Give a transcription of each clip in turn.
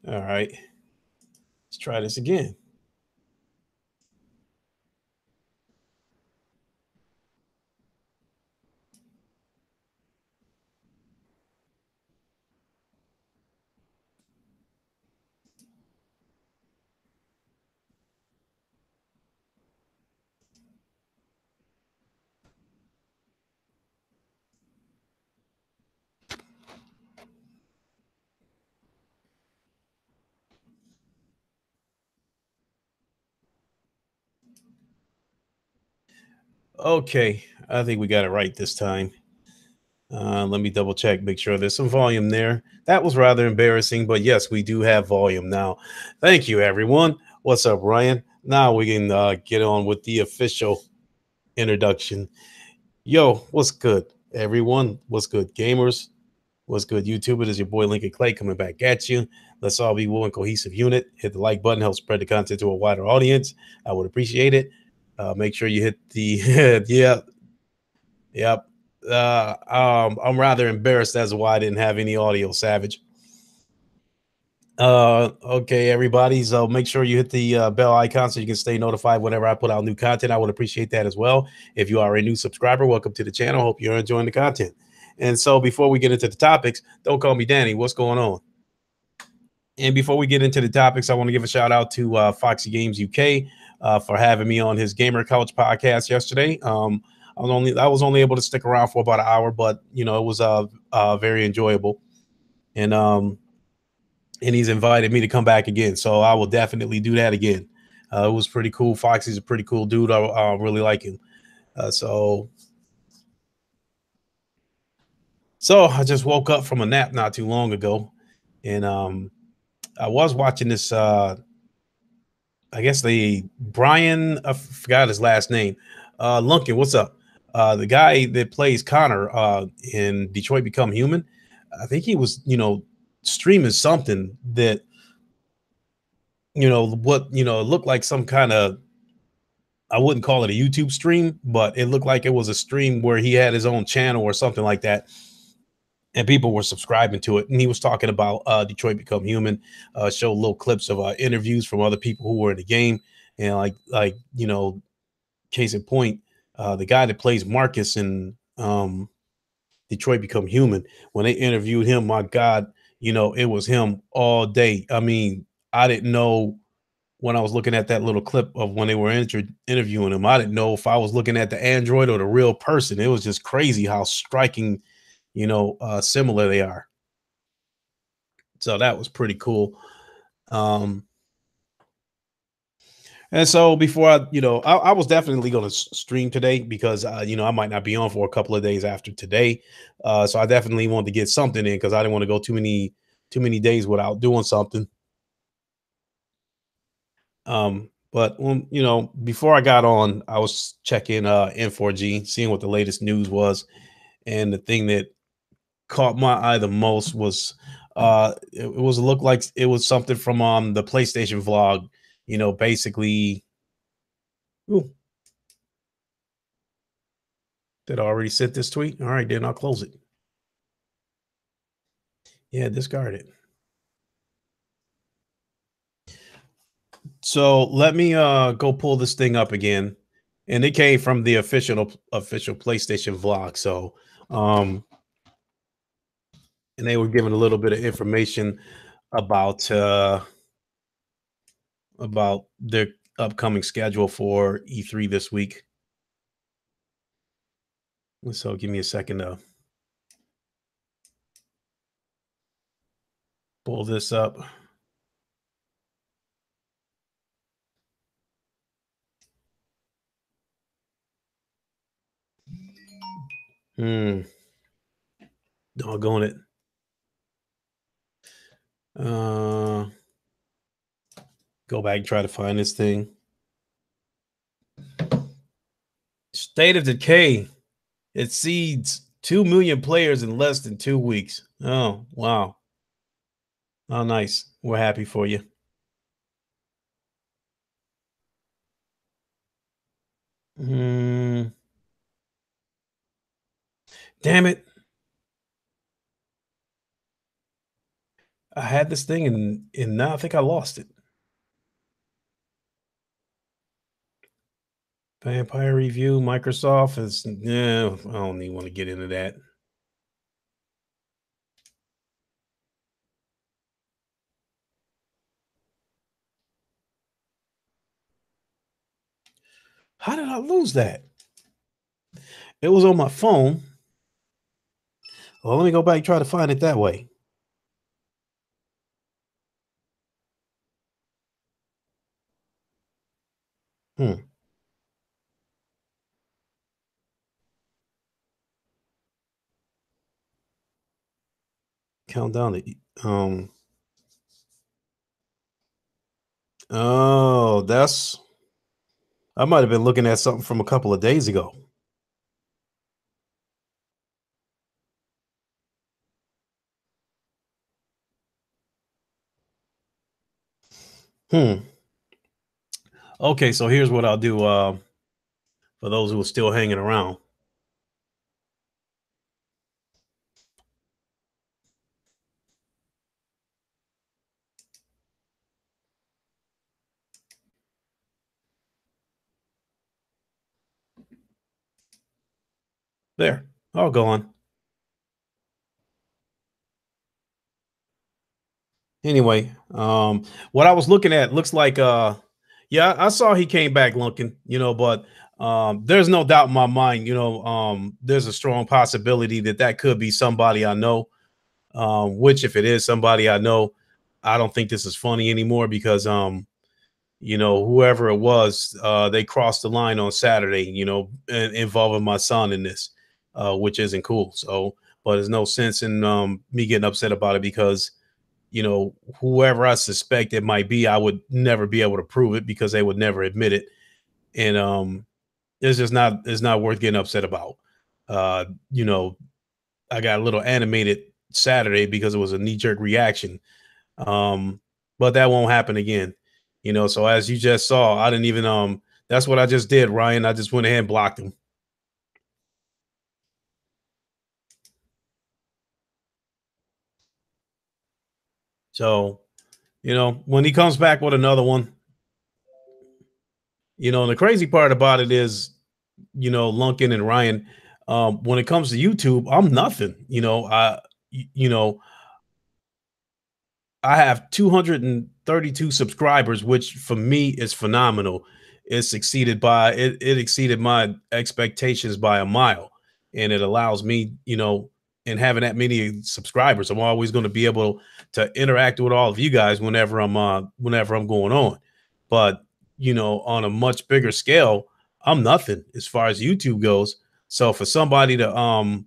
All right. Let's try this again. Okay. I think we got it right this time. Let me double check, make sure there's some volume there. That was rather embarrassing, but yes, we do have volume now. Thank you, everyone. What's up, Ryan? Now we can get on with the official introduction. Yo, what's good, everyone? What's good, gamers? What's good, YouTube? It is your boy Lincoln Clay coming back at you. Let's all be one cohesive unit. Hit the like button, help spread the content to a wider audience. I would appreciate it. Make sure you hit the yeah, yep. I'm rather embarrassed as to why I didn't have any audio, Savage. Okay, everybody. So make sure you hit the bell icon so you can stay notified whenever I put out new content. I would appreciate that as well. If you are a new subscriber, welcome to the channel. Hope you're enjoying the content. And so before we get into the topics, don't call me Danny. What's going on? And before we get into the topics, I want to give a shout out to Foxy Games UK for having me on his Gamer Couch podcast yesterday. I was only able to stick around for about an hour, but it was very enjoyable. And and he's invited me to come back again, so I will definitely do that again. It was pretty cool. Foxy's a pretty cool dude. I really like him. So I just woke up from a nap not too long ago, and I was watching this. I guess the Brian, I forgot his last name. Lunkin, what's up? The guy that plays Connor in Detroit Become Human. I think he was, streaming something that, it looked like some kind of, I wouldn't call it a YouTube stream, but it looked like it was a stream where he had his own channel or something like that. And people were subscribing to it. And he was talking about Detroit Become Human, showed little clips of interviews from other people who were in the game. And case in point, the guy that plays Marcus in Detroit Become Human, when they interviewed him, my God, it was him all day. I mean, I didn't know when I was looking at that little clip of when they were interviewing him, I didn't know if I was looking at the android or the real person. It was just crazy how striking, similar they are. So that was pretty cool. Um, And so before I was definitely going to stream today because I might not be on for a couple of days after today. So I definitely wanted to get something in because I didn't want to go too many days without doing something. But when before I got on, I was checking N4G, seeing what the latest news was, and the thing that caught my eye the most was it was looked like it was something from the PlayStation vlog. Basically. Ooh, did I already sent this tweet? All right, then I'll close it. Yeah, discard it. So let me go pull this thing up again. And it came from the official PlayStation vlog. So and they were giving a little bit of information about about their upcoming schedule for E3 this week. So give me a second to pull this up. Hmm. Doggone it. Uh Go back and try to find this thing. State of Decay. It seeds 2 million players in less than 2 weeks. Oh, wow. Oh, nice. We're happy for you. Mm, damn it. I had this thing and now I think I lost it. Vampire Review, Microsoft is yeah, I don't even want to get into that. How did I lose that? It was on my phone. Well, let me go back and try to find it that way. Hmm. Countdown to oh, that's I might have been looking at something from a couple of days ago. Hmm. Okay, so here's what I'll do for those who are still hanging around. There. I'll go on. Anyway, what I was looking at looks like yeah, I saw he came back looking, but there's no doubt in my mind, there's a strong possibility that that could be somebody I know. Which if it is somebody I know, I don't think this is funny anymore because whoever it was, they crossed the line on Saturday, involving my son in this, which isn't cool. So, but there's no sense in me getting upset about it because whoever I suspect it might be, I would never be able to prove it because they would never admit it. And it's not worth getting upset about. Uh, you know, I got a little animated Saturday because it was a knee-jerk reaction. But that won't happen again. So as you just saw, I didn't even that's what I just did, Ryan. I just went ahead and blocked him. So, when he comes back with another one, and the crazy part about it is Lunkin and Ryan. When it comes to YouTube, I'm nothing. You know, I have 232 subscribers, which for me is phenomenal. It exceeded my expectations by a mile. And it allows me, and having that many subscribers, I'm always going to be able to interact with all of you guys whenever I'm going on. But, on a much bigger scale, I'm nothing as far as YouTube goes. So for somebody to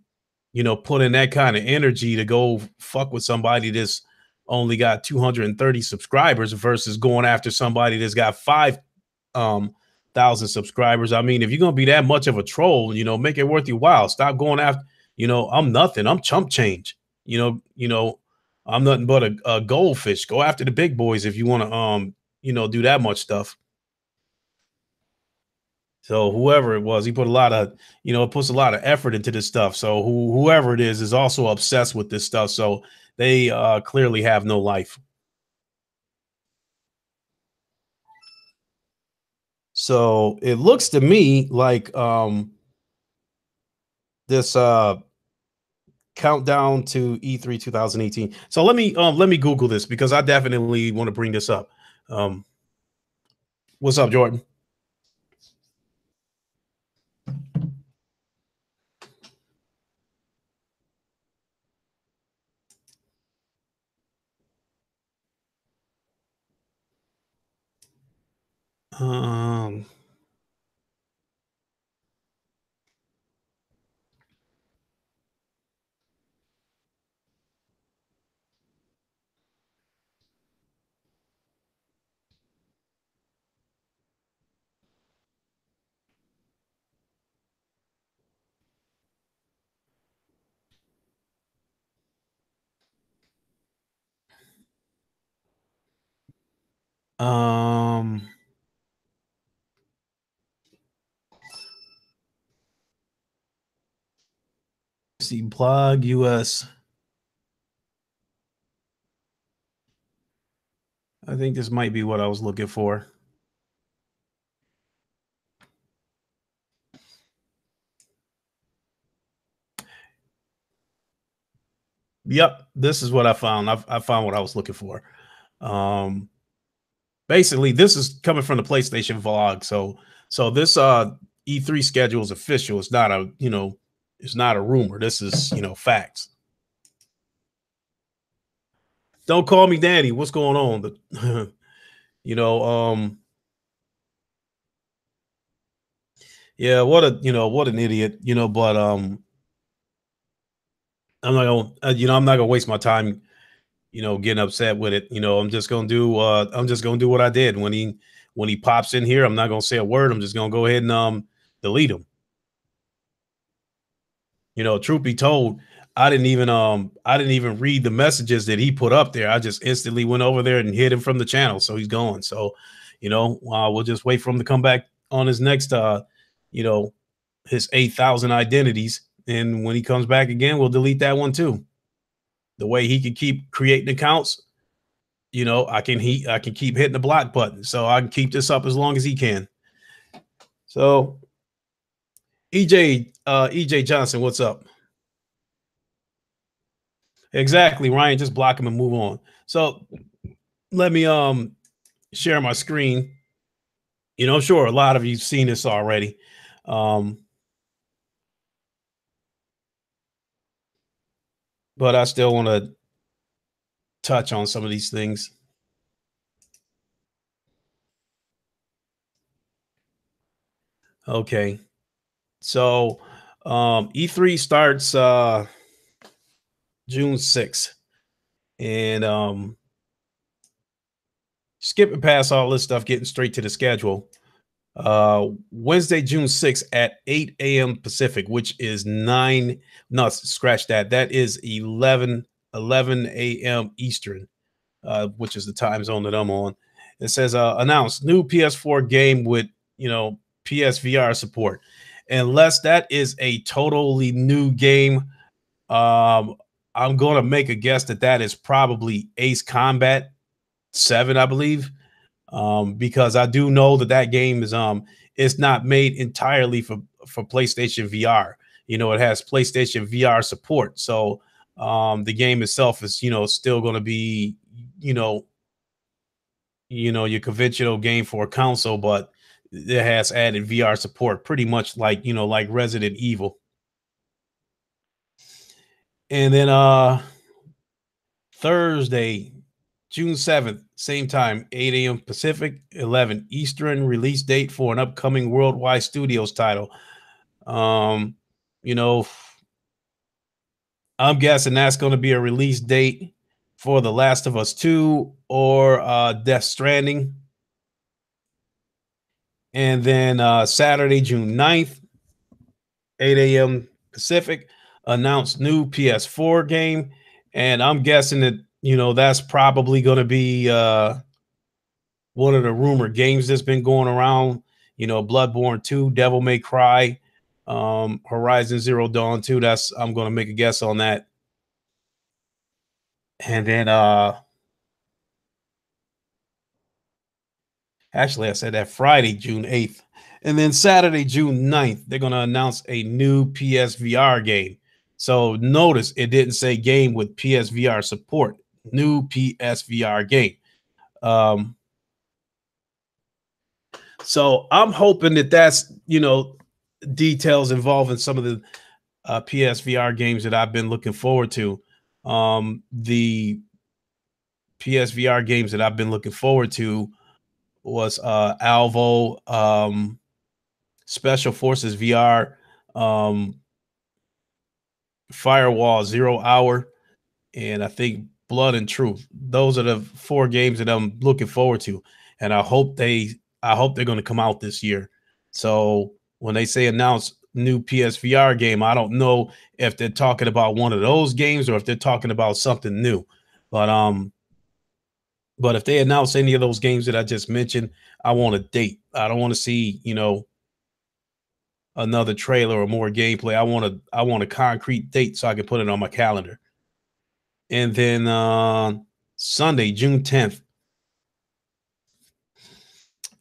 put in that kind of energy to go fuck with somebody that's only got 230 subscribers versus going after somebody that's got 5,000 subscribers. I mean, if you're gonna be that much of a troll, make it worth your while. Stop going after, I'm nothing. I'm chump change. I'm nothing but a goldfish. Go after the big boys if you want to do that much stuff. So whoever it was, he put a lot of, it puts a lot of effort into this stuff. So whoever it is also obsessed with this stuff. So they clearly have no life. So it looks to me like this countdown to E3 2018. So let me Google this because I definitely want to bring this up. Um, what's up, Jordan? Um, um, see blog US. I think this might be what I was looking for. Yep, this is what I found. I found what I was looking for. Um, Basically, this is coming from the PlayStation vlog. So this E3 schedule is official. It's not a it's not a rumor. This is facts. Don't call me daddy. What's going on? you know um yeah, what a what an idiot. But I'm not gonna I'm not gonna waste my time getting upset with it. I'm just gonna do what I did when he pops in here. I'm not gonna say a word. I'm just gonna go ahead and delete him. Truth be told, I didn't even read the messages that he put up there. I just instantly went over there and hid him from the channel. So he's gone. So, we'll just wait for him to come back on his next you know, his 8,000 identities. And when he comes back again, we'll delete that one too. The way he can keep creating accounts, I can keep hitting the block button. So I can keep this up as long as he can. So EJ Johnson, what's up? Exactly, Ryan. Just block him and move on. So let me share my screen. I'm sure a lot of you've seen this already. Um, but I still want to touch on some of these things. Okay. So E3 starts June 6th. And skipping past all this stuff, getting straight to the schedule. Wednesday, June 6th at 8 a.m. Pacific, which is 9. No, scratch that. That is 11 a.m. Eastern, which is the time zone that I'm on. It says announced new PS4 game with PSVR support. Unless that is a totally new game, um, I'm going to make a guess that that is probably Ace Combat 7, I believe, because I do know that that game is it's not made entirely for PlayStation VR. It has PlayStation VR support, so the game itself is still going to be you know your conventional game for a console, but it has added VR support, pretty much like like Resident Evil. And then Thursday, June 7th, same time, 8 a.m. Pacific, 11 Eastern, release date for an upcoming Worldwide Studios title. Um, you know, I'm guessing that's going to be a release date for The Last of Us 2 or Death Stranding. And then Saturday, June 9th, 8 a.m. Pacific, announced new PS4 game. And I'm guessing that, that's probably going to be one of the rumored games that's been going around. Bloodborne 2, Devil May Cry, Horizon Zero Dawn 2. I'm going to make a guess on that. And then actually I said that Friday, June 8th. And then Saturday, June 9th, they're going to announce a new PSVR game. So notice it didn't say game with PSVR support. New PSVR game. So I'm hoping that that's details involving some of the PSVR games that I've been looking forward to. The PSVR games that I've been looking forward to was Alvo, Special Forces VR, um, Firewall Zero Hour, and I think Blood and Truth. Those are the 4 games that I'm looking forward to, and I hope they're going to come out this year. So when they say announce new PSVR game, I don't know if they're talking about one of those games or if they're talking about something new. But if they announce any of those games that I just mentioned, I want a date. I don't want to see another trailer or more gameplay. I want a concrete date so I can put it on my calendar. And then Sunday, June 10th,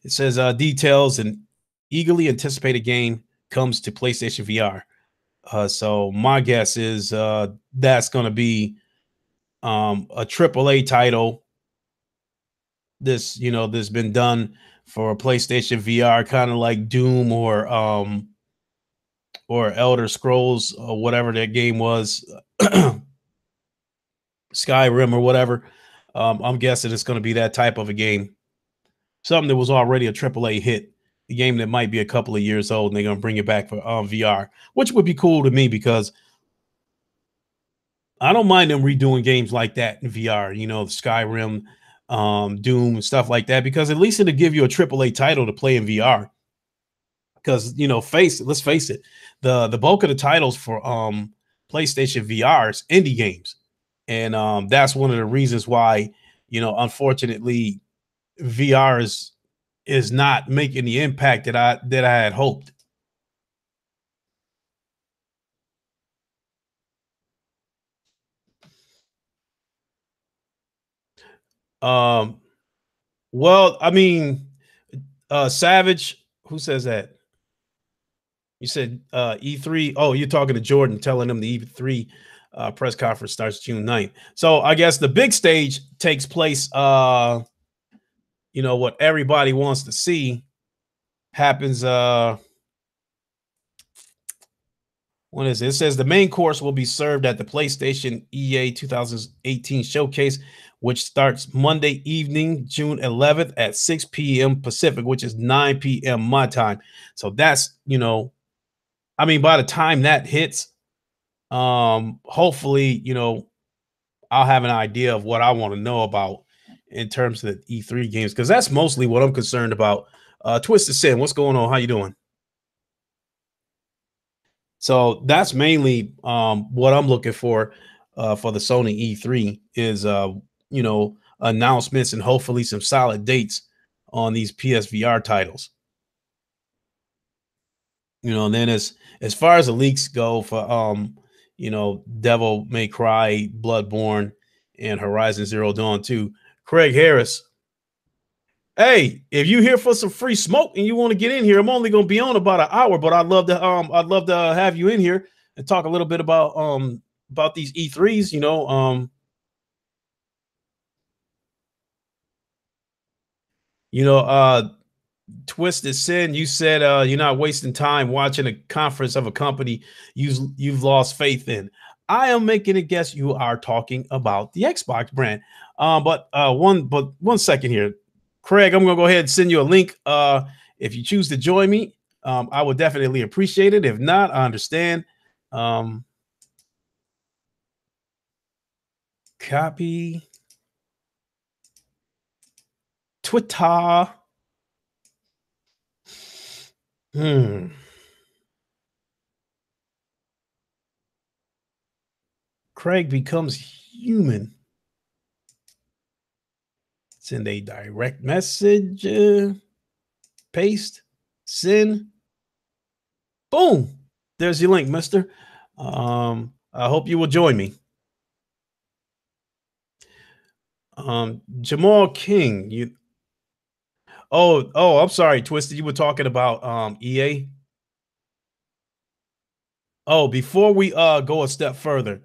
It says details and eagerly anticipated game comes to PlayStation VR. So my guess is that's going to be a AAA title. This been done for PlayStation VR, kind of like Doom or Elder Scrolls or whatever that game was, Skyrim or whatever. I'm guessing it's going to be that type of a game, something that was already a AAA hit, a game that might be a couple of years old, and they're going to bring it back for VR, which would be cool to me because I don't mind them redoing games like that in VR. Skyrim, Doom, and stuff like that, because at least it'll give you a AAA title to play in VR. Because let's face it, the bulk of the titles for PlayStation VR is indie games, and that's one of the reasons why unfortunately VR is not making the impact that I had hoped. Um, well, I mean, Savage, who says that? You said E3. Oh, you're talking to Jordan, telling him the E3 press conference starts June 9th. So I guess the big stage takes place. What everybody wants to see happens. What is it? It says the main course will be served at the PlayStation EA 2018 showcase, which starts Monday evening, June 11th at 6 p.m. Pacific, which is 9 p.m. my time. So that's, I mean, by the time that hits, hopefully, I'll have an idea of what I want to know about in terms of the E3 games, because that's mostly what I'm concerned about. Twisted Sin, what's going on? How you doing? So that's mainly what I'm looking for the Sony E3 is announcements and hopefully some solid dates on these PSVR titles. And then as far as the leaks go for Devil May Cry, Bloodborne, and Horizon Zero Dawn 2, Craig Harris. Hey, if you here for some free smoke and you want to get in here, I'm only going to be on about an hour, but I'd love to have you in here and talk a little bit about these E3s, you know, uh Twisted Sin, you said you're not wasting time watching a conference of a company you've lost faith in. I am making a guess you are talking about the Xbox brand. But one second here. Craig, I'm gonna go ahead and send you a link. If you choose to join me, I would definitely appreciate it. If not, I understand. Um, Copy Twitter. Hmm. Craig becomes human. Send a direct message. Paste. Send. Boom. There's your link, mister. I hope you will join me. Jamal King. I'm sorry, Twisted. You were talking about EA. Oh, before we go a step further,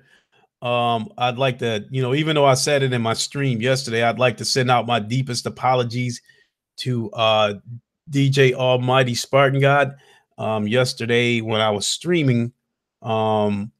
I'd like to, even though I said it in my stream yesterday, I'd like to send out my deepest apologies to DJ Almighty Spartan God. Yesterday when I was streaming, um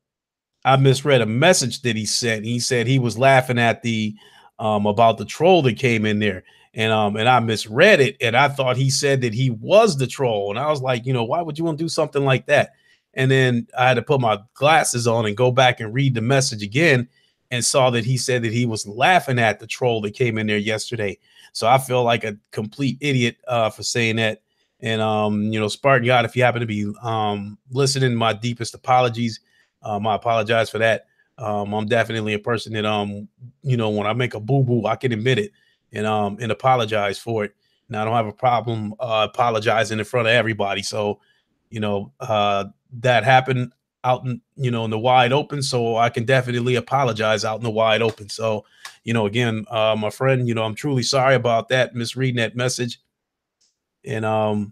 I misread a message that he sent. He said he was laughing at the about the troll that came in there. And I misread it, and I thought he said that he was the troll. And I was like, why would you want to do something like that? And then I had to put my glasses on and go back and read the message again, and saw that he said that he was laughing at the troll that came in there yesterday. So I feel like a complete idiot for saying that. And Spartan God, if you happen to be listening, my deepest apologies. I apologize for that. I'm definitely a person that when I make a boo boo, I can admit it and apologize for it. And I don't have a problem apologizing in front of everybody. So, that happened out in the wide open. So I can definitely apologize out in the wide open. So, again, my friend, I'm truly sorry about that, misreading that message. And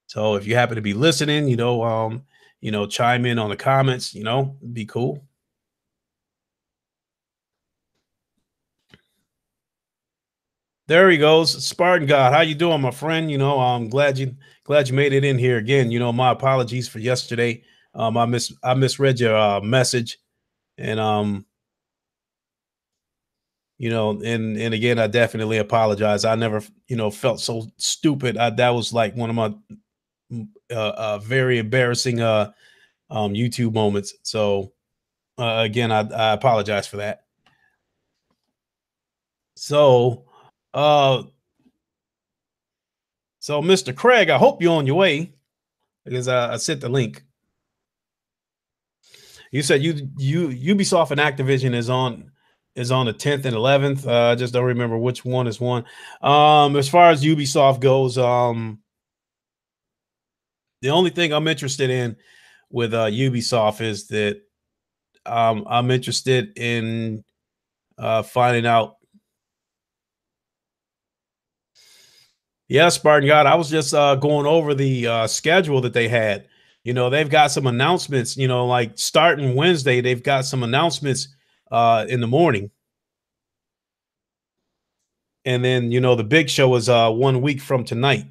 so if you happen to be listening, chime in on the comments, be cool. There he goes, Spartan God. How you doing, my friend? I'm glad you made it in here again. My apologies for yesterday. I misread your message, and and again, I definitely apologize. I never, felt so stupid. That was like one of my very embarrassing YouTube moments. So again, I apologize for that. So, uh, so Mr. Craig, I hope you're on your way because I sent the link. You said you Ubisoft and Activision is on the 10th and 11th. I just don't remember which one is one. As far as Ubisoft goes, the only thing I'm interested in with Ubisoft is that I'm interested in finding out. Yeah, Spartan God. I was just going over the schedule that they had. They've got some announcements. Like starting Wednesday, they've got some announcements in the morning, and then the big show is 1 week from tonight,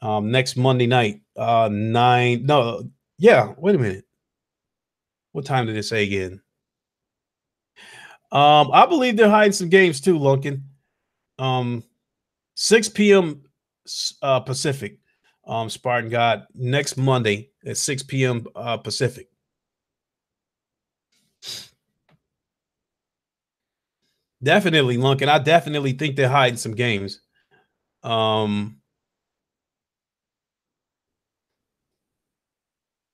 next Monday night, nine. No, yeah. Wait a minute. What time did it say again? I believe they're hiding some games too, Lunkin. Um, 6 p.m. Pacific. Spartan God, next Monday at 6 p.m. Pacific. Definitely, Lunkin. I definitely think they're hiding some games. Um,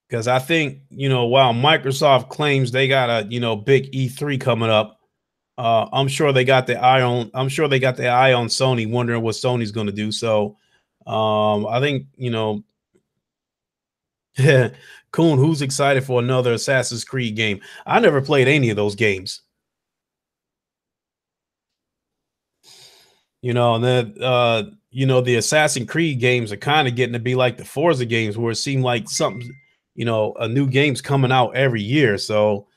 because I think while Microsoft claims they got a big E3 coming up, I'm sure they got the eye on. I'm sure they got the eye on Sony, wondering what Sony's going to do. So, I think Coon, who's excited for another Assassin's Creed game? I never played any of those games. And then the Assassin's Creed games are kind of getting to be like the Forza games, where it seemed like something, a new game's coming out every year. So,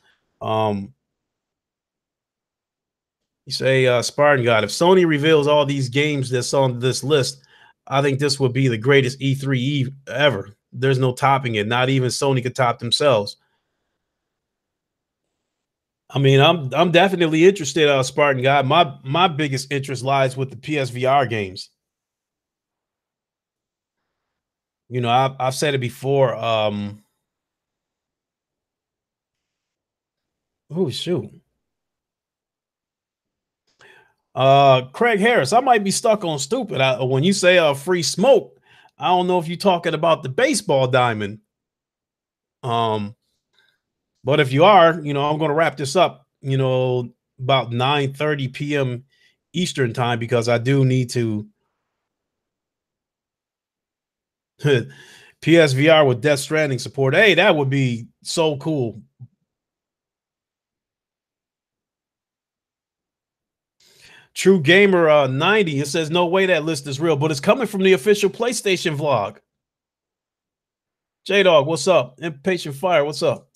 um, you say, Spartan God, if Sony reveals all these games that's on this list, I think this would be the greatest E3 ever. There's no topping it. Not even Sony could top themselves. I mean, I'm definitely interested, Spartan God. My biggest interest lies with the PSVR games. I've said it before. Oh shoot. Craig Harris, I might be stuck on stupid. When you say free smoke, I don't know if you're talking about the baseball diamond. Um, but if you are, I'm going to wrap this up. About 9:30 p.m. Eastern time because I do need to PSVR with Death Stranding support. Hey, that would be so cool. True Gamer 90. It says no way that list is real, but it's coming from the official PlayStation vlog. J Dog, what's up? Impatient Fire, what's up?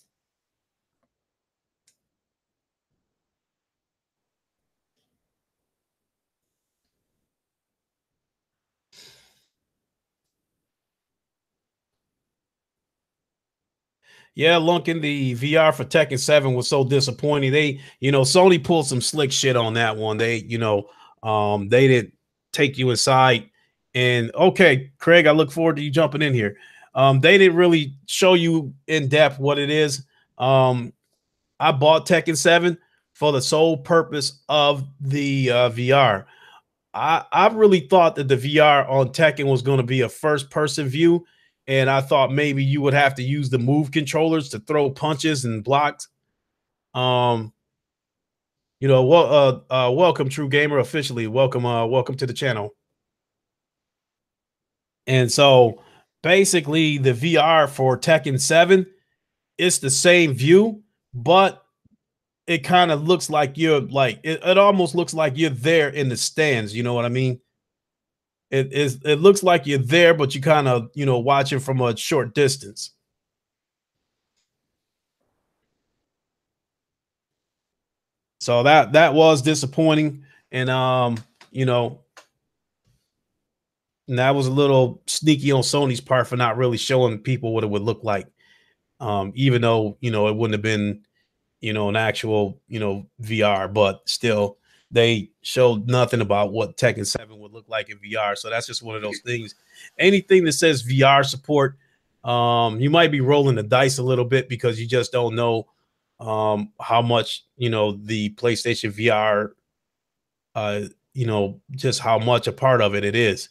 Yeah, Lunkin, the VR for Tekken 7 was so disappointing. Sony pulled some slick shit on that one. They didn't take you inside. And okay, Craig, I look forward to you jumping in here. They didn't really show you in depth what it is. I bought Tekken 7 for the sole purpose of the VR. I really thought that the VR on Tekken was going to be a first person view, and I thought maybe you would have to use the move controllers to throw punches and blocks. Um, welcome, True Gamer, officially. Welcome to the channel. And so, basically, the VR for Tekken 7, it's the same view, but it kind of looks like you're like it almost looks like you're there in the stands. You know what I mean? it looks like you're there, but you kind of, you know, watching from a short distance. So that was disappointing, and you know, and that was a little sneaky on Sony's part for not really showing people what it would look like. Even though, you know, it wouldn't have been, you know, an actual, you know, VR, but still they showed nothing about what Tekken 7 would look like in VR. So that's just one of those things. Anything that says VR support, you might be rolling the dice a little bit because you just don't know how much, you know, the PlayStation VR, you know, just how much a part of it is.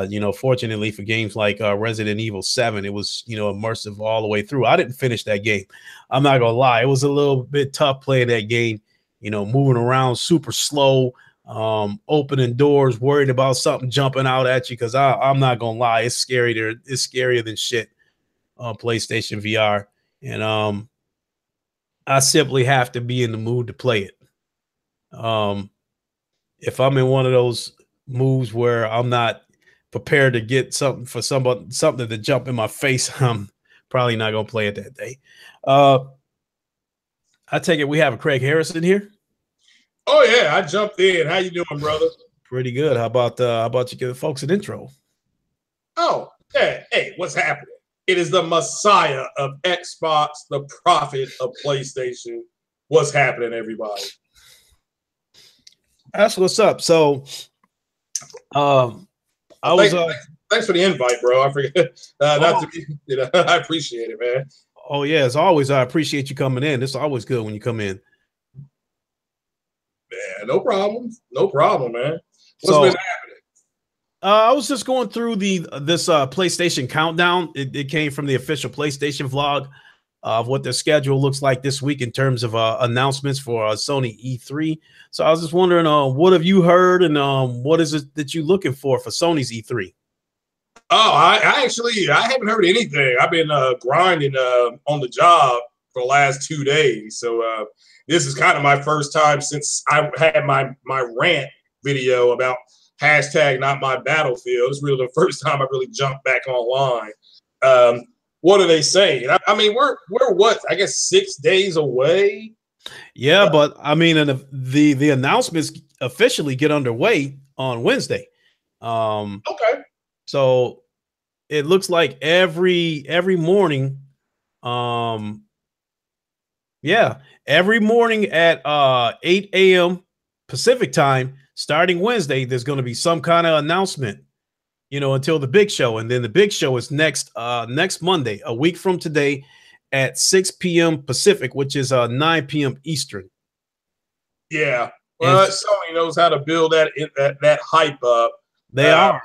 You know, fortunately for games like Resident Evil 7, it was, you know, immersive all the way through. I didn't finish that game. I'm not gonna lie, it was a little bit tough playing that game, you know, moving around super slow, opening doors, worried about something jumping out at you. Because I'm not gonna lie, it's scary there. It's scarier than shit on PlayStation VR. And I simply have to be in the mood to play it. If I'm in one of those moves where I'm not prepared to get something for something to jump in my face, I'm probably not gonna play it that day. I take it we have a Craig Harrison here. Oh yeah, I jumped in. How you doing, brother? Pretty good. How about you give folks an intro? Oh, hey, what's happening? It is the Messiah of Xbox, the prophet of PlayStation. What's happening, everybody? That's what's up. So, thanks for the invite, bro. I forget not to be, you know, I appreciate it, man. Oh yeah, as always, I appreciate you coming in. It's always good when you come in. Yeah, no problem, man. What's been happening? I was just going through this PlayStation countdown. It came from the official PlayStation vlog of what their schedule looks like this week in terms of announcements for Sony E3. So I was just wondering, what have you heard, and what is it that you're looking for Sony's E3? Oh, I haven't heard anything. I've been grinding on the job for the last 2 days. So this is kind of my first time since I had my rant video about hashtag not my battlefield. It's really the first time I really jumped back online. What are they saying? I mean, we're what, I guess 6 days away. Yeah, but I mean, and the announcements officially get underway on Wednesday. Okay. So it looks like every morning, yeah, every morning at 8 a.m. Pacific time, starting Wednesday, there's going to be some kind of announcement, you know, until the big show. And then the big show is next Monday, a week from today at 6 p.m. Pacific, which is 9 p.m. Eastern. Yeah. Well, Sony knows how to build that hype up. They are.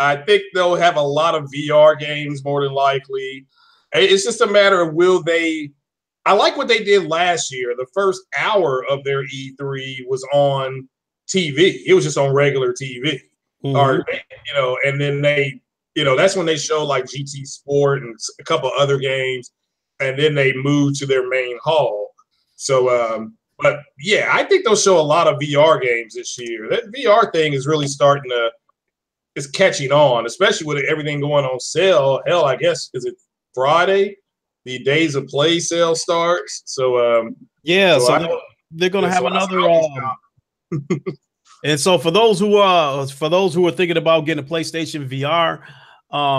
I think they'll have a lot of VR games more than likely. It's just a matter of will they. I like what they did last year. The first hour of their E3 was on TV. It was just on regular TV, or you know, and then they, you know, that's when they show like GT Sport and a couple other games, and then they moved to their main hall. So, but yeah, I think they'll show a lot of VR games this year. That VR thing is really starting to. It's catching on, especially with everything going on sale. Hell, I guess, is it Friday? The Days of Play sale starts. So yeah, so they're going to have another. And so for those who are thinking about getting a PlayStation VR,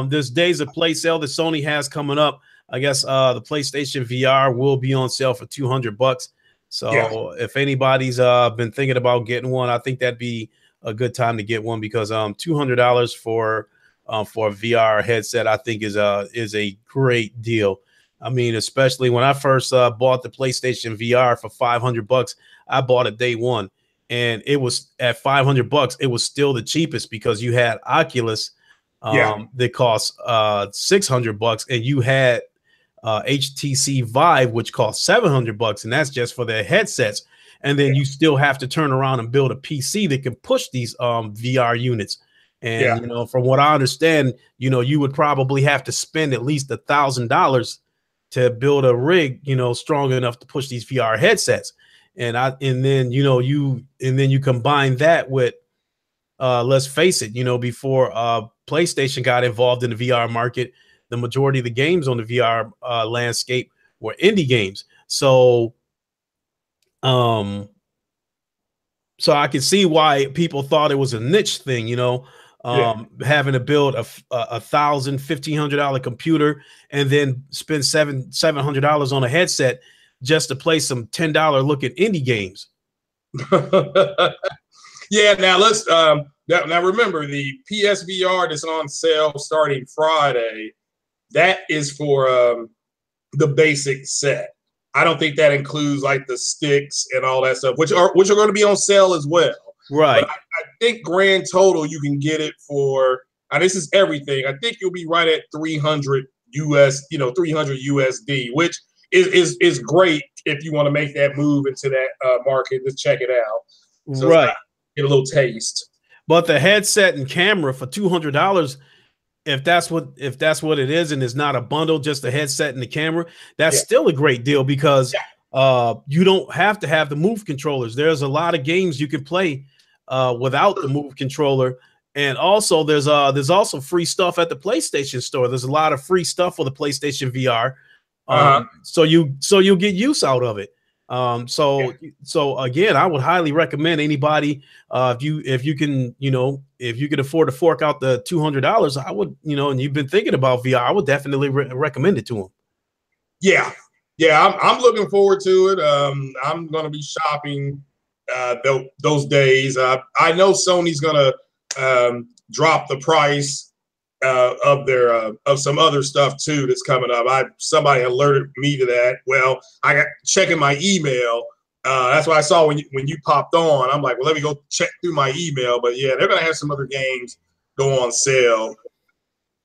this Days of Play sale that Sony has coming up, I guess the PlayStation VR will be on sale for $200. So if anybody's been thinking about getting one, I think that'd be a good time to get one, because $200 for a VR headset, I think is a great deal. I mean, especially when I first bought the PlayStation VR for $500, I bought it day one, and it was at $500. It was still the cheapest, because you had Oculus that cost $600, and you had HTC Vive, which cost $700, and that's just for their headsets. And then you still have to turn around and build a PC that can push these VR units. And you know, from what I understand, you know, you would probably have to spend at least $1,000 to build a rig, you know, strong enough to push these VR headsets. And then you combine that with let's face it, before PlayStation got involved in the VR market, the majority of the games on the VR landscape were indie games. Um, so I can see why people thought it was a niche thing, having to build a $1,000, $1,500 computer and then spend $700 on a headset just to play some $10 looking indie games. Yeah, now let's now remember the PSVR that's on sale starting Friday. That is for the basic set. I don't think that includes like the sticks and all that stuff, which are going to be on sale as well. Right. But I think grand total you can get it for. And this is everything. I think you'll be right at 300 300 USD, which is great if you want to make that move into that market. Just check it out. So right. Get a little taste. But the headset and camera for $200, if that's what it is, and it's not a bundle, just the headset and the camera, that's still a great deal because you don't have to have the Move controllers. There's a lot of games you can play without the Move controller, and also there's also free stuff at the PlayStation Store. There's a lot of free stuff for the PlayStation VR, so you'll get use out of it. So again, I would highly recommend anybody if you can afford to fork out the $200, I would, and you've been thinking about VR, I would definitely recommend it to them. Yeah, I'm looking forward to it. I'm going to be shopping those days. I know Sony's going to drop the price of their of some other stuff too that's coming up. Somebody alerted me to that. Well, I got checking my email. That's what I saw when you popped on. I'm like, well, let me go check through my email. But yeah, they're gonna have some other games go on sale,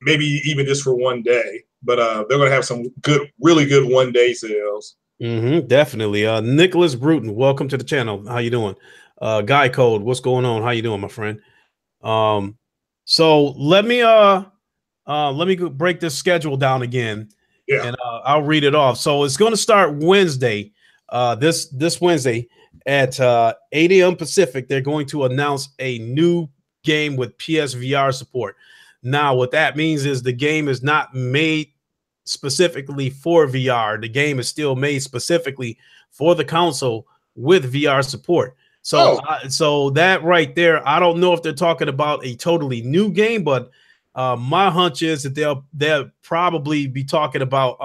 maybe even just for one day. But they're gonna have some really good one-day sales. Definitely. Nicholas Bruton, welcome to the channel. How you doing? Guy Code, what's going on? How you doing, my friend? So let me break this schedule down again, and I'll read it off. So it's going to start Wednesday, this Wednesday at 8 a.m. Pacific. They're going to announce a new game with PSVR support. Now, what that means is the game is not made specifically for VR. The game is still made specifically for the console with VR support. So, so that right there, I don't know if they're talking about a totally new game, but my hunch is that they'll probably be talking about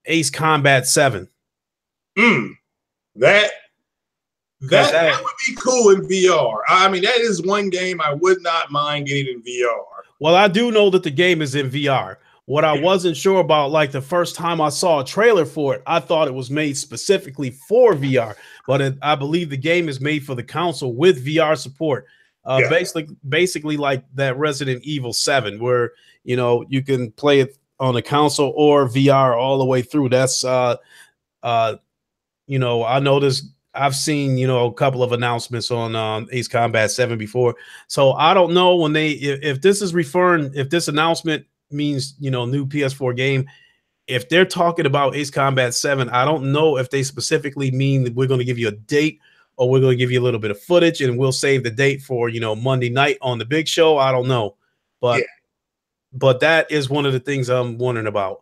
Ace Combat 7. That would be cool in VR. I mean, that is one game I would not mind getting in VR. Well, I do know that the game is in VR. What I wasn't sure about, like the first time I saw a trailer for it, I thought it was made specifically for VR, but I believe the game is made for the console with VR support. Basically like that Resident Evil 7, where you can play it on a console or VR all the way through. That's I noticed. I've seen a couple of announcements on Ace Combat 7 before, so I don't know when if this announcement means new PS4 game. If they're talking about Ace Combat 7, I don't know if they specifically mean that we're going to give you a date or we're going to give you a little bit of footage and we'll save the date for Monday night on the big show. I don't know, but that is one of the things I'm wondering about.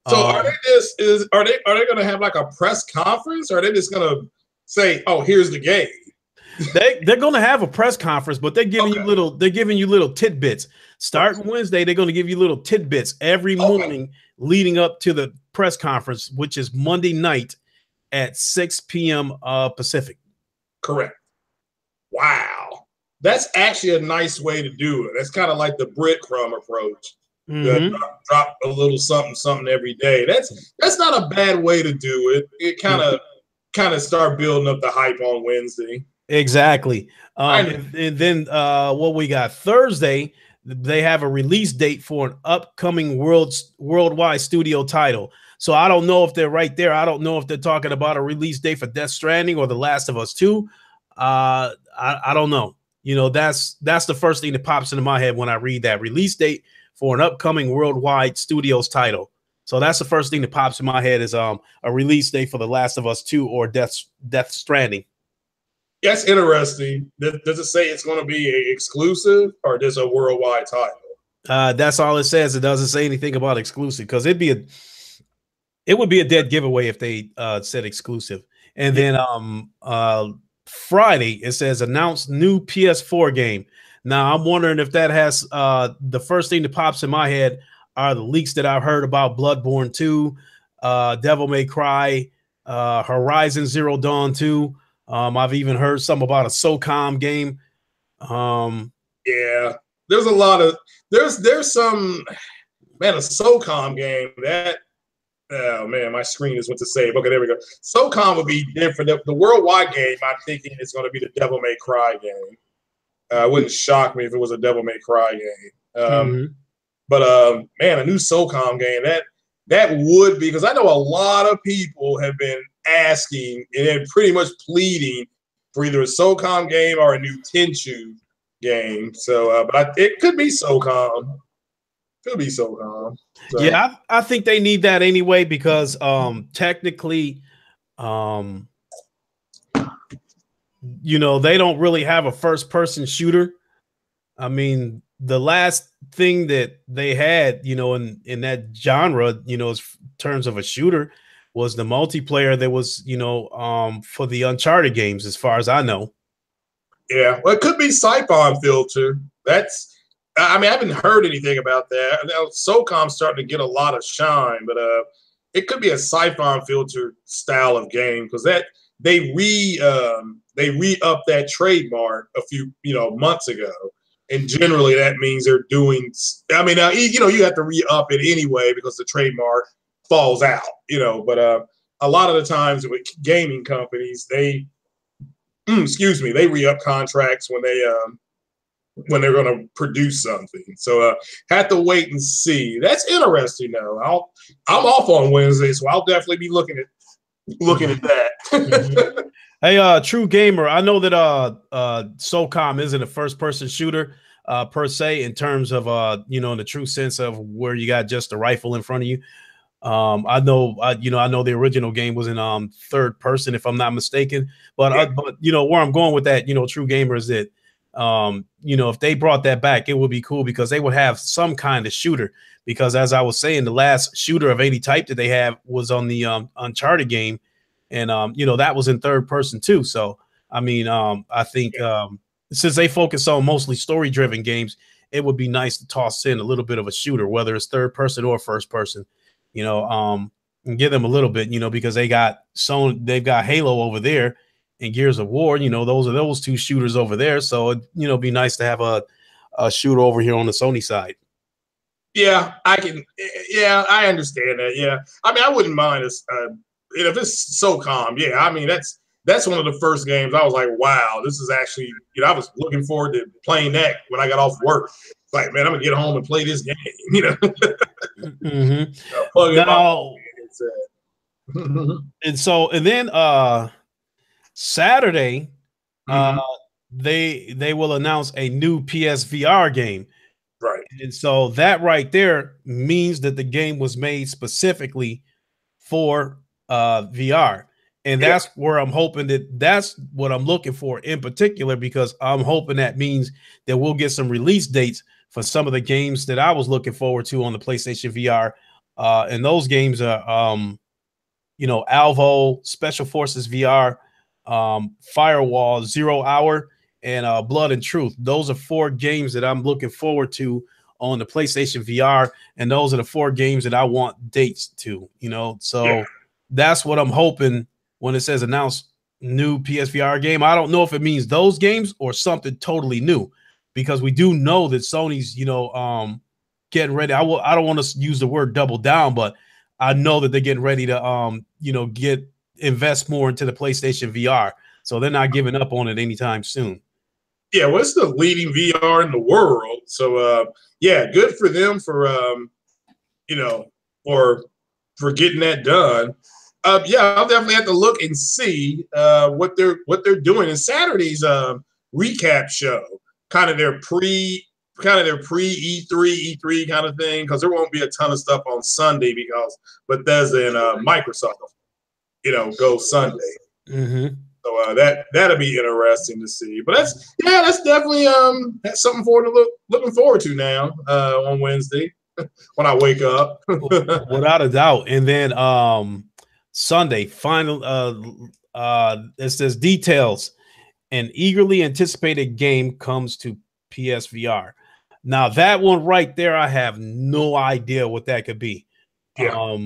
So are they going to have like a press conference, or are they just going to say, "Oh, here's the game"? They're going to have a press conference, but they're giving you little tidbits. Starting Wednesday, they're going to give you little tidbits every morning leading up to the press conference, which is Monday night at 6 p.m. Pacific. Correct. Wow, that's actually a nice way to do it. That's kind of like the breadcrumb approach. Drop a little something every day. That's not a bad way to do it. It kind of start building up the hype on Wednesday. Exactly. And then what we got Thursday, they have a release date for an upcoming worldwide studio title. So I don't know if they're right there. I don't know if they're talking about a release date for Death Stranding or The Last of Us 2. I don't know. That's the first thing that pops into my head when I read that release date for an upcoming worldwide studios title. So that's the first thing that pops in my head is a release date for The Last of Us 2 or Death Stranding. That's interesting. Does it say it's going to be a exclusive or just a worldwide title? That's all it says. It doesn't say anything about exclusive because it would be a dead giveaway if they said exclusive. And then Friday it says announced new PS4 game. Now I'm wondering if that has the first thing that pops in my head are the leaks that I've heard about Bloodborne 2, Devil May Cry, Horizon Zero Dawn 2. I've even heard some about a SOCOM game. Yeah, there's a lot of there's some man a SOCOM game that oh man my screen is what to say. Okay, there we go. SOCOM would be different. The worldwide game I'm thinking is going to be the Devil May Cry game. It wouldn't shock me if it was a Devil May Cry game. But man, a new SOCOM game that would be because I know a lot of people have been asking and pretty much pleading for either a SOCOM game or a new Tenchu game. So, but it could be SOCOM. Could be SOCOM. So. Yeah, I think they need that anyway because technically, you know, they don't really have a first-person shooter. I mean, the last thing that they had, you know, in that genre, you know, in terms of a shooter, was the multiplayer that was, you know, for the Uncharted games, as far as I know. Yeah, well, it could be Siphon Filter. That's, I mean, I haven't heard anything about that. Now, SOCOM's starting to get a lot of shine, but it could be a Siphon Filter style of game because that they re-upped that trademark a few months ago. And generally, that means they're doing. I mean, you have to re-up it anyway because the trademark falls out. But a lot of the times with gaming companies, they re-up contracts when they're going to produce something. So have to wait and see. That's interesting, though. I'm off on Wednesday, so I'll definitely be looking at that. Hey, True Gamer, I know that SOCOM isn't a first-person shooter per se in terms of in the true sense of where you got just a rifle in front of you. I know the original game was in third person, if I'm not mistaken. But where I'm going with that, True Gamer, is that if they brought that back, it would be cool because they would have some kind of shooter. Because as I was saying, the last shooter of any type that they have was on the Uncharted game. And, that was in third person too. So, I mean, I think since they focus on mostly story driven games, it would be nice to toss in a little bit of a shooter, whether it's third person or first person, and give them a little bit, because they've got Halo over there and Gears of War, those are those two shooters over there. So, it'd be nice to have a shooter over here on the Sony side. Yeah, I understand that. Yeah. I mean, I wouldn't mind if it's SOCOM, yeah, I mean that's one of the first games I was like, wow, this is actually, I was looking forward to playing that when I got off work. It's like, man, I'm gonna get home and play this game, Plug it now, and then Saturday, they will announce a new PSVR game. Right. And so that right there means that the game was made specifically for VR. And that's where I'm hoping that's what I'm looking for in particular, because I'm hoping that means that we'll get some release dates for some of the games that I was looking forward to on the PlayStation VR. And those games are, Alvo, Special Forces VR, Firewall, 0 Hour, and Blood and Truth. Those are 4 games that I'm looking forward to on the PlayStation VR. And those are the 4 games that I want dates to, so that's what I'm hoping when it says announce new PSVR game. I don't know if it means those games or something totally new, because we do know that Sony's, getting ready. I don't want to use the word double down, but I know that they're getting ready to, invest more into the PlayStation VR. So they're not giving up on it anytime soon. Yeah, well, it's the leading VR in the world. So, good for them for, for getting that done. I'll definitely have to look and see what they're doing. And Saturday's recap show, kind of their pre E3 kind of thing, because there won't be a ton of stuff on Sunday because Bethesda and Microsoft, go Sunday. So that'll be interesting to see. But that's definitely that's something looking forward to now on Wednesday when I wake up. Without a doubt. And then Sunday, final it says details. An eagerly anticipated game comes to PSVR. Now that one right there, I have no idea what that could be. Yeah.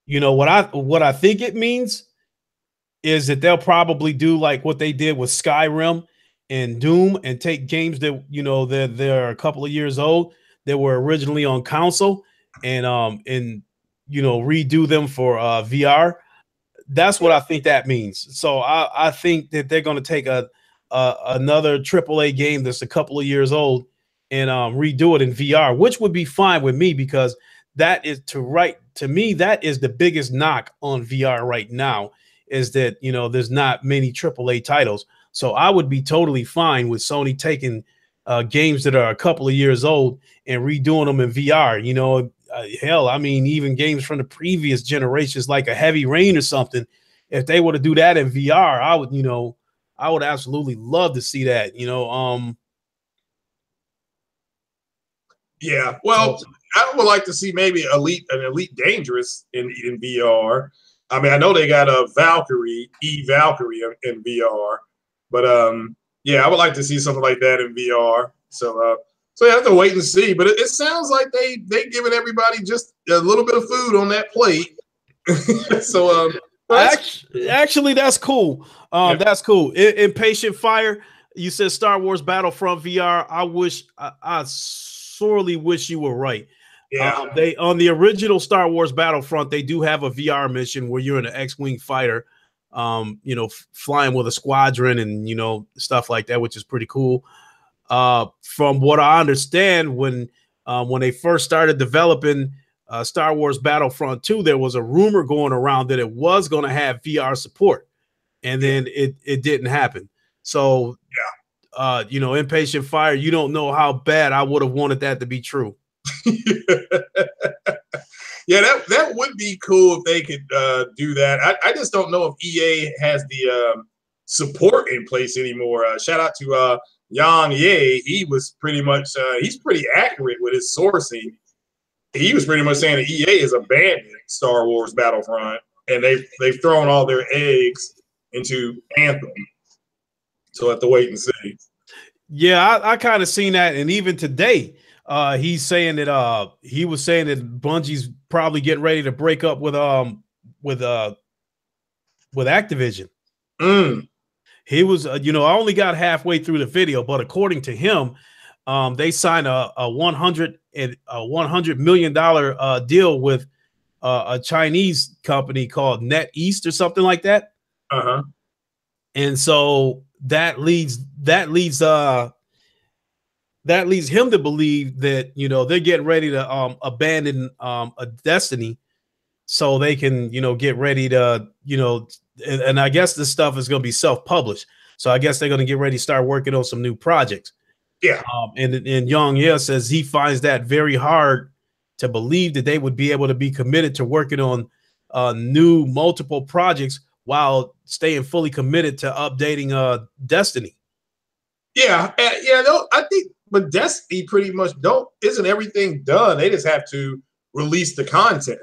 You know what I think it means is that they'll probably do like what they did with Skyrim and Doom and take games that, you know, they're a couple of years old that were originally on console and you know, redo them for VR. That's what I think that means. So I think that they're going to take another AAA game that's a couple of years old and redo it in VR, which would be fine with me because that is to me that is the biggest knock on VR right now is that, you know, there's not many AAA titles. So I would be totally fine with Sony taking games that are a couple of years old and redoing them in VR. You know, hell, I mean, even games from the previous generations, like a Heavy Rain or something, if they were to do that in VR, I would, you know, I would absolutely love to see that, you know. Yeah, well, I would like to see maybe an Elite Dangerous in VR. I mean, I know they got a Valkyrie in VR, but yeah, I would like to see something like that in VR. So you have to wait and see. But it sounds like they giving everybody just a little bit of food on that plate. So actually, that's cool. Yeah. That's cool. Impatient Fire. You said Star Wars Battlefront VR. I sorely wish you were right. Yeah. They on the original Star Wars Battlefront, they do have a VR mission where you're in an X-wing fighter, you know, flying with a squadron and, you know, stuff like that, which is pretty cool. From what I understand, when they first started developing Star Wars Battlefront 2, there was a rumor going around that it was going to have VR support, and then it didn't happen. So, you know, Impatient Fire, you don't know how bad I would have wanted that to be true. Yeah, that would be cool if they could do that. I just don't know if EA has the support in place anymore. Shout out to Yang Ye. He was pretty much he's pretty accurate with his sourcing. He was pretty much saying that EA is abandoning Star Wars Battlefront, and they've thrown all their eggs into Anthem. So I have to wait and see. Yeah, I kind of seen that, and even today, he's saying that he was saying that Bungie's probably getting ready to break up with Activision. He was, you know, I only got halfway through the video, but according to him, they signed a $100 million deal with a Chinese company called NetEast or something like that. And so that leads him to believe that, you know, they're getting ready to abandon a Destiny so they can, you know, get ready to, you know, and I guess this stuff is going to be self-published. So I guess they're going to get ready to start working on some new projects. Yeah. And Young Ye says he finds that very hard to believe that they would be able to be committed to working on new multiple projects while staying fully committed to updating Destiny. Yeah, I think, but Destiny pretty much isn't everything done. They just have to release the content.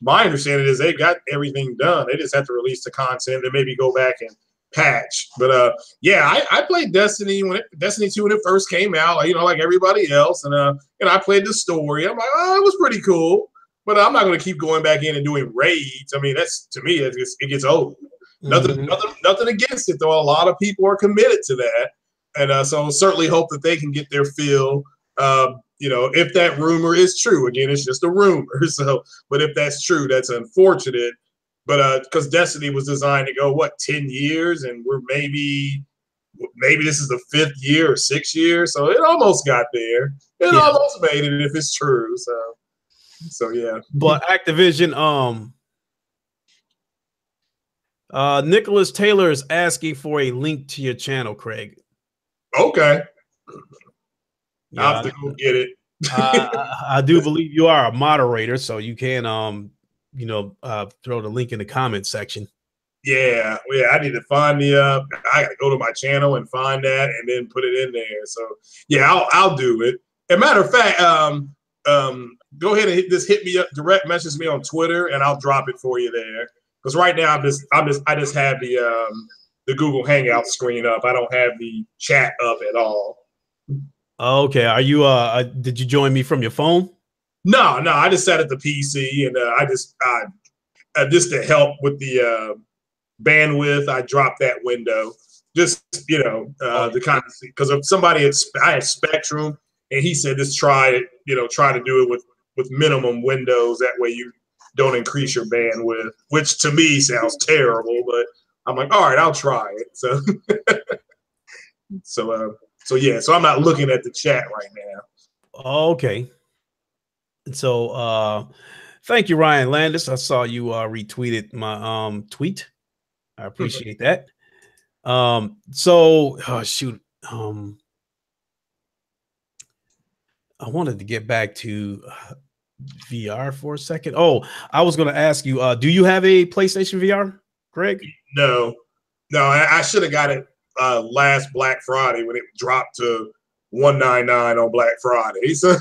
My understanding is they got everything done. They just have to release the content and maybe go back and patch. But yeah, I played Destiny Destiny 2 when it first came out, you know, like everybody else, and I played the story. I'm like, oh, it was pretty cool. But I'm not going to keep going back in and doing raids. I mean, that's, to me, it gets old. Nothing against it, though. A lot of people are committed to that. And so certainly hope that they can get their fill. You know, if that rumor is true, again, it's just a rumor. So, but if that's true, that's unfortunate. But because Destiny was designed to go 10 years, and we're maybe this is the 5th year or 6th year, so it almost got there. It almost made it if it's true. So yeah. But Activision, Nicholas Taylor is asking for a link to your channel, Craig. Okay. Yeah, I'll have to go get it. I do believe you are a moderator, so you can you know, throw the link in the comment section. Yeah, yeah, I need to find the. I got to go to my channel and find that, and then put it in there. So yeah, I'll do it. As a matter of fact, go ahead and just hit me up, direct message me on Twitter, and I'll drop it for you there. Because right now I just have the Google Hangout screen up. I don't have the chat up at all. Okay, are you? Did you join me from your phone? No, I just sat at the PC, and I just to help with the bandwidth, I dropped that window. Just the kind of, because of somebody I had Spectrum, and he said just try it. Try to do it with minimum windows. That way you don't increase your bandwidth, which to me sounds terrible. But I'm like, all right, I'll try it. So so I'm not looking at the chat right now. Okay. So thank you, Ryan Landis. I saw you retweeted my tweet. I appreciate that. So shoot. I wanted to get back to VR for a second. Oh, I was going to ask you, do you have a PlayStation VR, Greg? No, I should have got it last Black Friday when it dropped to $199 on Black Friday. So,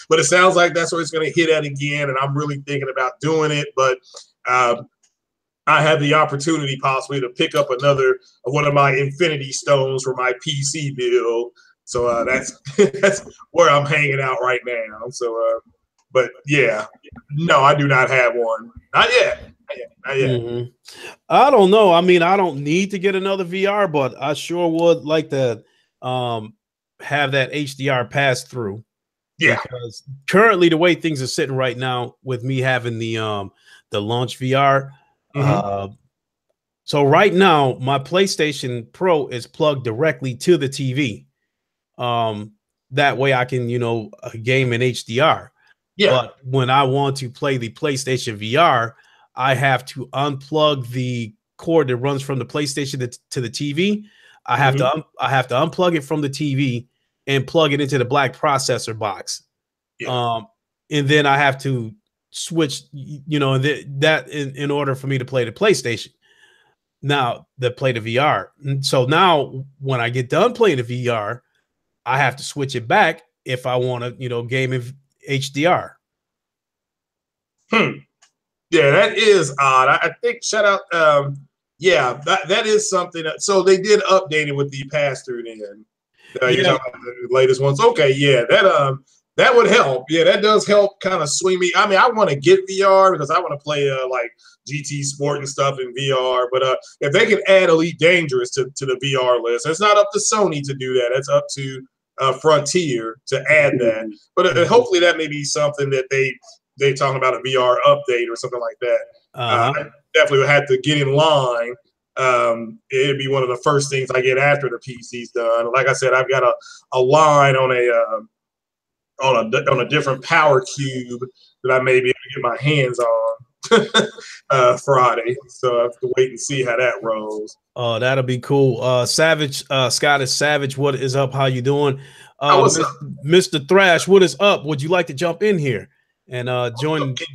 but it sounds like that's where it's going to hit at again, and I'm really thinking about doing it. But I have the opportunity possibly to pick up another one of my Infinity Stones for my PC build. So that's where I'm hanging out right now. So, but yeah, no, I do not have one. Not yet. Not yet. Mm-hmm. I don't know. I mean, I don't need to get another VR, but I sure would like to have that HDR pass through. Yeah. Because currently, the way things are sitting right now, with me having the launch VR. Mm-hmm. So right now, my PlayStation Pro is plugged directly to the TV. That way I can, game in HDR. Yeah. But when I want to play the PlayStation VR, I have to unplug the cord that runs from the PlayStation to the TV. I have to unplug it from the TV and plug it into the black processor box. Yeah. And then I have to switch, that in order for me to play the PlayStation. Now, play the VR. So now when I get done playing the VR, I have to switch it back if I want to, game in HDR. Yeah, that is odd. I think shout out. Yeah, that is something. So they did update it with the pass through. Then you're talking about the latest ones. Okay, yeah, that would help. Yeah, that does help kind of swing me. I mean, I want to get VR because I want to play like GT Sport and stuff in VR. But if they can add Elite Dangerous to the VR list, it's not up to Sony to do that. It's up to Frontier to add that. But hopefully that may be something that they talking about a VR update or something like that. I definitely would have to get in line. It'd be one of the first things I get after the PC's done. Like I said, I've got a line on a different power cube that I may be able to get my hands on Friday. So I have to wait and see how that rolls. Oh, that'll be cool. Savage, Scott is Savage. What is up? How you doing? Mr. Thrash, what is up? Would you like to jump in here and join the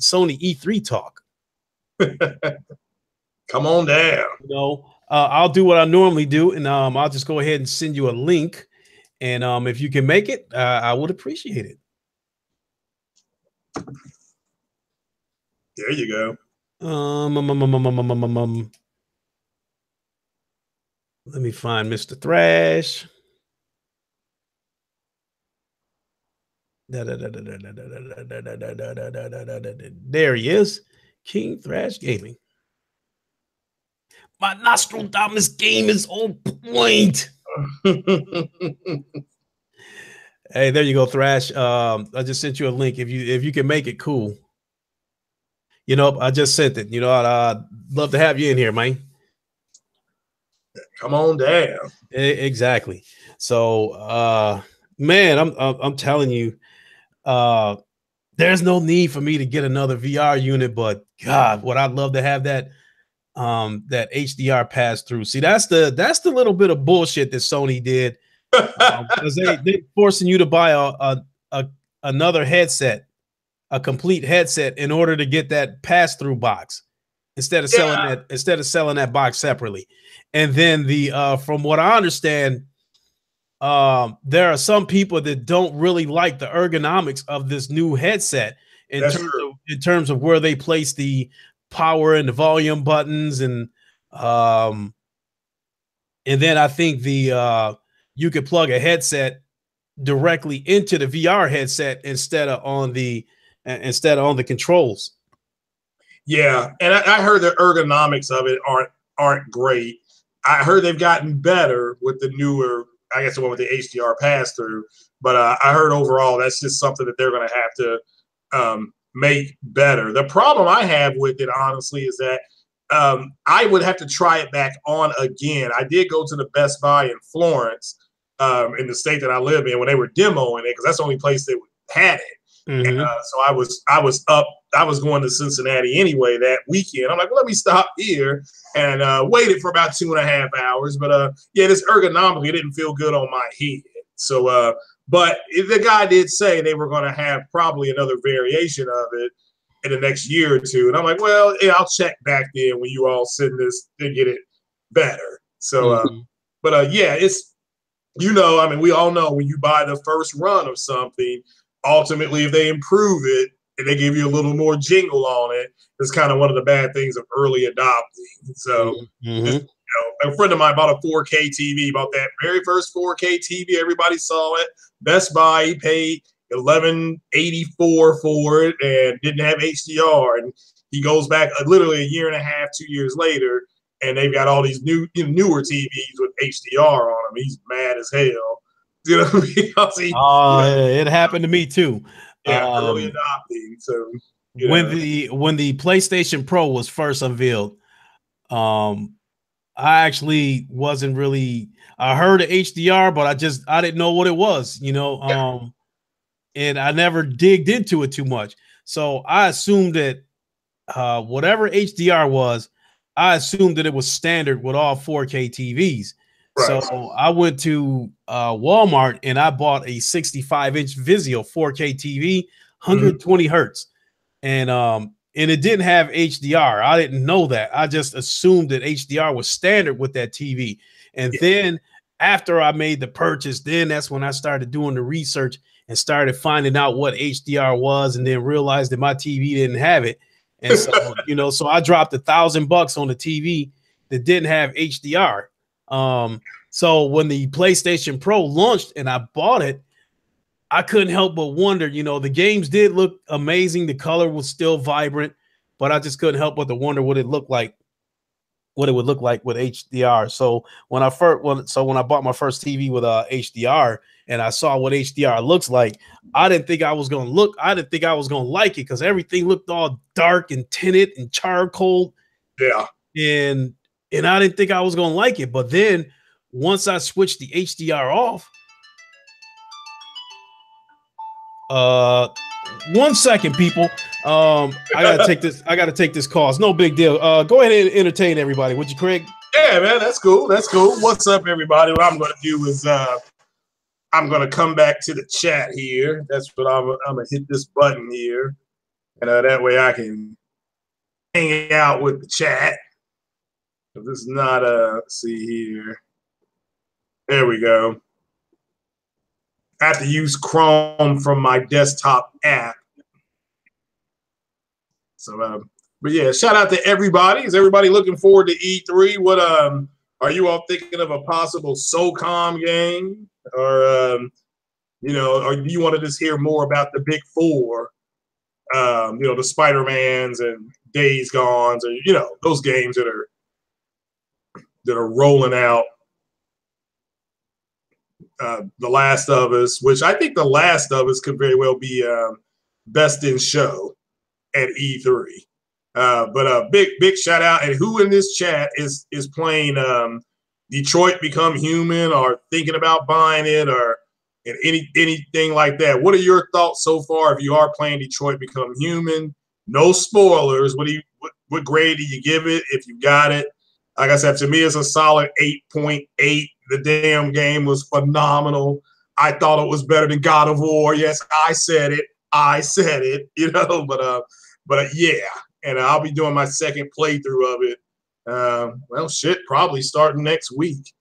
Sony E3 talk? Come on down. I'll do what I normally do, and I'll just go ahead and send you a link. And if you can make it, I would appreciate it. There you go. Let me find Mr. Thrash. There he is. King Thrash Gaming. My Nostradamus game is on point. Hey, there you go, Thrash. I just sent you a link. If you can make it, cool. I just sent it. I'd love to have you in here, man. Come on down. Exactly. So, man, I'm telling you, there's no need for me to get another VR unit, but God, would I love to have that HDR pass through. See, that's the little bit of bullshit that Sony did, because they forcing you to buy another headset, a complete headset, in order to get that pass through box. instead of selling that box separately. And then the from what I understand, there are some people that don't really like the ergonomics of this new headset in terms of where they place the power and the volume buttons, and then I think the you could plug a headset directly into the VR headset instead of on the controls. Yeah, and I heard the ergonomics of it aren't great. I heard they've gotten better with the newer, I guess the one with the HDR pass through. But I heard overall that's just something that they're going to have to make better. The problem I have with it, honestly, is that I would have to try it back on again. I did go to the Best Buy in Florence, in the state that I live in, when they were demoing it, because that's the only place they had it. Mm-hmm. And, so I was going to Cincinnati anyway that weekend. I'm like, well, let me stop here, and waited for about 2.5 hours. But yeah, this ergonomically didn't feel good on my head. So, but the guy did say they were going to have probably another variation of it in the next year or two. And I'm like, well, yeah, I'll check back then when you all send this to get it better. So, but yeah, it's, I mean, we all know when you buy the first run of something, ultimately, if they improve it and they give you a little more jingle on it, it's kind of one of the bad things of early adopting. So, a friend of mine bought a 4K TV, bought that very first 4K TV. Everybody saw it. Best Buy, he paid $11.84 for it and didn't have HDR. And he goes back literally a year and a half, 2 years later, and they've got all these newer TVs with HDR on them. He's mad as hell. Because it happened to me too. Yeah, early adopting. So when the PlayStation Pro was first unveiled, I actually wasn't really. I heard of HDR, but I didn't know what it was, and I never digged into it too much. So I assumed that whatever HDR was, I assumed that it was standard with all 4K TVs. Right. So I went to Walmart and I bought a 65-inch Vizio 4K TV, 120 hertz, and it didn't have HDR. I didn't know that. I just assumed that HDR was standard with that TV. And then after I made the purchase, then that's when I started doing the research and started finding out what HDR was, and then realized that my TV didn't have it. And so, so I dropped $1,000 on the TV that didn't have HDR. So when the PlayStation Pro launched and I bought it, I couldn't help but wonder, the games did look amazing. The color was still vibrant, but I just couldn't help but to wonder what it would look like with HDR. So when I bought my first TV with HDR and I saw what HDR looks like, I didn't think I was going to like it, because everything looked all dark and tinted and charcoal. Yeah. And I didn't think I was going to like it. But then once I switched the HDR off, 1 second, people. I gotta take this call. It's no big deal. Go ahead and entertain everybody, would you, Craig? Yeah, man, that's cool. What's up, everybody? What I'm gonna do is I'm gonna come back to the chat here. That's what I'm gonna hit this button here, and that way I can hang out with the chat. If this is not let's see here. There we go. I have to use Chrome from my desktop app. So, but yeah, shout out to everybody. Is everybody looking forward to E3? What are you all thinking of a possible SOCOM game, or or do you want to just hear more about the big four? The Spider-Mans and Days Gones, or those games that are rolling out. The Last of Us, which I think The Last of Us could very well be best in show at E3. But big shout out, and who in this chat is playing Detroit Become Human, or thinking about buying it, or anything like that? What are your thoughts so far if you are playing Detroit Become Human? No spoilers. What grade do you give it if you got it? Like I said, to me, it's a solid 8.8. The damn game was phenomenal. I thought it was better than God of War. Yes, I said it. But yeah, and I'll be doing my second playthrough of it. Well, shit, probably starting next week.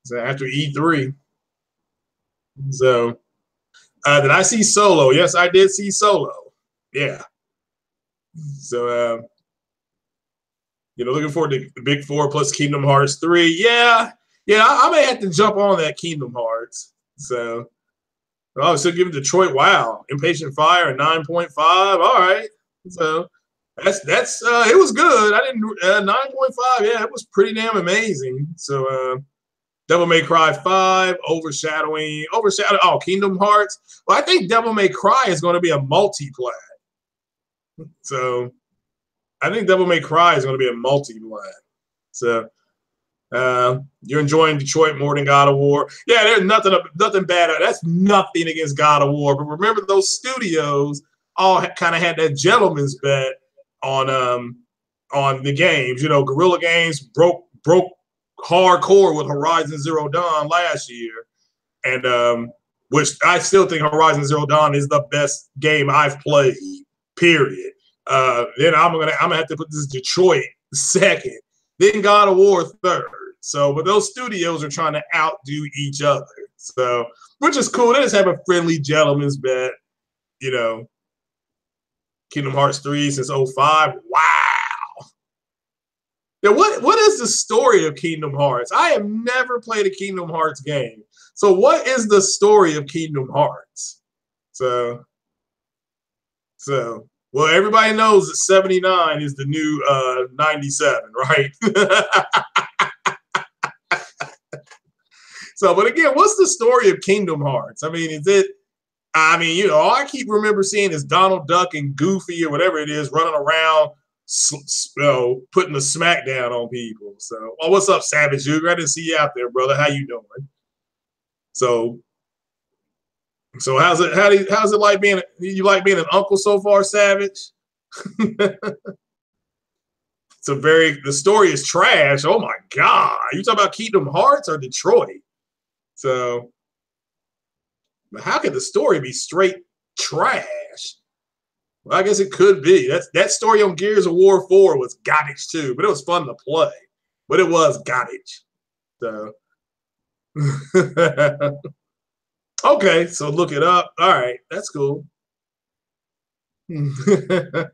So after E3. So, did I see Solo? Yes, I did see Solo. Yeah. So, looking forward to the Big Four plus Kingdom Hearts 3. Yeah, I may have to jump on that Kingdom Hearts. So, oh, still giving Detroit. Wow, Impatient Fire 9.5. All right. So that's it was good. I didn't 9.5. Yeah, it was pretty damn amazing. So, Devil May Cry 5, Overshadow. Oh, Kingdom Hearts. Well, I think Devil May Cry is going to be a multi-plat. So I think Devil May Cry is going to be a multi-plat. So you're enjoying Detroit more than God of War. Yeah, there's nothing bad. That's nothing against God of War. But remember, those studios all kind of had that gentleman's bet on the games. Guerrilla Games broke hardcore with Horizon Zero Dawn last year, and which I still think Horizon Zero Dawn is the best game I've played. Period. Then I'm gonna have to put this Detroit second, then God of War third. So, but those studios are trying to outdo each other. So, which is cool. They just have a friendly gentleman's bet. Kingdom Hearts 3 since 05. Wow. Now, what is the story of Kingdom Hearts? I have never played a Kingdom Hearts game. So what is the story of Kingdom Hearts? So well, everybody knows that 79 is the new 97, right? So, but again, what's the story of Kingdom Hearts? I mean, all I keep remember seeing is Donald Duck and Goofy or whatever it is running around, putting the smackdown on people. So, what's up, Savage Jugger? I didn't see you out there, brother. How you doing? So how's it like being an uncle so far, Savage? The story is trash. Oh my God. You talking about Kingdom Hearts or Detroit? So, but how could the story be straight trash? Well, I guess it could be. That story on Gears of War 4 was garbage too, but it was fun to play. But it was garbage. So okay, so look it up. All right, that's cool. E3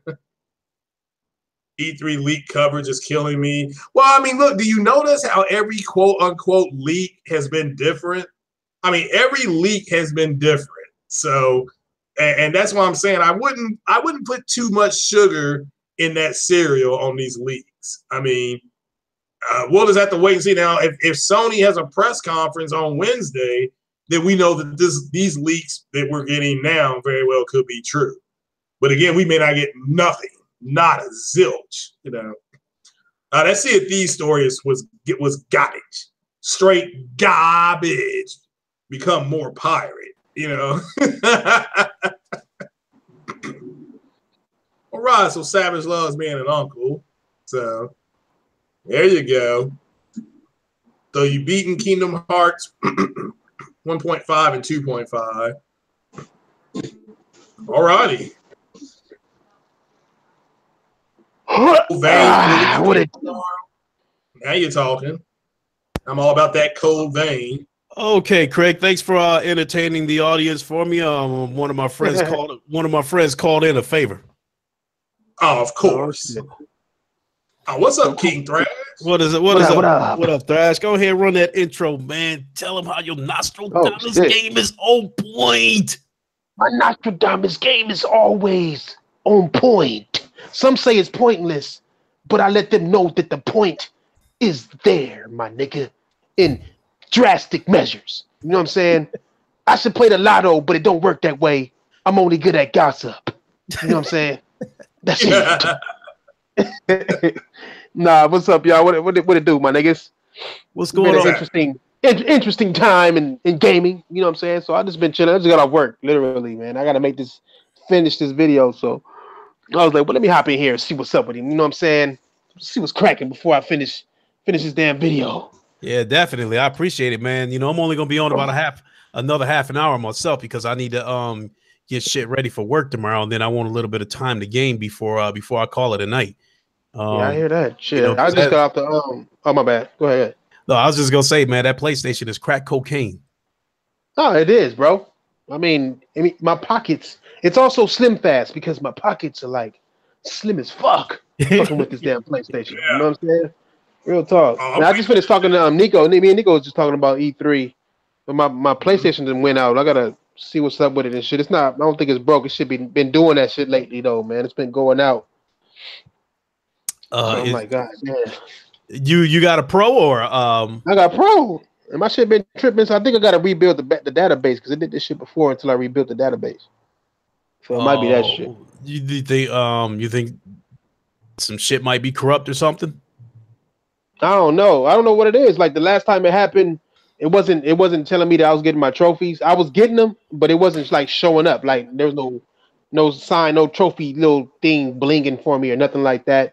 leak coverage is killing me. Well, I mean, look, do you notice how every quote unquote leak has been different? I mean, every leak has been different. So, and that's why I'm saying I wouldn't put too much sugar in that cereal on these leaks. I mean, we'll just have to wait and see. Now, if Sony has a press conference on Wednesday, then we know that these leaks that we're getting now very well could be true. But again, we may not get nothing, not a zilch. That Sea of Thieves story was garbage, straight garbage. Become more pirate, All right, so Savage loves being an uncle. So there you go. So you beaten Kingdom Hearts 1.5 and 2.5. All righty. Now you're talking. I'm all about that cold vein. Okay, Craig. Thanks for entertaining the audience for me. One of my friends called in a favor. Oh, of course. What's up, King Thrash? What is it? What up? What up, Thrash? Go ahead, run that intro, man. Tell them how your Nostradamus game is on point. My Nostradamus game is always on point. Some say it's pointless, but I let them know that the point is there, my nigga, in drastic measures. You know what I'm saying? I should play the lotto, but it don't work that way. I'm only good at gossip. You know what I'm saying? That's it. Nah, what's up, y'all? What it do, my niggas? What's going on? Interesting time in gaming. You know what I'm saying? So I just been chilling. I just got off work, literally, man. I got to finish this video. So I was like, well, let me hop in here and see what's up with him. You know what I'm saying? See what's cracking before I finish this damn video. Yeah, definitely. I appreciate it, man. I'm only gonna be on about another half an hour myself because I need to get shit ready for work tomorrow, and then I want a little bit of time to game before I call it a night. Yeah, I hear that. Shit, You know, I just got off the Oh my bad. Go ahead. no, I was just gonna say, man, that PlayStation is crack cocaine. Oh, it is, bro. I mean, my pockets. It's also slim fast because my pockets are like slim as fuck. Fucking with this damn PlayStation. Yeah. You know what I'm saying? Real talk. Oh, Now, I okay. just finished talking to Nico. Me and Nico was just talking about E3, but my PlayStation didn't went out. I gotta see what's up with it and shit. It's not. I don't think it's broke. It should be been doing that shit lately though, man. It's been going out. So I'm like, God, man. You got a Pro or I got Pro, and my shit been tripping. So I think I gotta rebuild the database because it did this shit before until I rebuilt the database. So it might be that shit. You think some shit might be corrupt or something? I don't know. I don't know what it is. Like the last time it happened, it wasn't telling me that I was getting my trophies. I was getting them, but it wasn't like showing up. Like there was no sign, no trophy little thing blinking for me or nothing like that.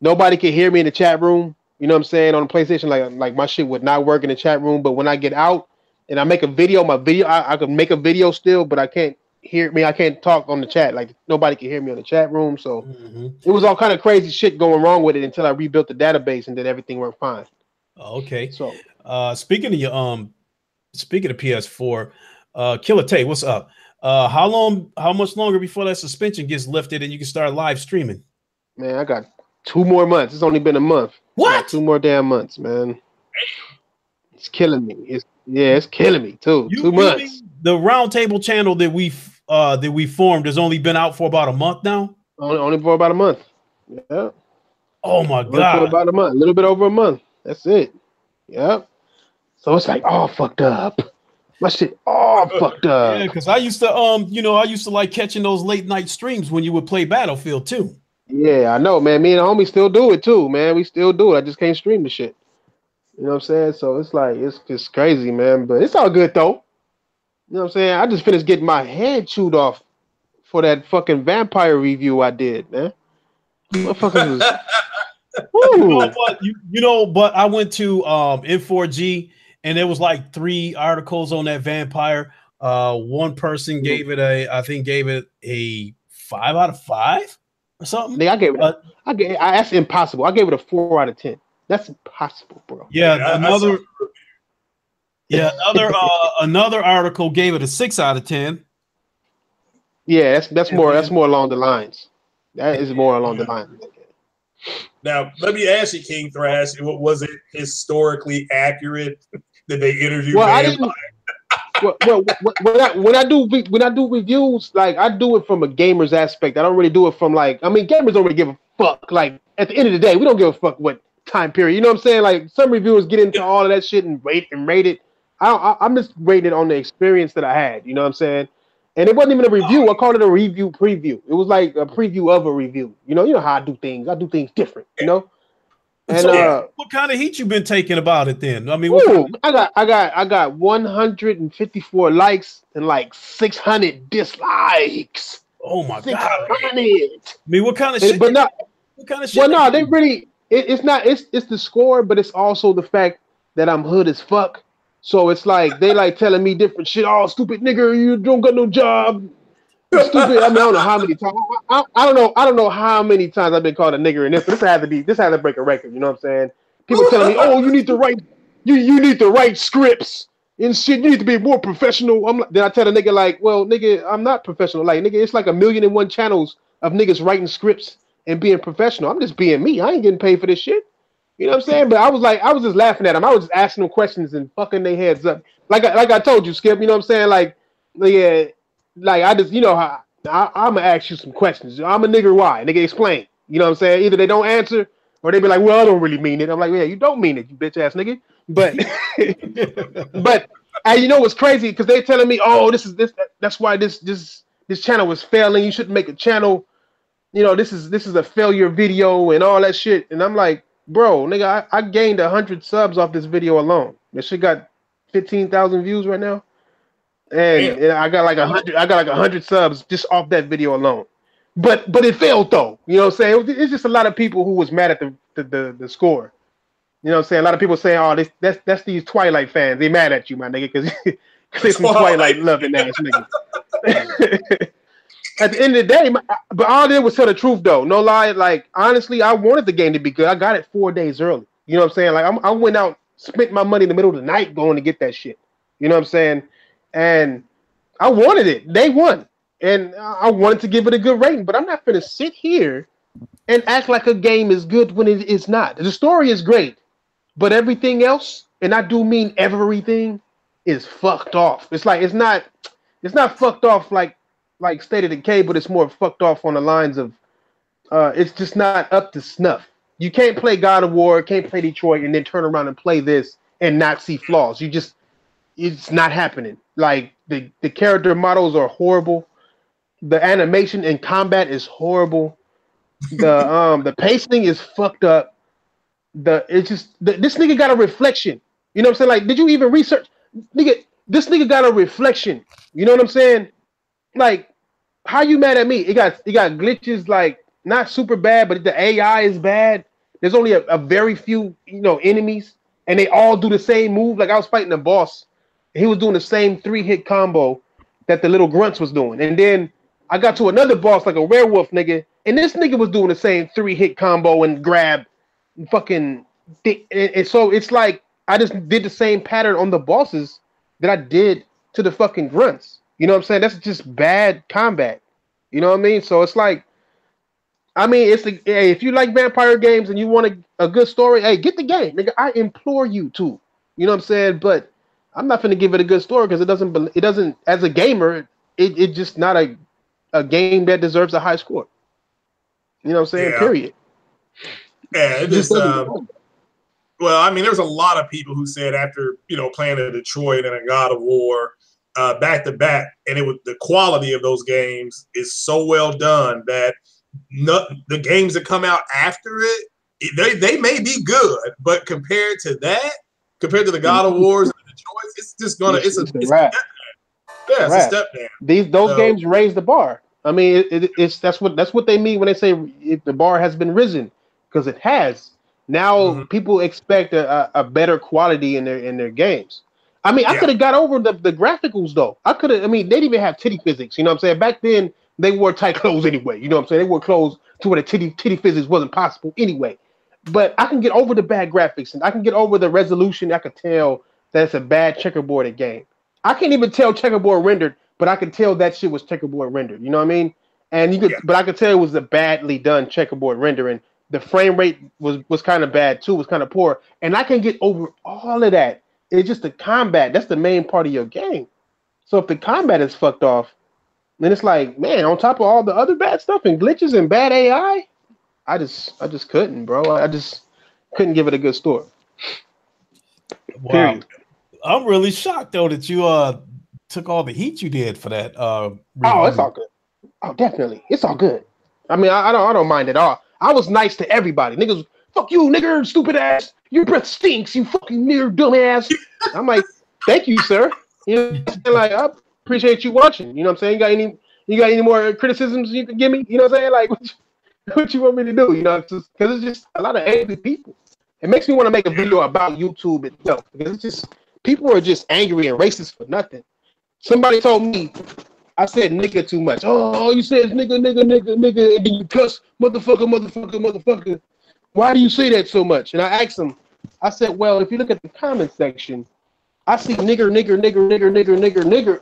Nobody could hear me in the chat room. You know what I'm saying? On the PlayStation, like my shit would not work in the chat room. But when I get out and I make a video, I could make a video still, but I can't hear me. I can't talk on the chat. Like nobody can hear me on the chat room. So it was all kind of crazy shit going wrong with it until I rebuilt the database and then everything worked fine. Okay. So speaking of PS4, Killer Tay, what's up? How much longer before that suspension gets lifted and you can start live streaming? Man, I got 2 more months. It's only been a month. What? 2 more damn months, man. It's killing me. It's killing me too. 2 months. The roundtable channel that we formed has only been out for about a month now. Only for about a month. Yeah. Oh my Only God. for about a month. A little bit over a month. That's it. Yeah. So it's like all fucked up. My shit all fucked up. Yeah, because I used to like catching those late night streams when you would play Battlefield too. Yeah, I know, man. Me and the homie still do it too, man. We still do it. I just can't stream the shit. You know what I'm saying? So it's like it's just crazy, man. But it's all good though. You know what I'm saying? I just finished getting my head chewed off for that fucking vampire review I did, man. Motherfuckers was But I went to N4G and there was like 3 articles on that vampire. One person gave it a 5 out of 5 or something. I gave it. That's impossible. I gave it a 4 out of 10. That's impossible, bro. Yeah, another article gave it a 6 out of 10. Yeah, that's more along the lines. That is more along the lines. Now, let me ask you, King Thrash, was it historically accurate that they interviewed? Well, I didn't. When I do reviews, like I do it from a gamer's aspect. I don't really do it from gamers don't really give a fuck. Like at the end of the day, we don't give a fuck what time period. You know what I'm saying? Like some reviewers get into all of that shit and rate it. I'm just rating it on the experience that I had. You know what I'm saying? And it wasn't even a review. I called it a review preview. It was like a preview of a review. You know how I do things. I do things different. You know. And what kind of heat you been taking about it then? I mean, I got 154 likes and like 600 dislikes. Oh my 600. God! I mean, what kind of shit? But not. What kind of shit? Well, no, they really. It's not. It's the score, but it's also the fact that I'm hood as fuck. So it's like they like telling me different shit. Oh, stupid nigga, you don't got no job. You're stupid. I mean, I don't know how many times. I don't know how many times I've been called a nigger in this. But this has to break a record. You know what I'm saying? People telling me, oh, you need to write. You need to write scripts and shit. You need to be more professional. Then I tell the nigga like, well, nigga, I'm not professional. Like, nigga, it's like 1,000,001 channels of niggas writing scripts and being professional. I'm just being me. I ain't getting paid for this shit. You know what I'm saying? But I was just laughing at them. I was just asking them questions and fucking their heads up. Like I told you, Skip. You know what I'm saying? Like, yeah, like I just, how I'm gonna ask you some questions. I'm a nigga. Why? Nigga, explain. You know what I'm saying? Either they don't answer or they be like, well, I don't really mean it. I'm like, yeah, you don't mean it, you bitch ass nigga. But and you know what's crazy? Because they're telling me, oh, that's why this channel was failing. You shouldn't make a channel. You know, this is a failure video and all that shit. And I'm like, bro, nigga, I gained 100 subs off this video alone. This shit got 15,000 views right now, and I got like 100. I got like 100 subs just off that video alone. But it failed though. You know what I'm saying? It's just a lot of people who was mad at the score. You know what I'm saying? A lot of people saying, oh, that's these Twilight fans. They mad at you, my nigga, because they some Twilight loving ass niggas. At the end of the day, but all I did was tell the truth though. No lie. Like honestly, I wanted the game to be good. I got it 4 days early. You know what I'm saying? Like I went out, spent my money in the middle of the night going to get that shit. You know what I'm saying? And I wanted it. They won. And I wanted to give it a good rating, but I'm not going to sit here and act like a game is good when it is not. The story is great, but everything else, and I do mean everything, is fucked off. It's like it's not fucked off like State of Decay, but it's more fucked off on the lines of it's just not up to snuff. You can't play God of War, can't play Detroit, and then turn around and play this and not see flaws. It's not happening. Like the character models are horrible. The animation and combat is horrible. The pacing is fucked up. This nigga got a reflection. You know what I'm saying? Like, did you even research? Nigga, this nigga got a reflection. You know what I'm saying? Like, how you mad at me? It got glitches, like not super bad, but the AI is bad. There's only a very few, enemies, and they all do the same move. Like I was fighting a boss, and he was doing the same 3-hit combo that the little grunts was doing, and then I got to another boss like a werewolf nigga, and this nigga was doing the same 3-hit combo and grab and fucking and so it's like I just did the same pattern on the bosses that I did to the fucking grunts. You know what I'm saying? That's just bad combat. You know what I mean? So it's like, I mean, hey, if you like vampire games and you want a good story, hey, get the game, nigga. I implore you to. You know what I'm saying? But I'm not gonna give it a good story because it doesn't. As a gamer, it just not a game that deserves a high score. You know what I'm saying? Yeah. Period. Yeah, it just well, I mean, there's a lot of people who said after playing a Detroit and a God of War back to back, and the quality of those games is so well done that the games that come out after it, they may be good, but compared to the God of Wars and the Detroits, it's just gonna it's a step down. Yeah, it's a step down. Those games raise the bar. I mean, that's what they mean when they say if the bar has been risen, because it has. Now people expect a better quality in their games. I mean, I could have got over the graphicals though. I mean, they didn't even have titty physics. You know what I'm saying? Back then they wore tight clothes anyway. You know what I'm saying? They wore clothes to where the titty physics wasn't possible anyway. But I can get over the bad graphics and I can get over the resolution. I could tell that it's a bad checkerboarded game. I can't even tell checkerboard rendered, but I can tell that shit was checkerboard rendered. You know what I mean? And but I could tell it was a badly done checkerboard rendering. The frame rate was kind of bad too, was kind of poor. And I can get over all of that. It's just the combat. That's the main part of your game. So if the combat is fucked off, then it's like, man, on top of all the other bad stuff and glitches and bad AI, I just couldn't, bro. I just couldn't give it a good score. Wow. Period. I'm really shocked though that you took all the heat you did for that. Oh, it's all good. Oh, definitely, it's all good. I mean, I don't mind at all. I was nice to everybody. Niggas, fuck you, nigger, stupid ass. Your breath stinks, you fucking nigger, dumbass. I'm like, thank you, sir. You know, like I appreciate you watching. You know what I'm saying? You got any more criticisms you can give me? You know what I'm saying? Like, what you want me to do? You know, because it's just a lot of angry people. It makes me want to make a video about YouTube itself because it's just people are just angry and racist for nothing. Somebody told me I said nigga too much. Oh, you said nigga, and then you cuss motherfucker. Why do you say that so much? And I asked him, I said, well, if you look at the comment section, I see nigger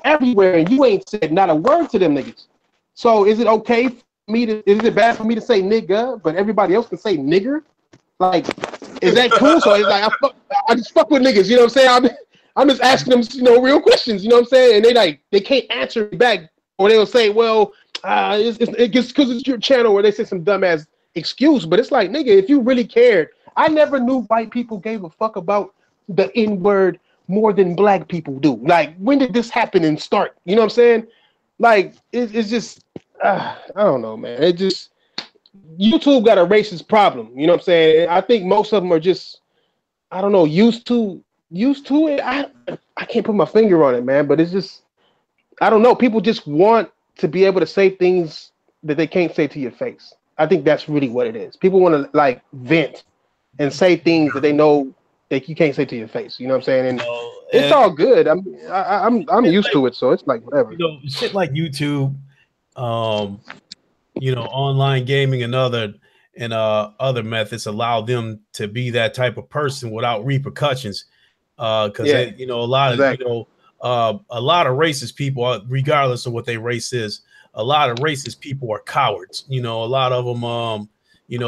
everywhere, and you ain't said not a word to them niggas. So is it okay for me is it bad for me to say nigga, but everybody else can say nigger? Like, is that cool? So it's like I just fuck with niggas, you know what I'm saying? I'm just asking them, real questions, you know what I'm saying? And they can't answer me back, or they'll say, well, it's because it's your channel, or they say some dumbass excuse. But it's like, nigga, if you really cared, I never knew white people gave a fuck about the N-word more than black people do. Like, when did this happen and start? You know what I'm saying? Like, it's just, I don't know, man. It just, YouTube got a racist problem. You know what I'm saying? I think most of them are just, I don't know, used to it. I can't put my finger on it, man, but it's just, I don't know. People just want to be able to say things that they can't say to your face. I think that's really what it is. People want to like vent and say things that they know that you can't say to your face. You know what I'm saying? And It's all good. I'm used to it, so it's like whatever. Shit like YouTube, online gaming and other methods allow them to be that type of person without repercussions. Because a lot of a lot of racist people, regardless of what their race is, a lot of racist people are cowards. A lot of them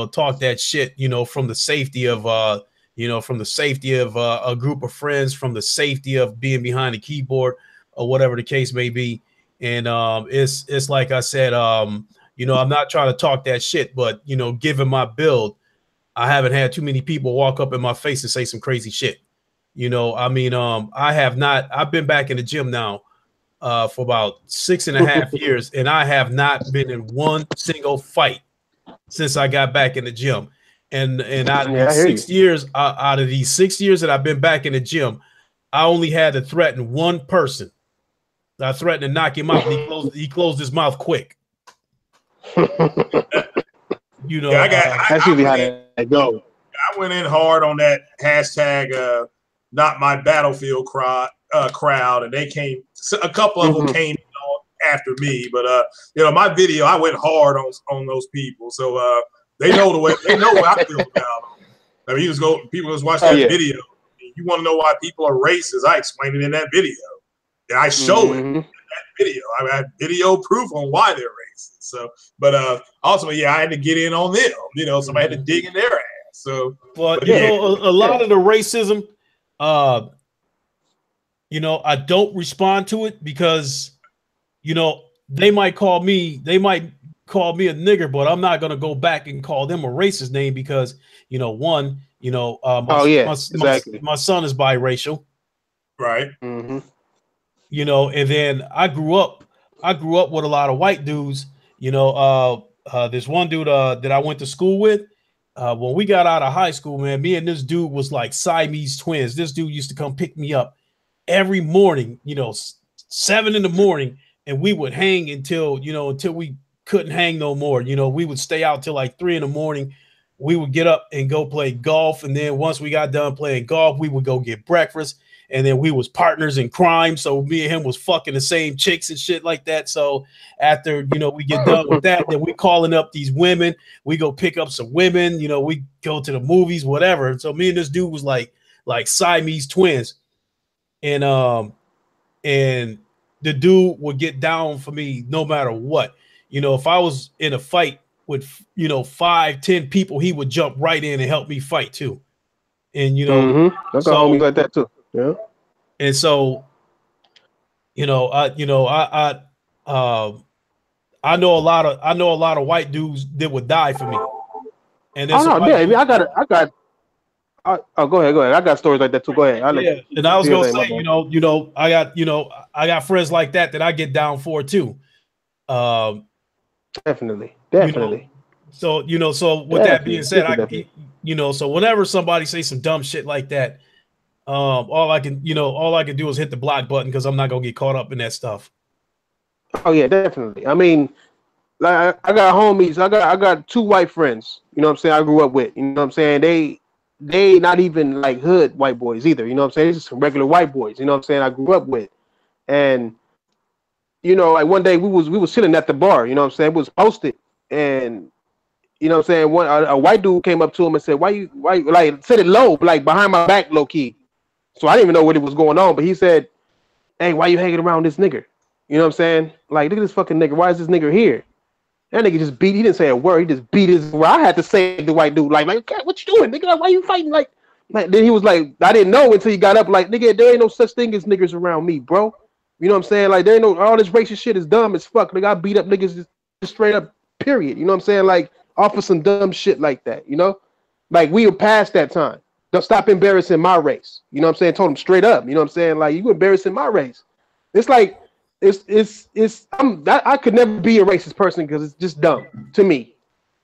talk that shit, from the safety of a group of friends, from the safety of being behind a keyboard or whatever the case may be. And it's like I said, I'm not trying to talk that shit, but given my build, I haven't had too many people walk up in my face and say some crazy shit. I have not. I've been back in the gym now for about 6.5 years, and I have not been in one single fight since I got back in the gym. And out of these 6 years, out of these 6 years that I've been back in the gym, I only had to threaten one person. I threatened to knock him out. And he closed his mouth quick. That's usually how that go. I went in hard on that hashtag. Not my battlefield crowd, and they came. A couple of them came after me, but my video, I went hard on those people, so they know the way. They know what I feel about them. I mean, people was watching that video. You want to know why people are racist? I explained it in that video. And I show it in that video. I had video proof on why they're racist. So, but ultimately, I had to get in on them. Somebody had to dig in their ass. So, a lot of the racism. I don't respond to it because, they might call me a nigger, but I'm not going to go back and call them a racist name because, my son is biracial. Right. And then I grew up with a lot of white dudes, there's one dude that I went to school with. When we got out of high school, man, me and this dude was like Siamese twins. This dude used to come pick me up every morning, 7 a.m, and we would hang until we couldn't hang no more. We would stay out till like 3 a.m. We would get up and go play golf. And then once we got done playing golf, we would go get breakfast. And then we was partners in crime. So me and him was fucking the same chicks and shit like that. So after, we get done with that, then we calling up these women. We go pick up some women, we go to the movies, whatever. And so me and this dude was like Siamese twins. And the dude would get down for me no matter what. If I was in a fight with, 5-10 people, he would jump right in and help me fight too. And, that's a homie like that too. Yeah. And so, I know a lot of white dudes that would die for me. And go ahead. I got stories like that too. Go ahead. And I was gonna say, I got friends like that I get down for too. Definitely. So with that being said, so whenever somebody say some dumb shit like that, all I can do is hit the block button because I'm not gonna get caught up in that stuff. Oh yeah, definitely. I mean, like I got homies. I got 2 white friends. You know what I'm saying? I grew up with. You know what I'm saying? They not even like hood white boys either. You know what I'm saying? They're just some regular white boys. You know what I'm saying? I grew up with, and like one day we was sitting at the bar. You know what I'm saying? It was posted, and you know what I'm saying? A white dude came up to him and said, why you like said it low, like behind my back, low key. So I didn't even know what was going on, but he said, hey, why you hanging around this nigger? You know what I'm saying? Like, look at this fucking nigger. Why is this nigger here? That nigga just he didn't say a word. He just beat his. I had to say to the white dude, like, God, what you doing, nigga? Like, why you fighting? Like, then he was like, I didn't know until he got up, like, nigga, there ain't no such thing as niggers around me, bro. You know what I'm saying? Like, there ain't all this racist shit is dumb as fuck. Like, I beat up niggas just straight up, period. You know what I'm saying? Like, off of some dumb shit like that, Like, we were past that time. Don't stop embarrassing my race. You know what I'm saying? Told him straight up. You know what I'm saying? Like, you embarrassing my race. It's like, I could never be a racist person because it's just dumb to me.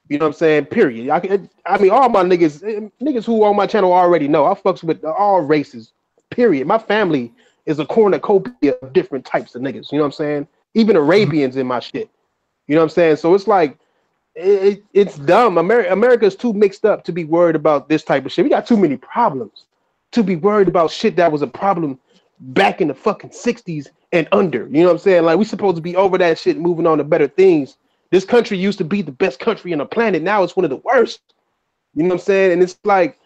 You know what I'm saying? Period. I mean, all my niggas who on my channel already know I fucks with all races. Period. My family is a cornucopia of different types of niggas. You know what I'm saying? Even Arabians in my shit. You know what I'm saying? So it's like, it's dumb. America's too mixed up to be worried about this type of shit. We got too many problems to be worried about shit that was a problem back in the fucking 60s and under. You know what I'm saying? Like, we supposed to be over that shit, moving on to better things. This country used to be the best country on the planet. Now it's one of the worst. You know what I'm saying? And it's like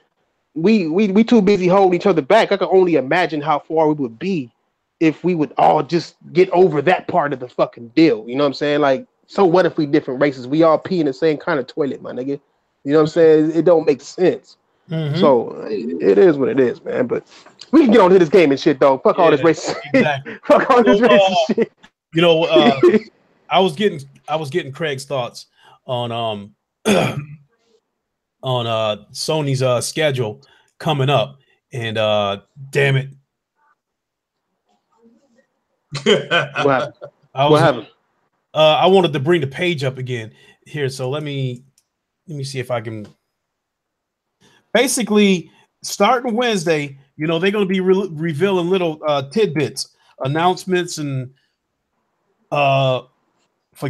we too busy holding each other back. I can only imagine how far we would be if we would all just get over that part of the fucking deal. You know what I'm saying? Like, so what if we different races? We all pee in the same kind of toilet, my nigga. You know what I'm saying? It don't make sense. So it is what it is, man. But we can get on to this game and shit, though. Fuck all this racist. Exactly. Fuck all this racist shit. You know, I was getting Craig's thoughts on on Sony's schedule coming up, and damn it, What happened? I wanted to bring the page up again here, so let me see if I can. Basically, starting Wednesday, you know, they're going to be revealing little tidbits, announcements, and for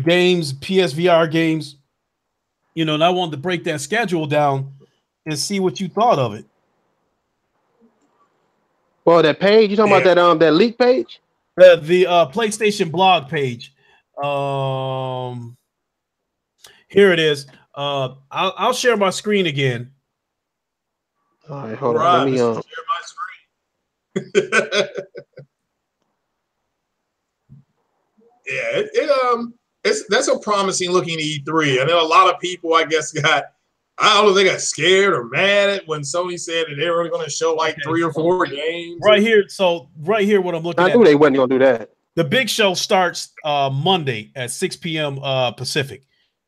games, PSVR games, you know, and I wanted to break that schedule down and see what you thought of it. Well, that page, you talking about that leak page? The PlayStation blog page. Here it is. I'll share my screen again. All right, hold on. Let me share my screen. Yeah, that's a promising looking E3. I know a lot of people, I guess, I don't know if they got scared or mad at when Sony said that they were only going to show like 3 or 4 games. Right here. So right here, what I'm looking at. I knew they wasn't going to do that. The big show starts Monday at 6 p.m. Pacific,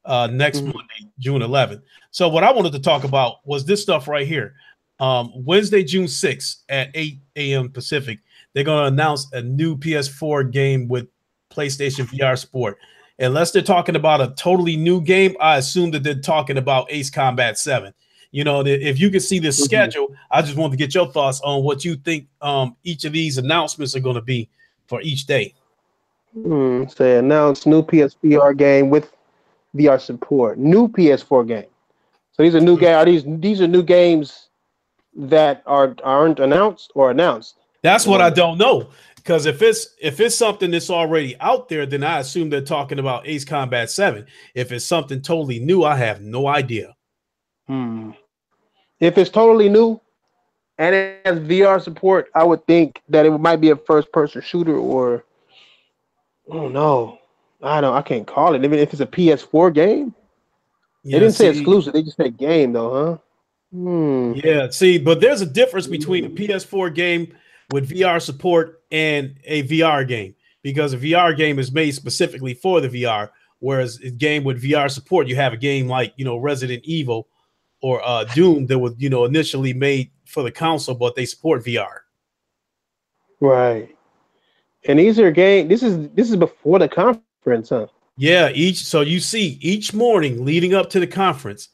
next Monday, June 11th. So what I wanted to talk about was this stuff right here. Wednesday, June 6th at 8 a.m. Pacific, they're going to announce a new PS4 game with PlayStation VR Sport. Unless they're talking about a totally new game, I assume that they're talking about Ace Combat 7. You know, if you can see this schedule, I just want to get your thoughts on what you think each of these announcements are going to be for each day. Say announce new PSVR game with VR support. New PS4 game. So these are new games. These are new games that aren't announced or announced. That's what I don't know. Because if it's something that's already out there, then I assume they're talking about Ace Combat 7. If it's something totally new, I have no idea. If it's totally new and it has VR support, I would think that it might be a first-person shooter, or oh no, I can't call it. Even if it's a PS4 game, they didn't say exclusive. They just said game, though, huh? Yeah, see, but there's a difference between a PS4 game with VR support and a VR game, because a VR game is made specifically for the VR, whereas a game with VR support, you have a game like, you know, Resident Evil or Doom that was, you know, initially made for the console, but they support VR. Right. And these are games. This is before the conference, huh? Yeah, so you see each morning leading up to the conference.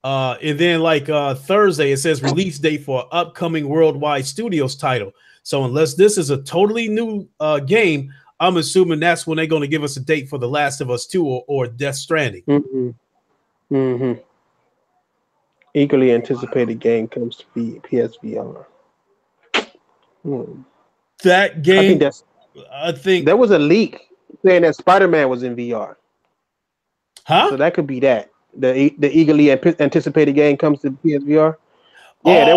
And then like Thursday, it says release date for upcoming worldwide studios title. So unless this is a totally new game, I'm assuming that's when they're going to give us a date for The Last of Us 2 or Death Stranding. Eagerly anticipated game comes to PSVR. That game, I think there was a leak saying that Spider-Man was in VR. Huh? So that could be that. The eagerly anticipated game comes to PSVR. Yeah, there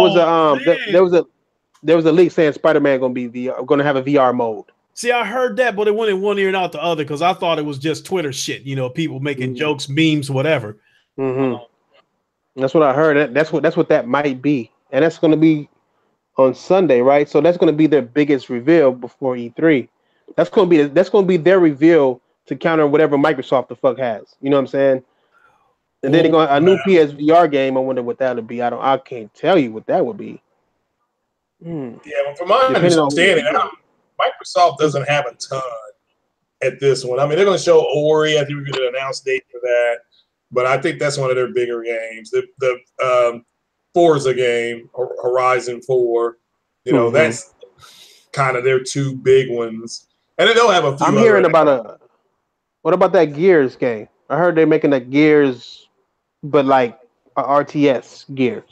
was a leak saying Spider-Man gonna have a VR mode. See, I heard that, but it went in one ear and out the other because I thought it was just Twitter shit. You know, people making jokes, memes, whatever. That's what I heard. That's what that might be, and that's gonna be on Sunday, right? So that's gonna be their biggest reveal before E3. That's gonna be their reveal to counter whatever Microsoft the fuck has. You know what I'm saying? And then they're going a new PSVR game. I wonder what that would be. I can't tell you what that would be. Yeah, well, from my understanding, Microsoft doesn't have a ton at this one. I mean, they're going to show Ori. I think we're going to announce date for that. But I think that's one of their bigger games. The Forza game, Horizon 4. You know, that's kind of their 2 big ones. And then they'll have a few. I'm hearing about what about that Gears game? I heard they're making a Gears, but like a RTS Gears.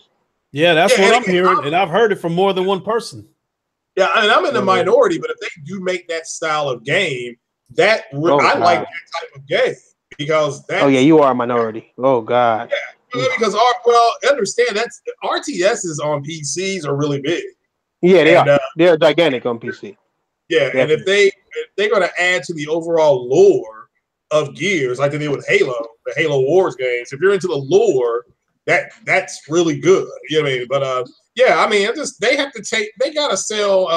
Yeah, that's what I'm hearing, and I've heard it from more than one person. Yeah, I mean, I'm in the minority, but if they do make that style of game, I like that type of game because that's. Oh yeah, you are a minority. Oh God. Yeah, because understand that's RTSs on PCs are really big. Yeah, they are. They're gigantic on PC. Yeah, definitely. And if they're going to add to the overall lore of Gears, like they did with Halo, the Halo Wars games, if you're into the lore, that's really good. You know what I mean? But yeah, I mean, they got to sell.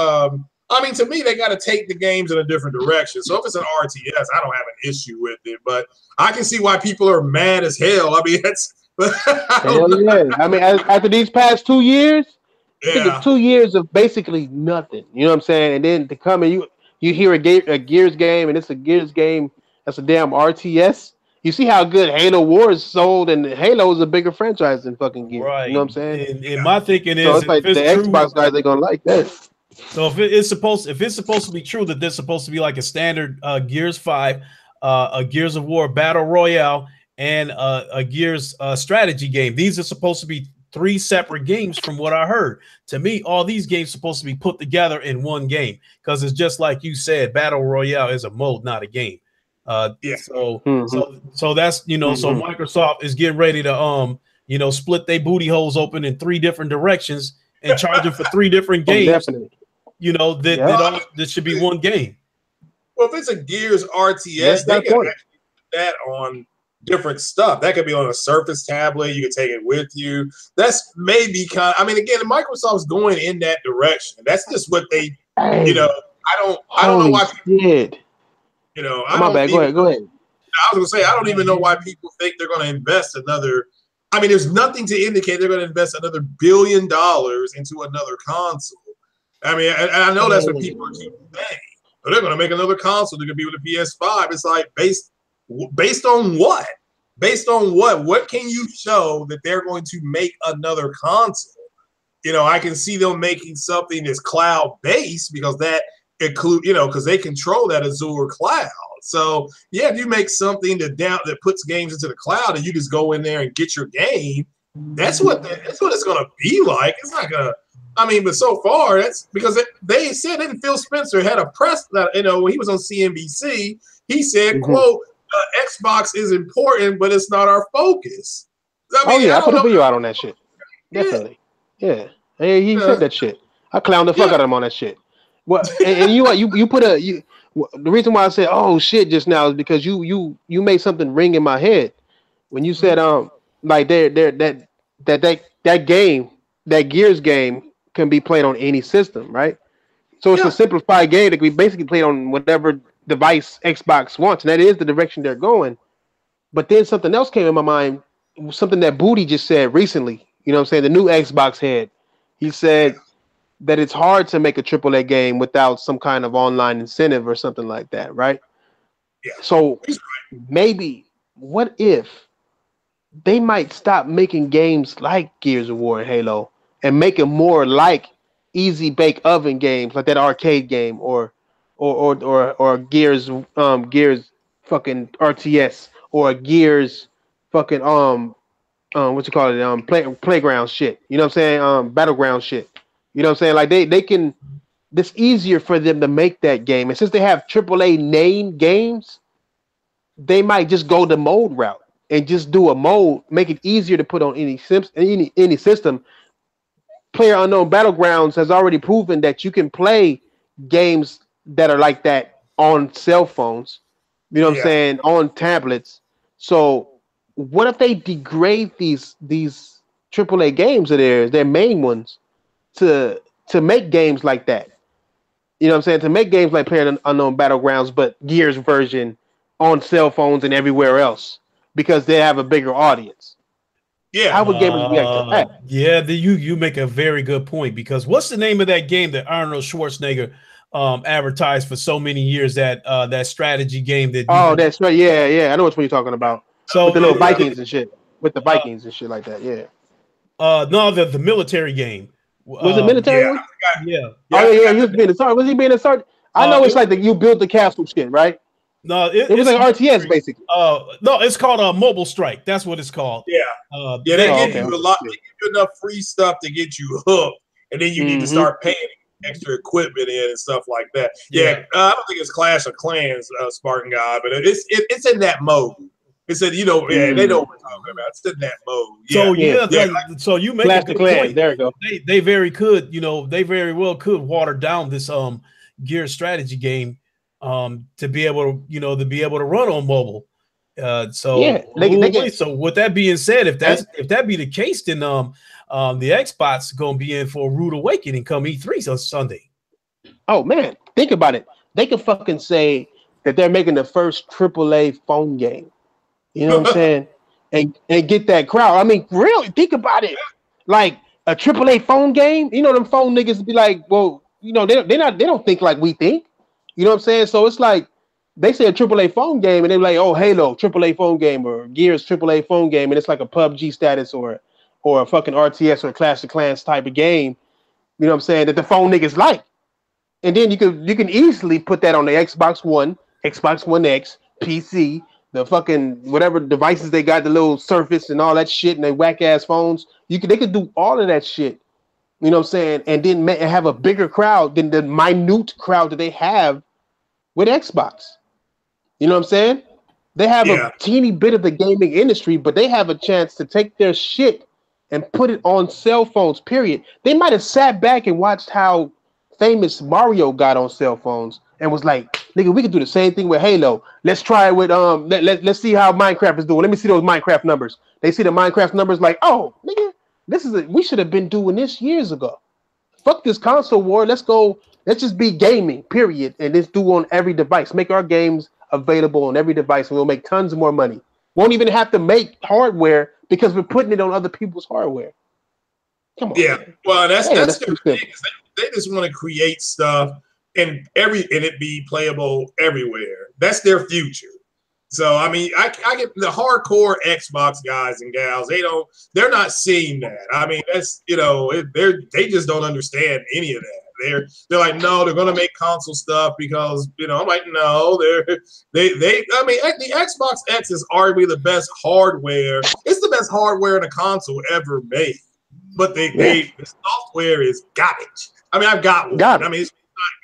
I mean, to me, they got to take the games in a different direction. So if it's an RTS, I don't have an issue with it, but I can see why people are mad as hell. I mean, that's. I mean, after these past 2 years, I think it's 2 years of basically nothing. You know what I'm saying? And then to come and you hear a Gears game, and it's a Gears game that's a damn RTS. You see how good Halo Wars sold, and Halo is a bigger franchise than fucking Gears. Right. You know what I'm saying? And my thinking is, so it's like the Xbox guys are gonna like that. So if it's supposed to be true that there's supposed to be like a standard Gears 5, a Gears of War Battle Royale, and a Gears strategy game, these are supposed to be 3 separate games from what I heard. To me, all these games are supposed to be put together in one game because it's just like you said, Battle Royale is a mode, not a game. So that's, you know, so Microsoft is getting ready to you know, split their booty holes open in 3 different directions and charge them for 3 different games. Definitely. You know, that should be one game. Well, if it's a Gears RTS, they can actually do that on different stuff. That could be on a Surface tablet. You can take it with you. That's maybe I mean, again, Microsoft's going in that direction. That's just what they, you know. I don't know why people did. You know, my bad. Go ahead. I was gonna say I don't even know why people think they're going to invest another. I mean, there's nothing to indicate they're going to invest another $1 billion into another console. I mean, and I know that's what people are keeping saying. But they're going to make another console that could be with a PS5. It's like based on what? Based on what? What can you show that they're going to make another console? You know, I can see them making something that's cloud-based because that include, you know, because they control that Azure cloud. So yeah, if you make something that puts games into the cloud and you just go in there and get your game, that's what it's going to be like. It's not going to. I mean, but so far, that's because they said that Phil Spencer had a press that, you know, when he was on CNBC, he said, quote, Xbox is important, but it's not our focus. I mean, I put a video out on that shit. Definitely. Yeah. He said that shit. I clowned the fuck out of him on that shit. Well, and you put the reason why I said, oh shit, just now is because you made something ring in my head when you said, like that game, that Gears game, can be played on any system, right? So it's a simplified game that can be basically played on whatever device Xbox wants, and that is the direction they're going. But then something else came in my mind, something that Booty just said recently. You know what I'm saying? The new Xbox head. He said that it's hard to make a AAA game without some kind of online incentive or something like that, right? Yeah. So maybe, what if they might stop making games like Gears of War and Halo and make it more like easy bake oven games, like that arcade game, or Gears fucking RTS, or Gears fucking what you call it, playground shit. You know what I'm saying? Battleground shit. You know what I'm saying? Like they can. It's easier for them to make that game, and since they have AAA name games, they might just go the mode route and just do a mode, make it easier to put on any system. PlayerUnknown Battlegrounds has already proven that you can play games that are like that on cell phones, you know what I'm saying, on tablets. So what if they degrade these AAA games of theirs, their main ones, to make games like that? You know what I'm saying? To make games like PlayerUnknown Battlegrounds, but Gears version on cell phones and everywhere else, because they have a bigger audience. Yeah, how would gamers react to that? Yeah, you make a very good point, because what's the name of that game that Arnold Schwarzenegger advertised for so many years? That strategy game that. That's right. Yeah. I know which one you're talking about. So with the little Vikings and shit, with the Vikings and shit like that. Yeah. No, the military game. Was it military? Yeah. He was being a sergeant. Was he being a sergeant? I know it's like you build the castle shit, right? No, it was like RTS basically. No, it's called a Mobile Strike. That's what it's called. Yeah. They give you a lot. They give you enough free stuff to get you hooked, and then you need to start paying extra equipment in and stuff like that. Yeah, I don't think it's Clash of Clans, Spartan God, but it's in that mode. It said, they know what we're talking about. It's in that mode. So so you make a good point. There you go. They very could, they very well could water down this gear strategy game to be able to run on mobile. So with that being said, if that be the case, then the Xbox gonna be in for a rude awakening come E3 on Sunday. Oh man, think about it. They could fucking say that they're making the first AAA phone game. You know what I'm saying? And get that crowd. I mean, really think about it. Like a AAA phone game. You know, them phone niggas be like, well, they don't think like we think. You know what I'm saying? So it's like they say a AAA phone game, and they're like, oh, Halo AAA phone game, or Gears AAA phone game, and it's like a PUBG status or a fucking RTS or Clash of Clans type of game. You know what I'm saying? That the phone niggas like. And then you can easily put that on the Xbox One, Xbox One X, PC, the fucking whatever devices they got, the little Surface and all that shit, and they whack ass phones. They could do all of that shit. You know what I'm saying? And then have a bigger crowd than the minute crowd that they have with Xbox. You know what I'm saying? They have a teeny bit of the gaming industry, but they have a chance to take their shit and put it on cell phones, period. They might have sat back and watched how famous Mario got on cell phones and was like, nigga, we can do the same thing with Halo. Let's try it with let's see how Minecraft is doing. Let me see those Minecraft numbers. They see the Minecraft numbers like, oh, nigga, we should have been doing this years ago. Fuck this console war. Let's just be gaming, period. And let's do on every device. Make our games available on every device, and we'll make tons more money. Won't even have to make hardware because we're putting it on other people's hardware. Come on. Yeah. Man. Well, that's their thing. They just want to create stuff and it be playable everywhere. That's their future. So I mean, I get the hardcore Xbox guys and gals. They're not seeing that. I mean, that's they just don't understand any of that. They're like, no, they're gonna make console stuff because I'm like, no, I mean, the Xbox X is arguably the best hardware. It's the best hardware in a console ever made. But the software is garbage. I mean, I've got one. I mean,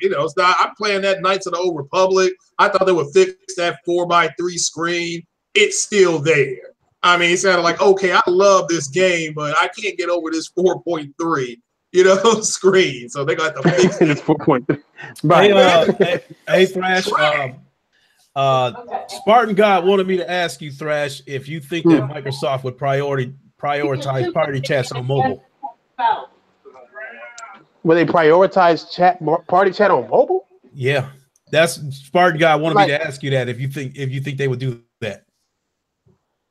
it's not. I'm playing that Knights of the Old Republic. I thought they would fix that 4x3 screen. It's still there. I mean, it's kind of like, okay, I love this game, but I can't get over this 4.3, screen. So they're going to have to fix it. It's 4.3. Right. Hey, Thrash. Spartan God wanted me to ask you, Thrash, if you think that Microsoft would prioritize party chats on mobile. Will they prioritize party chat on mobile? Yeah, that's Spartan guy wanted me to ask you that if you think they would do that.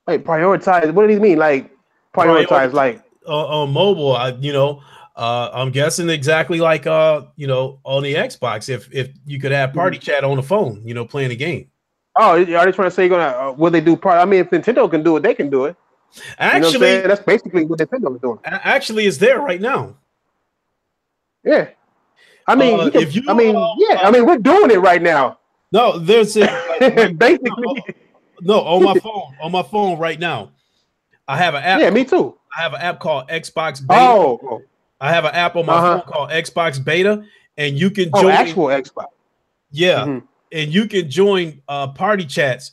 Wait, prioritize? What do you mean? Like prioritize like on mobile? I'm guessing exactly like on the Xbox. If you could have party chat on the phone, playing a game. Oh, are they trying to say will they do part? I mean, if Nintendo can do it, they can do it. Actually, that's basically what Nintendo is doing. Actually, it's there right now. Yeah, I mean, I mean, we're doing it right now. No, there's basically. No, on my phone right now. I have an app. Yeah, me too. I have an app called Xbox Beta. Oh, I have an app on my phone called Xbox Beta, and you can join actual Xbox. Yeah, and you can join party chats.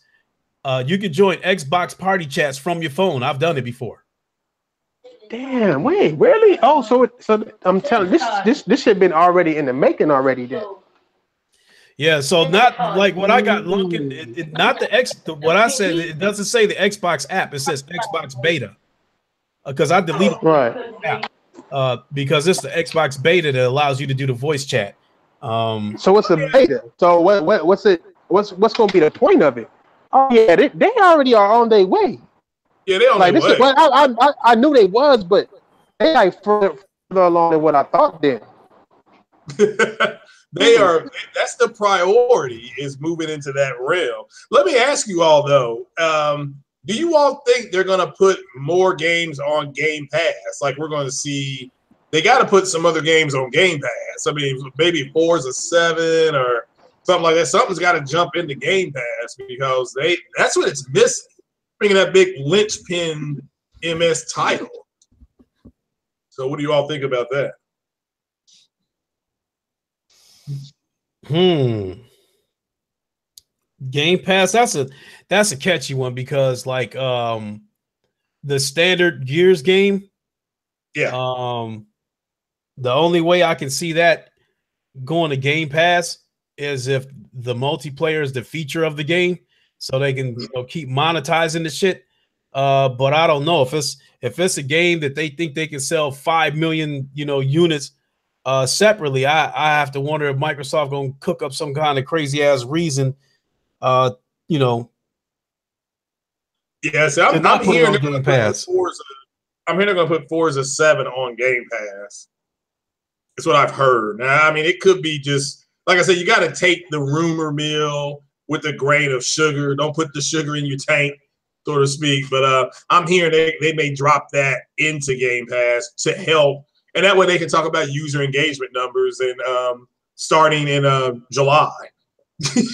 You can join Xbox party chats from your phone. I've done it before. Damn, wait, really? Oh, so I'm telling this should have been already in the making already then. Yeah, so not like what I got looking, not what I said, it doesn't say the Xbox app, it says Xbox Beta. Because I deleted the app. Because it's the Xbox Beta that allows you to do the voice chat. So what's a beta? So what's gonna be the point of it? Oh yeah, they already are on their way. Yeah, they on their way. I knew they was, but they like further along than what I thought then. They are. That's the priority, is moving into that realm. Let me ask you all though. Do you all think they're going to put more games on Game Pass? Like we're going to see, they got to put some other games on Game Pass. I mean, maybe Forza 7 or something like that. Something's got to jump into Game Pass because that's what it's missing. Bringing that big linchpin MS title. So what do you all think about that? Game Pass. That's a catchy one because like the standard Gears game. Yeah. The only way I can see that going to Game Pass is if the multiplayer is the feature of the game, so they can keep monetizing the shit. But I don't know if it's a game that they think they can sell 5 million units separately. I have to wonder if Microsoft gonna cook up some kind of crazy ass reason, you know, Yeah, so to I'm not put it hearing on they're going Game to put Pass. Forza. I'm hearing they're going to put Forza 7 on Game Pass. That's what I've heard. Now, I mean, it could be just like I said. You got to take the rumor mill with a grain of sugar. Don't put the sugar in your tank, so to speak. But I'm hearing they may drop that into Game Pass to help, and that way they can talk about user engagement numbers and starting in July. Because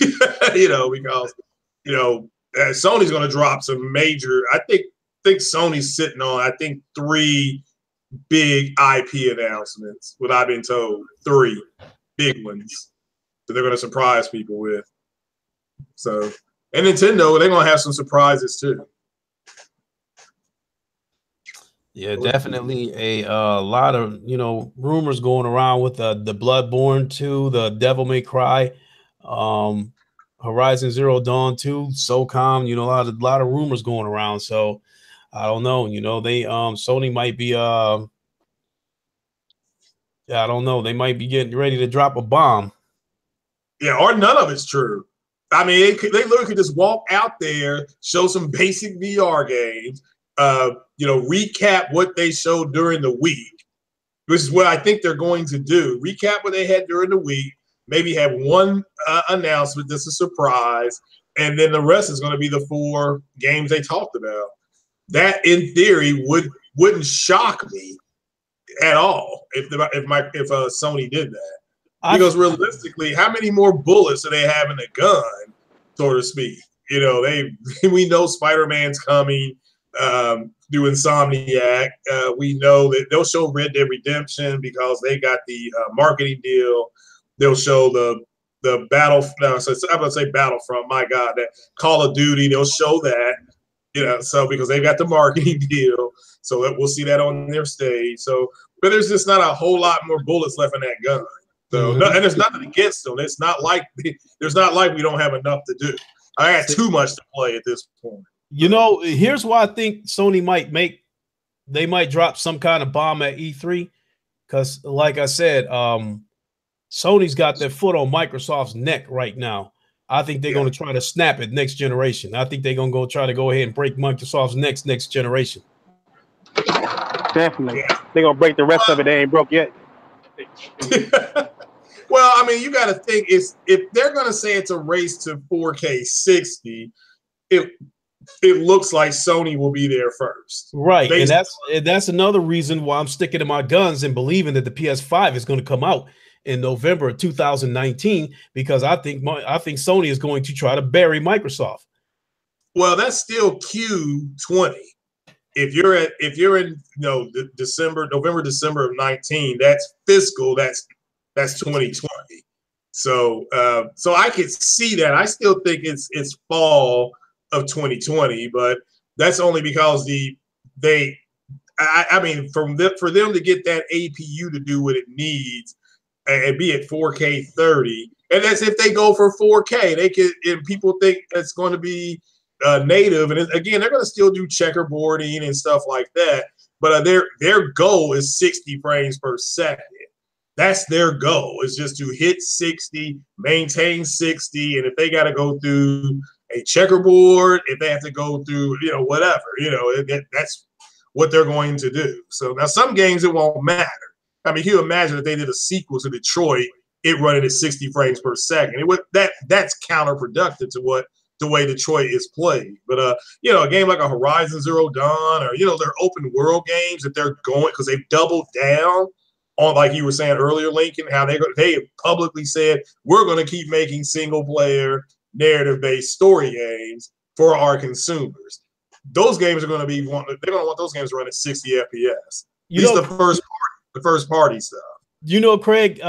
Sony's going to drop some major. I think Sony's sitting on 3 big IP announcements. What I've been told, 3 big ones that they're going to surprise people with. So, and Nintendo, they're going to have some surprises too. Yeah, definitely a lot of rumors going around with the Bloodborne 2, the Devil May Cry, Horizon Zero Dawn 2, SOCOM. A lot of rumors going around. So I don't know. They Sony might be I don't know. They might be getting ready to drop a bomb. Yeah, or none of it's true. I mean, they literally could just walk out there, show some basic VR games, recap what they showed during the week, which is what I think they're going to do. Recap what they had during the week, maybe have one announcement that's a surprise, and then the rest is going to be the 4 games they talked about. That, in theory, wouldn't shock me at all if Sony did that. Because realistically, how many more bullets do they have in the gun, so to speak? We know Spider-Man's coming through Insomniac. We know that they'll show Red Dead Redemption because they got the marketing deal. They'll show the Battle. No, so I'm gonna say Battlefront. My God, that Call of Duty. They'll show that. So because they got the marketing deal, so that we'll see that on their stage. So, but there's just not a whole lot more bullets left in that gun. So, and there's nothing against them. It's not like we don't have enough to do. I had too much to play at this point. Here's why I think Sony might drop some kind of bomb at E3, because, like I said, Sony's got their foot on Microsoft's neck right now. I think they're going to try to snap it next generation. I think they're going to try to go ahead and break Microsoft's next generation. Definitely, they're gonna break the rest of it. They ain't broke yet. Well, I mean, you got to think if they're going to say it's a race to 4K 60, it looks like Sony will be there first, right? And that's another reason why I'm sticking to my guns and believing that the PS5 is going to come out in November of 2019, because I think Sony is going to try to bury Microsoft. Well, that's still Q20. If you're in November, December of 19, that's fiscal. That's 2020. So I could see that. I still think it's fall of 2020, but that's only because for them to get that APU to do what it needs and be at 4K 30, and that's if they go for 4K. They could, and people think it's going to be native, and again, they're going to still do checkerboarding and stuff like that. But their goal is 60 frames per second. That's their goal, is just to hit 60, maintain 60, and if they got to go through a checkerboard, if they have to go through, whatever, that's what they're going to do. So now some games it won't matter. I mean, can you imagine if they did a sequel to Detroit, it running at 60 frames per second? That's counterproductive to the way Detroit is played. But a game like a Horizon Zero Dawn, or their open world games that they're going, because they've doubled down on, like you were saying earlier, Lincoln, how they have publicly said, we're going to keep making single player narrative based story games for our consumers. Those games are going to they're going to want those games to run at 60 FPS. At least the first party stuff. You know, Craig,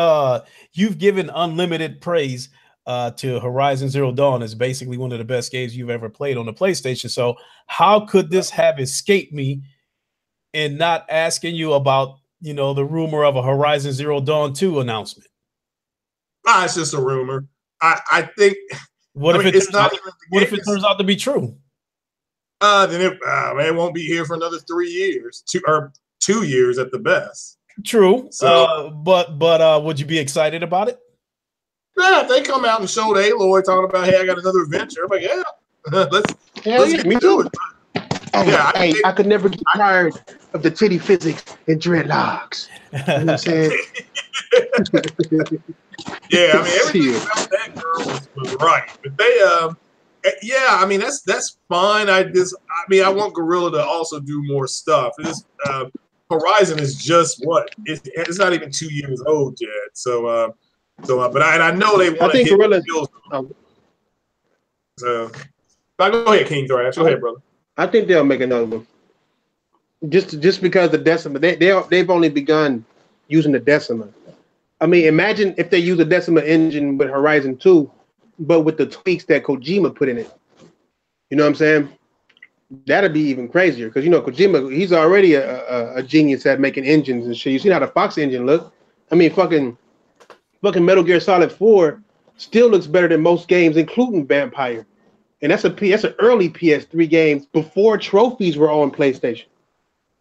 you've given unlimited praise to Horizon Zero Dawn as basically one of the best games you've ever played on the PlayStation. So how could this have escaped me in not asking you about, you know, the rumor of a Horizon Zero Dawn 2 announcement? It's just a rumor. I think. What if it's not even what if it turns out to be true? Then it won't be here for another 3 years, 2 years at the best. True. So, but would you be excited about it? Yeah, if they come out and show the Aloy talking about, hey, I got another adventure, I'm like, yeah, let's yeah, me too. Yeah, I could never get tired of the titty physics and dreadlocks. You know what I'm saying? Yeah, I mean, everything about that girl was right. But they, yeah, I mean, that's fine. I want Gorilla to also do more stuff. Horizon is just what? It's not even 2 years old yet. So, but I know they want to hit Gorilla. So, go ahead, King Thrash. Go ahead, brother. I think they'll make another one. Just because the Decima, they've only begun using the Decima. I mean, imagine if they use a Decima engine with Horizon 2, but with the tweaks that Kojima put in it. You know what I'm saying? That'd be even crazier because, you know, Kojima, he's already a genius at making engines and shit. You see how the Fox engine look? I mean, fucking Metal Gear Solid 4 still looks better than most games, including Vampire. And that's an early PS3 game before trophies were on PlayStation.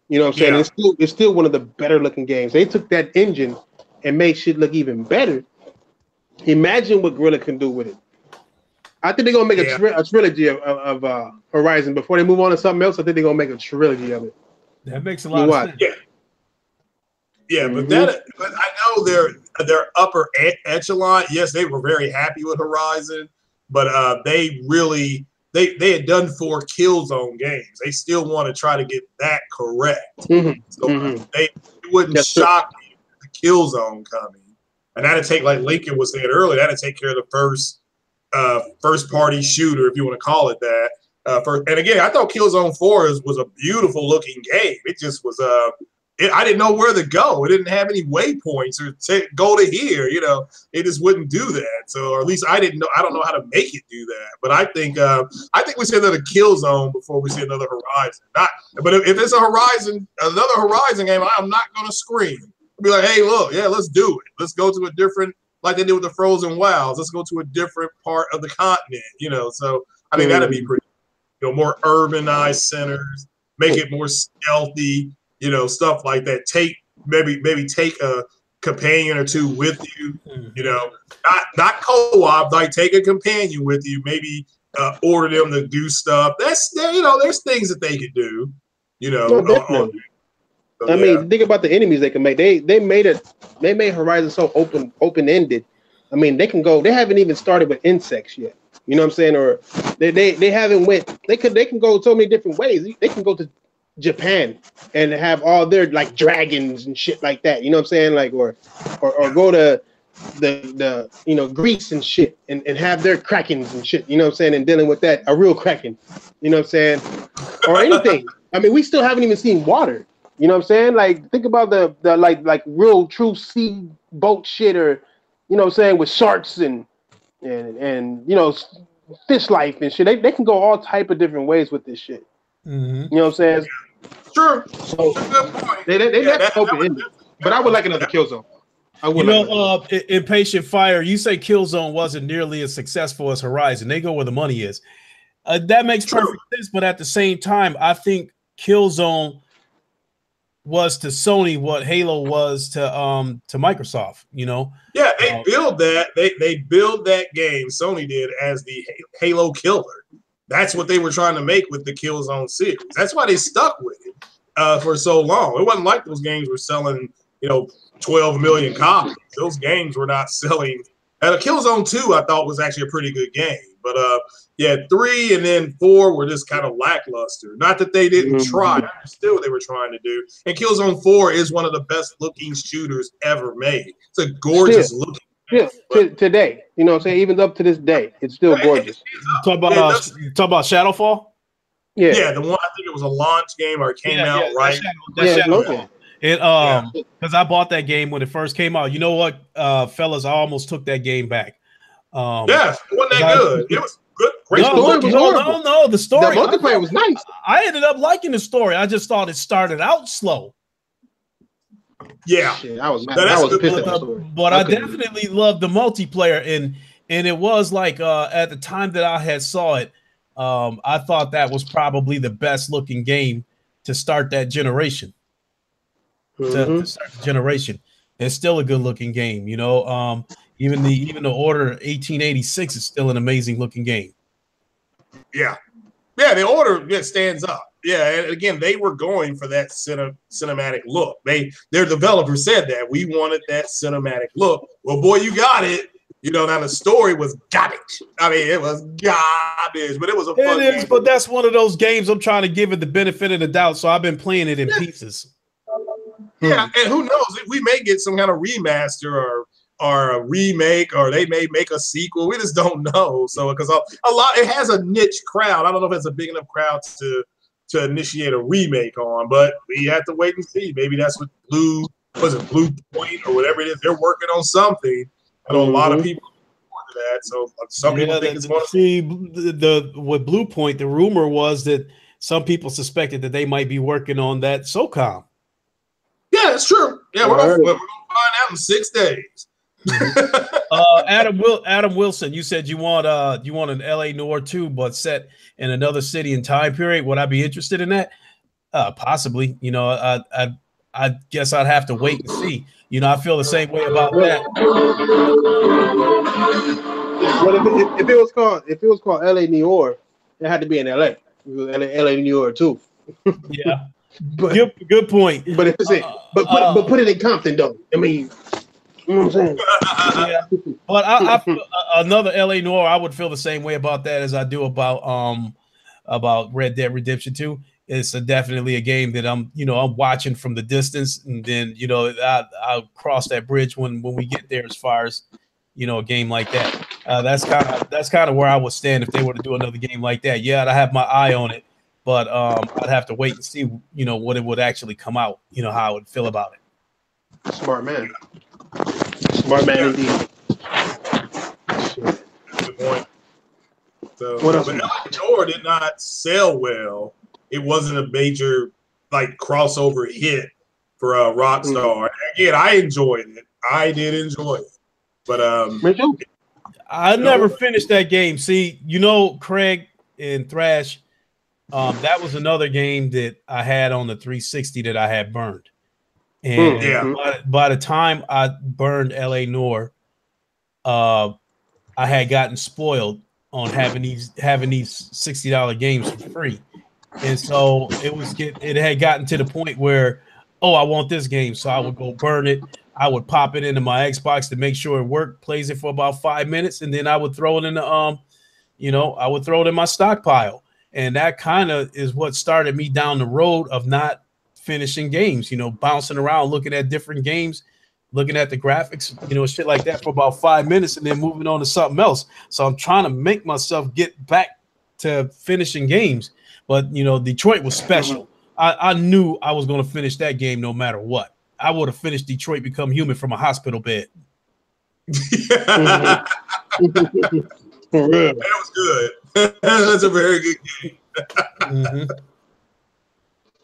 You know what I'm saying? Yeah. It's still one of the better looking games. They took that engine and made shit look even better. Imagine what Guerrilla can do with it. I think they're gonna make a trilogy of Horizon before they move on to something else. I think they're gonna make a trilogy of it. That makes a lot of sense. Yeah, but I know their upper echelon. Yes, they were very happy with Horizon, but they had done 4 Killzone games. They still want to try to get that correct. So it wouldn't shock me if the Killzone coming, and that'd take, like Lincoln was saying earlier, that'd take care of the first party shooter, if you want to call it that. And again, I thought Killzone 4 was a beautiful looking game. It just was I didn't know where to go. It didn't have any waypoints or go to here. You know, it just wouldn't do that. So, or at least I didn't know. I don't know how to make it do that. But I think we see another Killzone before we see another Horizon. But if it's another Horizon game, I'm not going to scream. I'll be like, hey, look, yeah, let's do it. Let's go to a different, like they did with the Frozen Wilds. Let's go to a different part of the continent. You know, so I think that'd be pretty. You know, more urbanized centers, make it more stealthy. You know, stuff like that. Maybe take a companion or two with you. You know, not co-op. Like take a companion with you. Maybe order them to do stuff. There's things that they could do. You know, I mean, think about the enemies they can make. They made Horizon so open ended. I mean, they can go. They haven't even started with insects yet. You know what I'm saying? Or they haven't went. They can go so many different ways. They can go to Japan and have all their like dragons and shit like that. You know what I'm saying? Like or go to the Greece and shit and have their krakens and shit. You know what I'm saying? And dealing with that, a real kraken. You know what I'm saying? Or anything. I mean, we still haven't even seen water. You know what I'm saying? Like think about the like real true sea boat shit, or you know what I'm saying, with sharks and you know, fish life and shit. They can go all type of different ways with this shit. You know what I'm saying? Sure. So they left open ended. But I would like another Killzone. Impatient Fire, you say Killzone wasn't nearly as successful as Horizon. They go where the money is. That makes perfect sense, but at the same time, I think Killzone was to Sony what Halo was to Microsoft, you know? Yeah, they build that. They build that game, Sony did, as the Halo killer. That's what they were trying to make with the Killzone series. That's why they stuck with it for so long. It wasn't like those games were selling, 12 million copies. Those games were not selling. Killzone 2, I thought, was actually a pretty good game. But 3 and then 4 were just kind of lackluster. Not that they didn't try. I understood what they were trying to do. And Killzone 4 is one of the best looking shooters ever made. It's a gorgeous looking. Yeah, today, you know what I'm saying? Even up to this day, it's still gorgeous. Talk about Shadowfall? Yeah. Yeah, the one, I think it was a launch game or it came out, right? Shadow. It because I bought that game when it first came out. You know what, fellas, I almost took that game back. Yes, it wasn't that good. It was good. Great story was horrible. No, the story. The multiplayer was nice. I ended up liking the story. I just thought it started out slow. Yeah, shit, I was mad. I was pissed at the story. But I definitely loved the multiplayer, and it was like at the time that I had saw it, I thought that was probably the best looking game to start that generation. To start the generation, it's still a good looking game. You know, even the Order 1886 is still an amazing looking game. Yeah, the Order stands up. Yeah, and again, they were going for that cinematic look. Their developer said that we wanted that cinematic look. Well, boy, you got it. You know, now the story was garbage. I mean, it was garbage, but it was a fun game. But that's one of those games I'm trying to give it the benefit of the doubt. So I've been playing it in pieces. Yeah, and who knows? We may get some kind of remaster or a remake, or they may make a sequel. We just don't know. So because a lot, it has a niche crowd. I don't know if it's a big enough crowd to initiate a remake on, but we have to wait and see. Maybe that's what Blue Point or whatever it is. They're working on something. I know a lot of people want that. So some people think it's going to see with Blue Point. The rumor was that some people suspected that they might be working on that SOCOM. Yeah, it's true. Yeah, we're gonna find out in 6 days. Adam Wilson, you said you want an LA Noir 2, but set in another city and time period. Would I be interested in that? Possibly. You know, I guess I'd have to wait and see. You know, I feel the same way about that. But if it was called LA Noir, it had to be in LA. It was LA Noir 2. Yeah. But good point. But if it's but put it in Compton though. I mean, you know what I'm saying? Yeah. But I another LA Noir, I would feel the same way about that as I do about Red Dead Redemption 2. It's definitely a game that I'm watching from the distance, and then I'll cross that bridge when we get there. As far as a game like that, that's kind of where I would stand if they were to do another game like that. Yeah, I'd have my eye on it, but I'd have to wait and see what it would actually come out. How I would feel about it. Smart man indeed. Good point. So, what else? Noir did not sell well. It wasn't a major crossover hit for Rockstar. Again, I enjoyed it. I did enjoy it, but I never finished that game. See, Craig and Thrash, that was another game that I had on the 360 that I had burned, and by the time I burned LA Noir, I had gotten spoiled on having these $60 games for free. And so it had gotten to the point where, I want this game. So I would go burn it. I would pop it into my Xbox to make sure it worked, plays it for about 5 minutes. And then I would throw it in I would throw it in my stockpile. And that kind of is what started me down the road of not finishing games, bouncing around, looking at different games, looking at the graphics, shit like that for about 5 minutes and then moving on to something else. So I'm trying to make myself get back to finishing games. But, Detroit was special. I knew I was going to finish that game no matter what. I would have finished Detroit Become Human from a hospital bed. That was good. That's a very good game.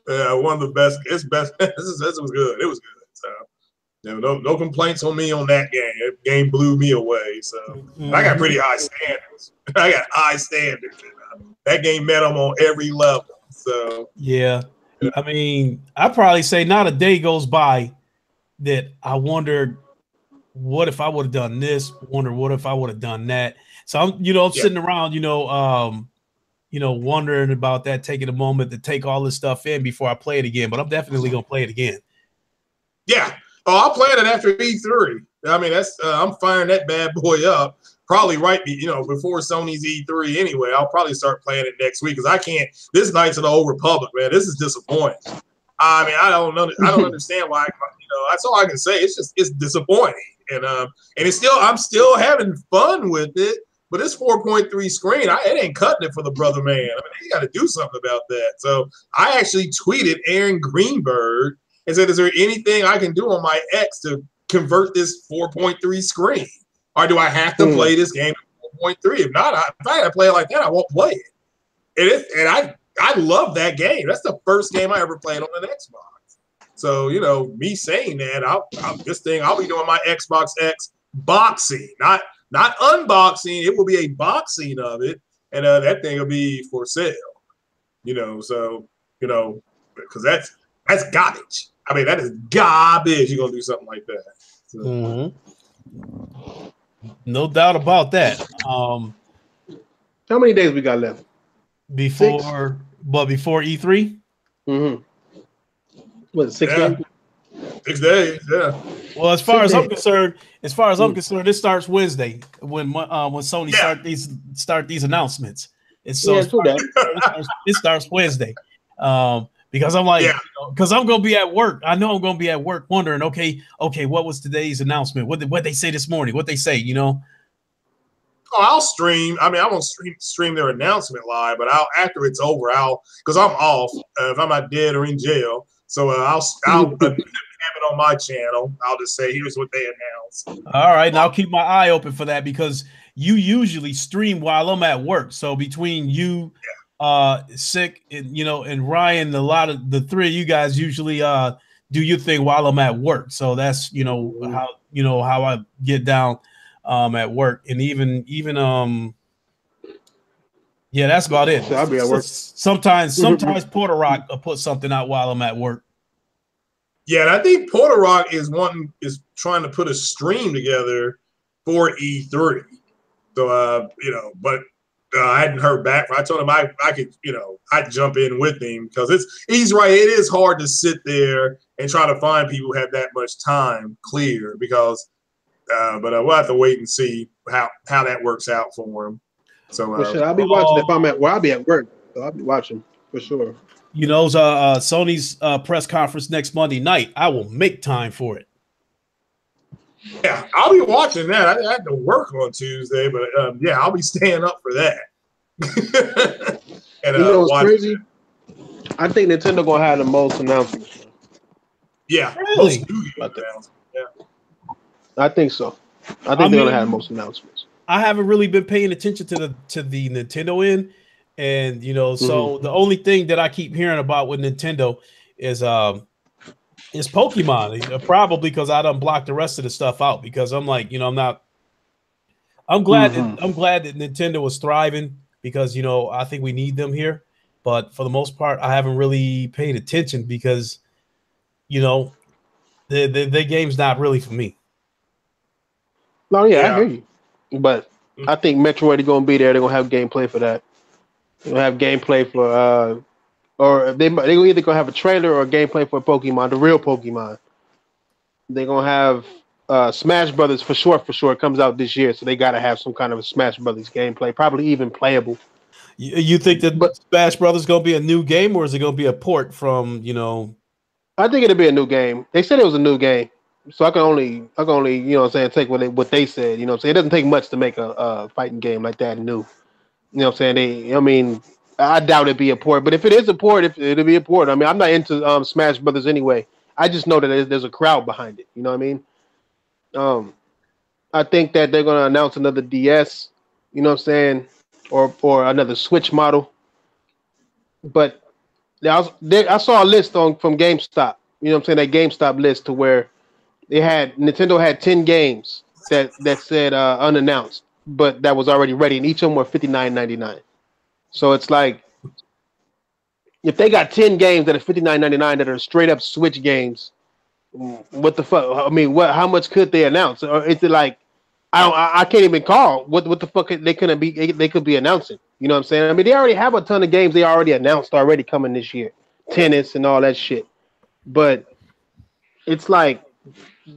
One of the best. It's best. This was good. It was good. So, no complaints on me on that game. That game blew me away. So, I got pretty high standards. I got high standards. That game met them on every level. So yeah, I mean, I probably say not a day goes by that I wonder what if I would have done this. Wonder what if I would have done that. So I'm sitting around, wondering about that, taking a moment to take all this stuff in before I play it again. But I'm definitely gonna play it again. Yeah. Oh, I'll play it after E3. I mean, that's I'm firing that bad boy up. Probably before Sony's E3 anyway. I'll probably start playing it next week because I can't. This Knights of the Old Republic, man, this is disappointing. I mean, I don't understand why. That's all I can say. It's disappointing, and it's still I'm still having fun with it. But it's 4.3 screen. It ain't cutting it for the brother man. I mean, you got to do something about that. So I actually tweeted Aaron Greenberg and said, "Is there anything I can do on my X to convert this 4.3 screen, or do I have to play this game at 4.3? If not, if I had to play it like that, I won't play it." And I love that game. That's the first game I ever played on an Xbox. So me saying that, I'll be doing my Xbox X boxing, not unboxing. It will be a boxing of it, and that thing will be for sale. So because that's garbage. I mean, that is garbage. You're gonna do something like that. So. No doubt about that. How many days we got left? Before E3? What, 6 days? 6 days, yeah. Well, as far as I'm concerned, it starts Wednesday when Sony start these announcements. It starts Wednesday. Because I'm like, because I'm gonna be at work. I know I'm gonna be at work wondering, okay, what was today's announcement? What they say this morning? What they say, Oh, I'll stream. I mean, I won't stream their announcement live, but after it's over, because I'm off if I'm not dead or in jail. So I'll have it on my channel. I'll just say, here's what they announced. All right, and I'll keep my eye open for that because you usually stream while I'm at work. So between you. Sick and Ryan, a lot of the three of you guys usually do your thing while I'm at work. So that's how I get down at work. And even that's about it. So I'll be at work. Sometimes Porter Rock will put something out while I'm at work. Yeah, and I think Porter Rock is trying to put a stream together for E3. So but I hadn't heard back. I told him I could, I'd jump in with him because he's right. It is hard to sit there and try to find people who have that much time clear because, but we'll have to wait and see how that works out for him. So I'll be watching if I'm I'll be at work. So I'll be watching for sure. Sony's press conference next Monday night. I will make time for it. Yeah, I'll be watching that. I had to work on Tuesday, but I'll be staying up for that. And what's crazy? I think Nintendo gonna have the most announcements. Yeah, really? I think so. I think they're gonna have the most announcements. I haven't really been paying attention to the Nintendo end, and so the only thing that I keep hearing about with Nintendo is Pokemon, probably because I done blocked the rest of the stuff out because I'm like, I'm glad that Nintendo was thriving because I think we need them here, but for the most part, I haven't really paid attention because the game's not really for me. No, yeah, I hear you, but I think Metroid is gonna be there. They're gonna have gameplay for that. They're gonna have gameplay for or they're either gonna have a trailer or gameplay for Pokemon, the real Pokemon. They're gonna have Smash Brothers for sure. It comes out this year, so they gotta have some kind of a Smash Brothers gameplay, probably even playable. You think that Smash Brothers gonna be a new game, or is it gonna be a port from I think it'll be a new game. They said it was a new game, so I can only take what they said. It doesn't take much to make a fighting game like that new. I doubt it'd be a port, but if it is a port, it'll be a port. I mean, I'm not into Smash Brothers anyway. I just know that there's a crowd behind it. You know what I mean? I think that they're gonna announce another DS. You know what I'm saying? Or another Switch model. But I saw a list from GameStop. You know what I'm saying? That GameStop list to where Nintendo had 10 games that said unannounced, but that was already ready, and each of them were $59.99. So it's like, if they got 10 games that are $59.99 that are straight up Switch games, what the fuck? I mean, how much could they announce? Or is it like, I can't even call what the fuck they could be announcing? You know what I'm saying? I mean, they already have a ton of games they already announced already coming this year, tennis and all that shit. But it's like,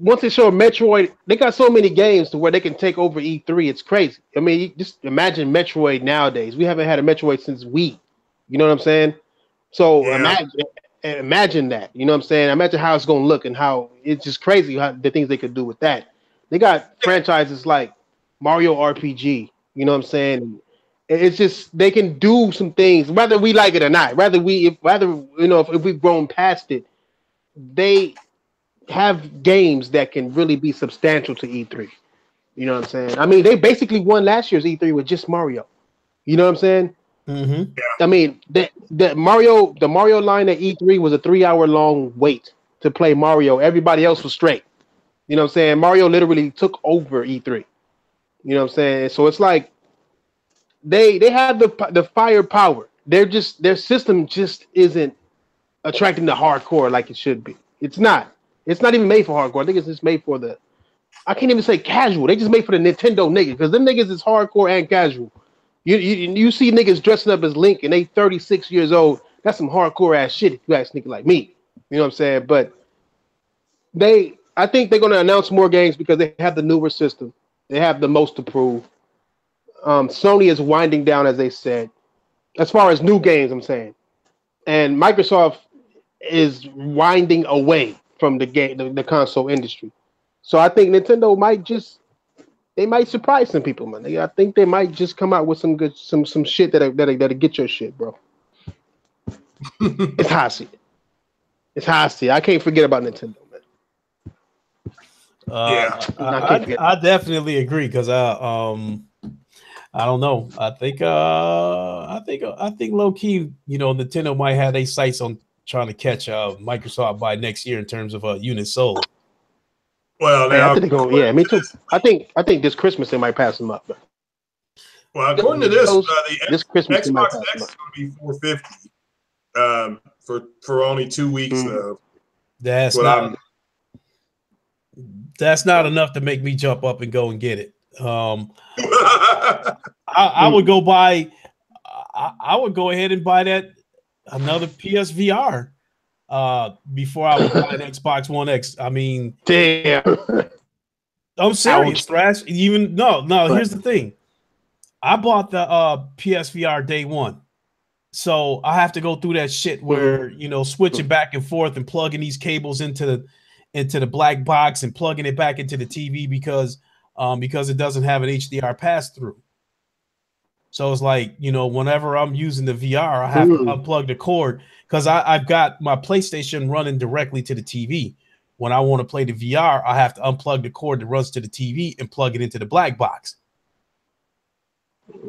once they show Metroid, they got so many games to where they can take over E3. It's crazy. I mean, you just imagine Metroid nowadays. We haven't had a Metroid since Wii. You know what I'm saying? So imagine that. You know what I'm saying? Imagine how it's going to look and how it's just crazy how the things they could do with that. They got franchises like Mario RPG. You know what I'm saying? It's just they can do some things, whether we like it or not. If we've grown past it. they have games that can really be substantial to E3. You know what I'm saying? I mean, they basically won last year's E3 with just Mario. You know what I'm saying? Mm-hmm. I mean, the Mario line at E3 was a 3-hour long wait to play Mario. Everybody else was straight. You know what I'm saying? Mario literally took over E3. You know what I'm saying? So it's like they have the firepower. Their system just isn't attracting the hardcore like it should be. It's not. It's not even made for hardcore. I think it's just made for the. I can't even say casual. They just made for the Nintendo niggas because them niggas is hardcore and casual. You see niggas dressing up as Link and they 36 years old. That's some hardcore ass shit if you ask nigga like me. You know what I'm saying? But I think they're gonna announce more games because they have the newer system. They have the most to prove. Sony is winding down, as they said, as far as new games. I'm saying, and Microsoft is winding away from the console industry. So I think Nintendo might surprise some people, man. I think they might just come out with some shit that'll get your shit, bro. It's hot seat. It's hot seat. I can't forget about Nintendo, man. I definitely agree because I don't know. I think low key, Nintendo might have their sights on trying to catch Microsoft by next year in terms of units sold. Well, now, I think they're going. Yeah, me too. I think this Christmas they might pass them up. Well, according to this, this Christmas Xbox X is going to be $450 for only 2 weeks. That's not enough to make me jump up and go and get it. I would go buy. I would go ahead and buy that another PSVR before I would buy an Xbox One X. I mean, damn. I'm serious, Thrash. Even no. Here's the thing. I bought the PSVR day one, so I have to go through that shit where switching back and forth and plugging these cables into the black box and plugging it back into the TV because it doesn't have an HDR pass through. So it's like, whenever I'm using the VR, I have to unplug the cord because I've got my PlayStation running directly to the TV. When I want to play the VR, I have to unplug the cord that runs to the TV and plug it into the black box.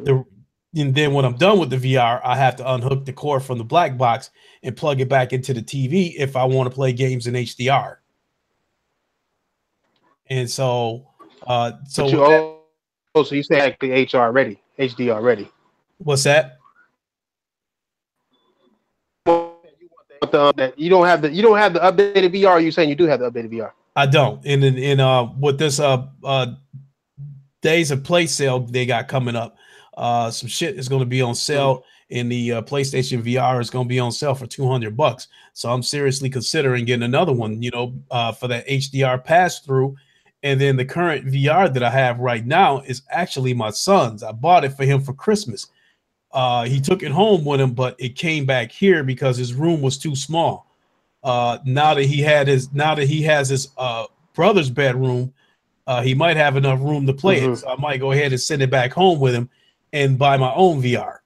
And then when I'm done with the VR, I have to unhook the cord from the black box and plug it back into the TV if I want to play games in HDR. And so so you say actually HD already. What's that? You don't have the updated VR. You saying you do have the updated VR? I don't. And with this Days of Play sale they got coming up, some shit is going to be on sale. And the PlayStation VR is going to be on sale for $200. So I'm seriously considering getting another one, for that HDR pass through. And then the current VR that I have right now is actually my son's. I bought it for him for Christmas. He took it home with him, but it came back here because his room was too small. Now that he has his brother's bedroom, he might have enough room to play it. So I might go ahead and send it back home with him and buy my own VR.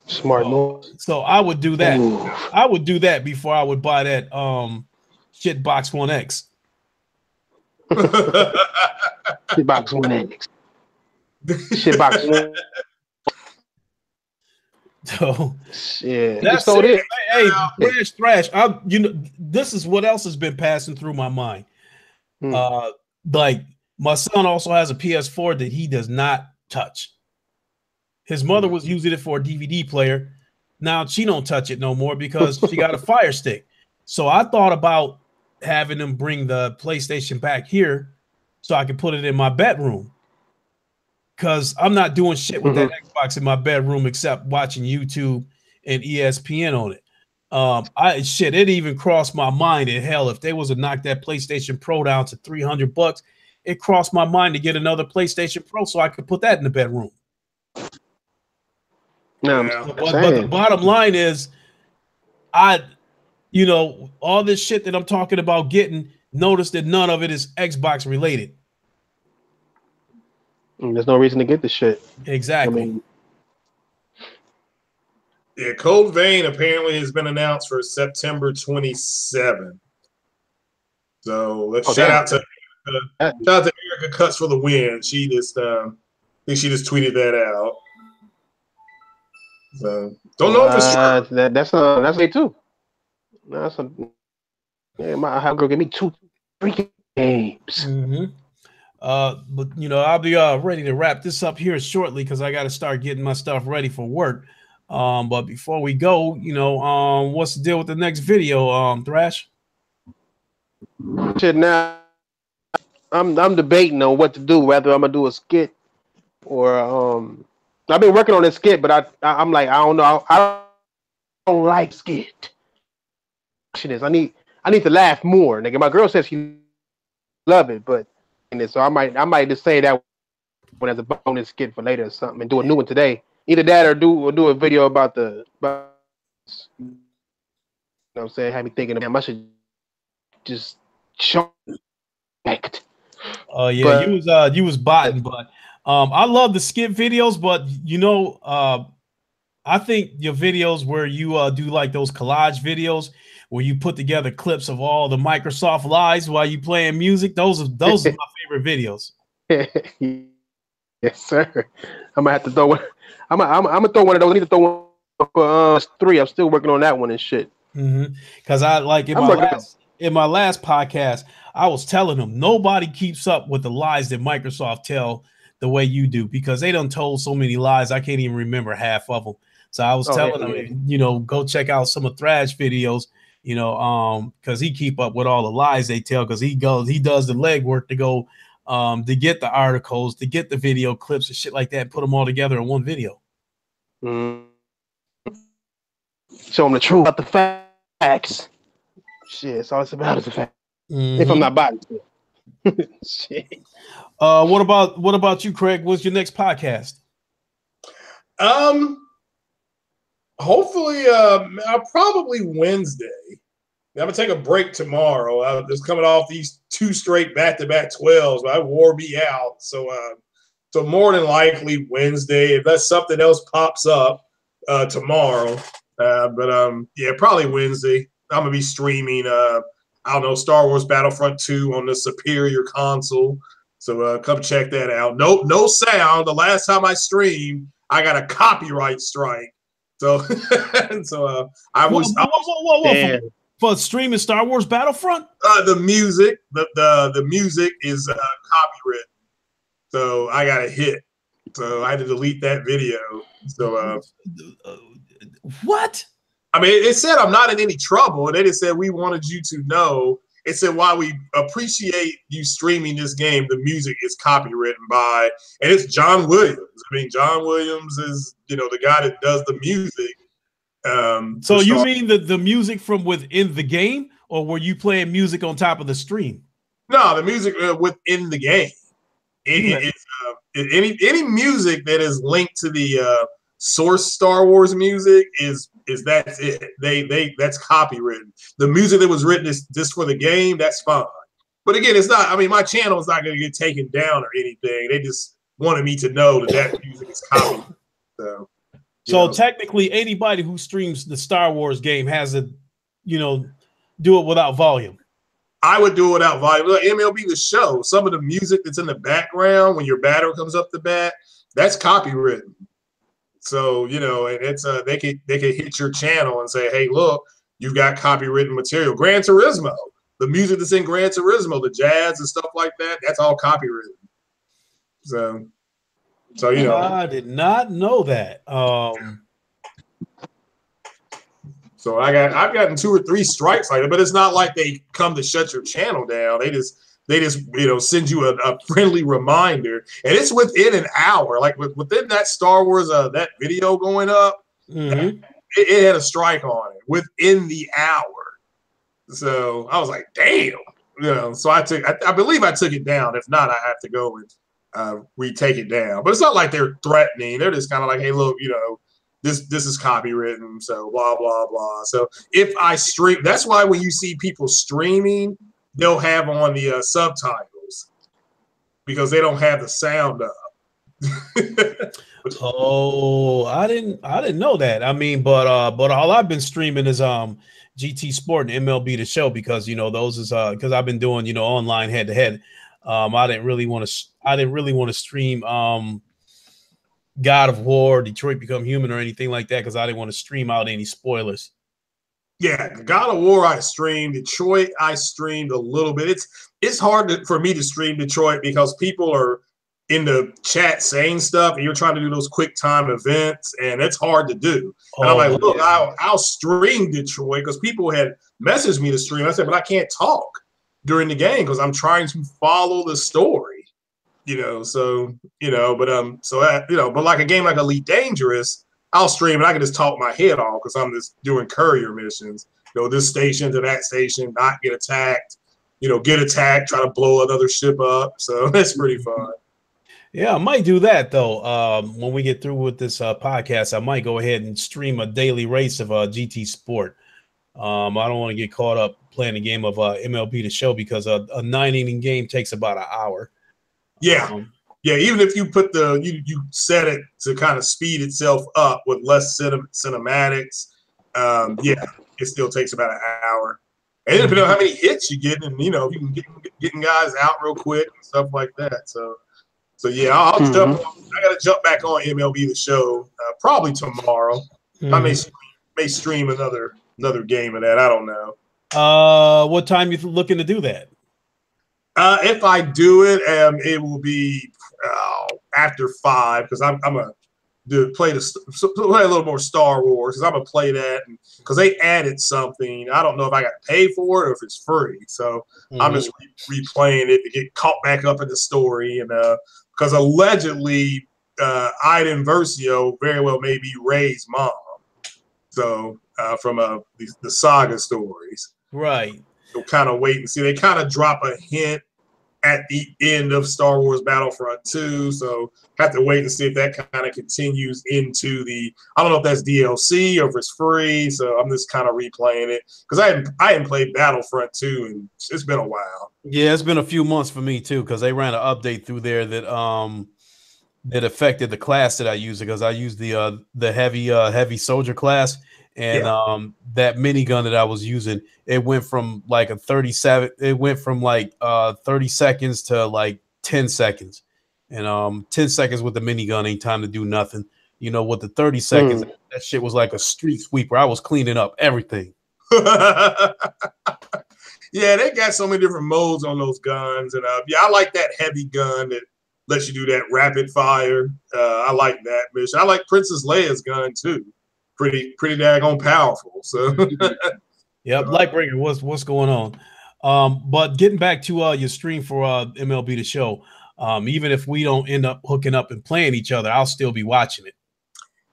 Smart move. So I would do that. Ooh. I would do that before I would buy that shitbox One X. Shitbox One X. Shitbox One. So yeah, that's it. Hey, Thrash. This is what else has been passing through my mind. Like my son also has a PS4 that he does not touch. His mother was using it for a DVD player. Now she don't touch it no more because she got a Fire Stick. So I thought about having them bring the PlayStation back here so I can put it in my bedroom. Because I'm not doing shit with that Xbox in my bedroom except watching YouTube and ESPN on it. It even crossed my mind. And hell, if they was to knock that PlayStation Pro down to $300, it crossed my mind to get another PlayStation Pro so I could put that in the bedroom. No, but the bottom line is, all this shit that I'm talking about getting, notice that none of it is Xbox related. There's no reason to get this shit. Exactly. Yeah, Code Vein apparently has been announced for September 27th. So let's shout out to Erica Cuts for the win. She just I think she just tweeted that out. So don't know if it's true. That's me too. That's a my girl give me 2 freaking games. But I'll be ready to wrap this up here shortly because I got to start getting my stuff ready for work. But before we go, what's the deal with the next video, Thrash? Shit, now I'm debating on what to do, whether I'm gonna do a skit or I've been working on this skit, but I'm like, I don't know, I don't like skit. I need to laugh more, nigga. My girl says she love it, but so I might just say that one as a bonus skit for later or something, and do a new one today. Either that or do a video about you know what I'm saying? Have me thinking, damn, I should just show act. Yeah, you was botting, but I love the skit videos, but I think your videos where you do like those collage videos where you put together clips of all the Microsoft lies while you playing music, those are my favorite videos. Yes, sir. I'm gonna have to throw one. I'm gonna throw one of those. I need to throw one for 3. I'm still working on that one and shit. Because I like in my last podcast, I was telling them nobody keeps up with the lies that Microsoft tell the way you do because they done told so many lies I can't even remember half of them. So I was telling them, go check out some of Thrash videos, because he keep up with all the lies they tell because he does the legwork to go to get the articles, to get the video clips and shit like that, and put them all together in one video. Show them the truth about the facts. Shit, it's all it's about is the fact. If I'm not biased. Shit. What about you, Craig? What's your next podcast? Hopefully, probably Wednesday. I'm gonna take a break tomorrow. I'm just coming off these 2 straight back-to-back 12s. I wore me out, so more than likely Wednesday. If that's something else pops up tomorrow, yeah, probably Wednesday. I'm gonna be streaming. I don't know, Star Wars Battlefront 2 on the Superior console. So come check that out. No sound. The last time I streamed, I got a copyright strike. So I was for streaming Star Wars Battlefront. The music is copyrighted, so I got a hit. So I had to delete that video. So what? I mean, it said I'm not in any trouble, and they just said we wanted you to know. It said while we appreciate you streaming this game, the music is copywritten by, and it's John Williams. I mean, John Williams is the guy that does the music. So you mean the music from within the game, or were you playing music on top of the stream? No, the music within the game. It's any music that is linked to the source Star Wars music is that's it. That's copywritten. The music that was written is just for the game. That's fine. But again, it's not. I mean, my channel is not going to get taken down or anything. They just wanted me to know that music is copyrighted. So technically, anybody who streams the Star Wars game has to, do it without volume. I would do it without volume. Look, MLB The Show. Some of the music that's in the background when your batter comes up the bat, that's copywritten. So and it's they could hit your channel and say, hey, look, you've got copywritten material. Gran Turismo, the music that's in Gran Turismo, the jazz and stuff like that, that's all copywritten. So I did not know that. So I've gotten 2 or 3 strikes like that, but it's not like they come to shut your channel down. They just send you a friendly reminder, and it's within an hour. Like within that Star Wars that video going up, it had a strike on it within the hour. So I was like, damn, So I believe I took it down. If not, I have to go and retake it down. But it's not like they're threatening. They're just kind of like, hey, look, this is copywritten, so blah blah blah. So if I stream, that's why when you see people streaming, they'll have on the subtitles because they don't have the sound up. Oh, I didn't know that. I mean, but all I've been streaming is GT Sport and MLB The Show, because those is because I've been doing online head to head. I didn't really want to stream God of War, Detroit Become Human, or anything like that, because I didn't want to stream out any spoilers. Yeah, God of War I streamed. Detroit I streamed a little bit. It's hard for me to stream Detroit because people are in the chat saying stuff, and you're trying to do those quick time events, and it's hard to do. And I'm like, look, yeah. I'll stream Detroit, because people had messaged me to stream. I said, but I can't talk during the game because I'm trying to follow the story. So but like a game like Elite Dangerous, I'll stream and I can just talk my head off because I'm just doing courier missions. This station to that station, not get attacked. Get attacked, try to blow another ship up. So that's pretty fun. Yeah, I might do that though. When we get through with this podcast, I might go ahead and stream a daily race of GT Sport. I don't want to get caught up playing a game of MLB The Show, because a 9-inning game takes about an hour. Yeah. Yeah, even if you put you set it to kind of speed itself up with less cinematics, it still takes about an hour. And depending on how many hits you get, and you can getting guys out real quick and stuff like that. So yeah, I'll jump. I got to jump back on MLB The Show probably tomorrow. I may stream another game of that. I don't know. What time you looking to do that? If I do it, it will be after 5, because I'm gonna play a little more Star Wars, because I'm gonna play that, because they added something. I don't know if I got to pay for it or if it's free. So I'm just replaying it to get caught back up in the story, and because allegedly Iden Versio very well may be Rey's mom. So from the saga stories, right? So kind of wait and see. They kind of drop a hint at the end of Star Wars Battlefront 2, so have to wait and see if that kind of continues into I don't know if that's DLC or if it's free. So I'm just kind of replaying it, because I hadn't played Battlefront 2 and it's been a while. Yeah, it's been a few months for me too, because they ran an update through there that that affected the class that I use, because I use the heavy soldier class. And that minigun that I was using, it went from like 30 seconds to like 10 seconds. And 10 seconds with the minigun ain't time to do nothing. With the 30 seconds, that shit was like a street sweeper. I was cleaning up everything. Yeah, they got so many different modes on those guns. And I like that heavy gun that lets you do that rapid fire. I like that mission. I like Princess Leia's gun too. Pretty daggone powerful. So yeah, Lightbringer, what's going on? But getting back to your stream for MLB The Show, even if we don't end up hooking up and playing each other, I'll still be watching it.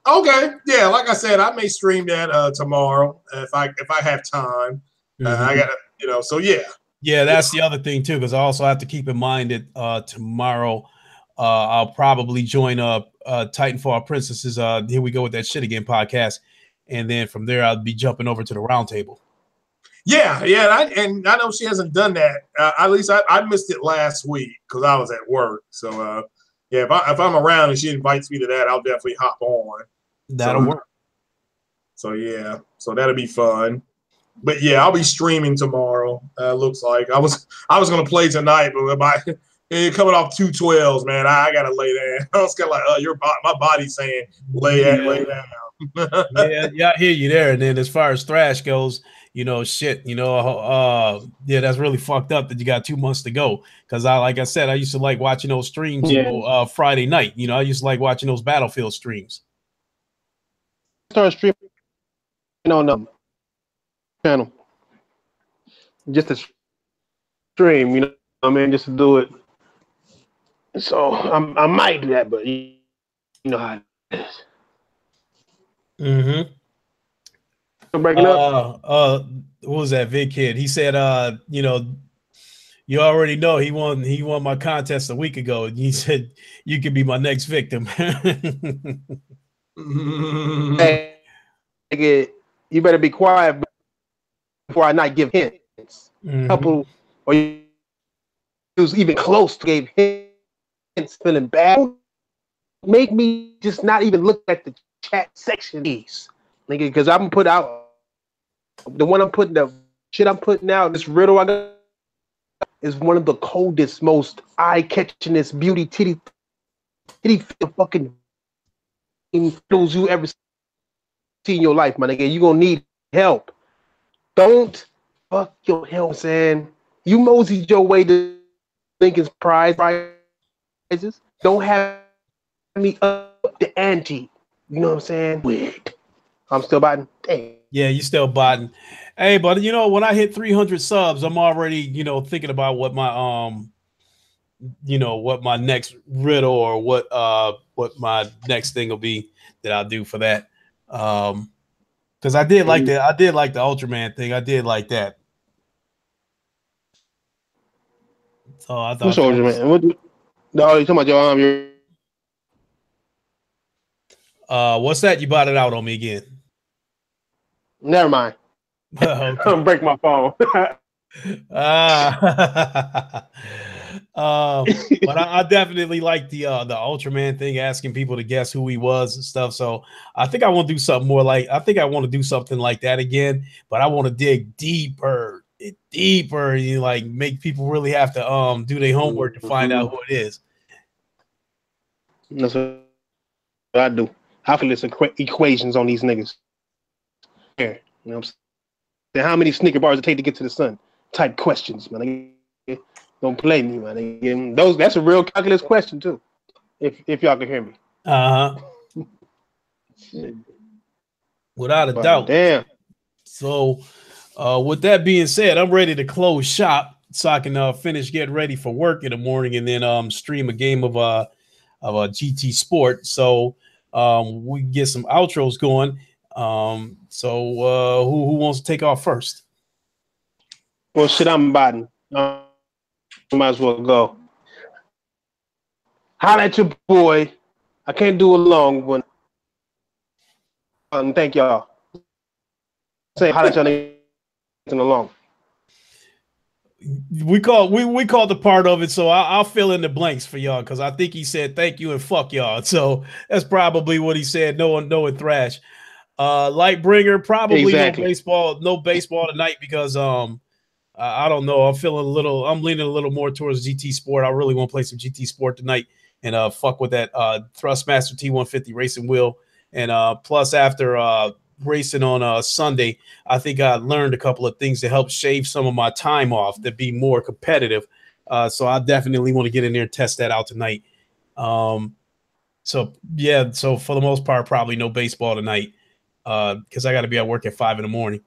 Okay, yeah, like I said, I may stream that tomorrow if I have time. I gotta, so yeah. Yeah, that's the other thing too, because I also have to keep in mind that tomorrow I'll probably join Titanfall Princesses. Here we go with that shit again podcast, and then from there I'll be jumping over to the roundtable. Yeah, and I know she hasn't done that. At least I missed it last week because I was at work. So yeah, if I'm around and she invites me to that, I'll definitely hop on. That'll work. So yeah, so that'll be fun. But yeah, I'll be streaming tomorrow. Looks like I was gonna play tonight, but coming off 2 12s, man, I gotta lay down. I was kind of like, my body's saying lay down. yeah, I hear you there. And then as far as thrash goes, shit, yeah, that's really fucked up that you got 2 months to go. Because like I said, I used to like watching those streams Friday night. I used to like watching those Battlefield streams. Start streaming on channel, just to stream, just to do it. So I might do that, but you know how it is. I'm breaking up. What was that Vid Kid? He said, you already know he won my contest a week ago, and he said you could be my next victim. Hey, you better be quiet before I not give hints. Couple, or you was even close to gave hints, feeling bad. make me just not even look at the chat section, nigga, because I'm put out the one I'm putting the shit I'm putting out. This riddle I got is one of the coldest, most eye-catchingest beauty titty fucking riddles you ever see in your life, my nigga. You gonna need help. Don't fuck your help, saying you moseyed your way to Lincoln's prizes. Don't have me up the ante. You know what I'm saying? Weird. I'm still botting. Dang. Yeah, you still botting. Hey, but you know, when I hit 300 subs, I'm already, you know, thinking about what my you know, what my next riddle or what my next thing will be that I'll do for that. Because I did like the Ultraman thing. I did like that. So I thought What's Ultraman? What? No, you talking about your what's that? You bought it out on me again. Never mind. Okay. I'm break my phone. But I definitely like the Ultraman thing, asking people to guess who he was and stuff. So I think I want to do something more like I want to do something like that again, but I want to dig deeper, you know, like make people really have to do their homework to find out who it is. That's what I do. I feel it's equations on these niggas. Here, you know what I'm saying? How many Snicker bars it take to get to the sun? Type questions, man. Don't play me, man. That's a real calculus question too. If y'all can hear me. Without a doubt. Damn. So with that being said, I'm ready to close shop so I can finish getting ready for work in the morning and then stream a game of a GT Sport. So we can get some outros going. So who wants to take off first? Well, shit, I'm botting. Might as well go. Holla at your boy. I can't do a long one. Thank y'all. Say holla at y'all niggas in a long. We call the part of it, so I'll fill in the blanks for y'all because I think he said thank you and fuck y'all. So that's probably what he said. No thrash. Lightbringer, probably exactly. no baseball tonight because I don't know. I'm leaning a little more towards GT Sport. I really want to play some GT Sport tonight and fuck with that Thrustmaster T150 racing wheel. And plus after racing on Sunday, I think I learned a couple of things to help shave some of my time off to be more competitive. So I definitely want to get in there and test that out tonight. So for the most part, probably no baseball tonight because I got to be at work at 5 a.m.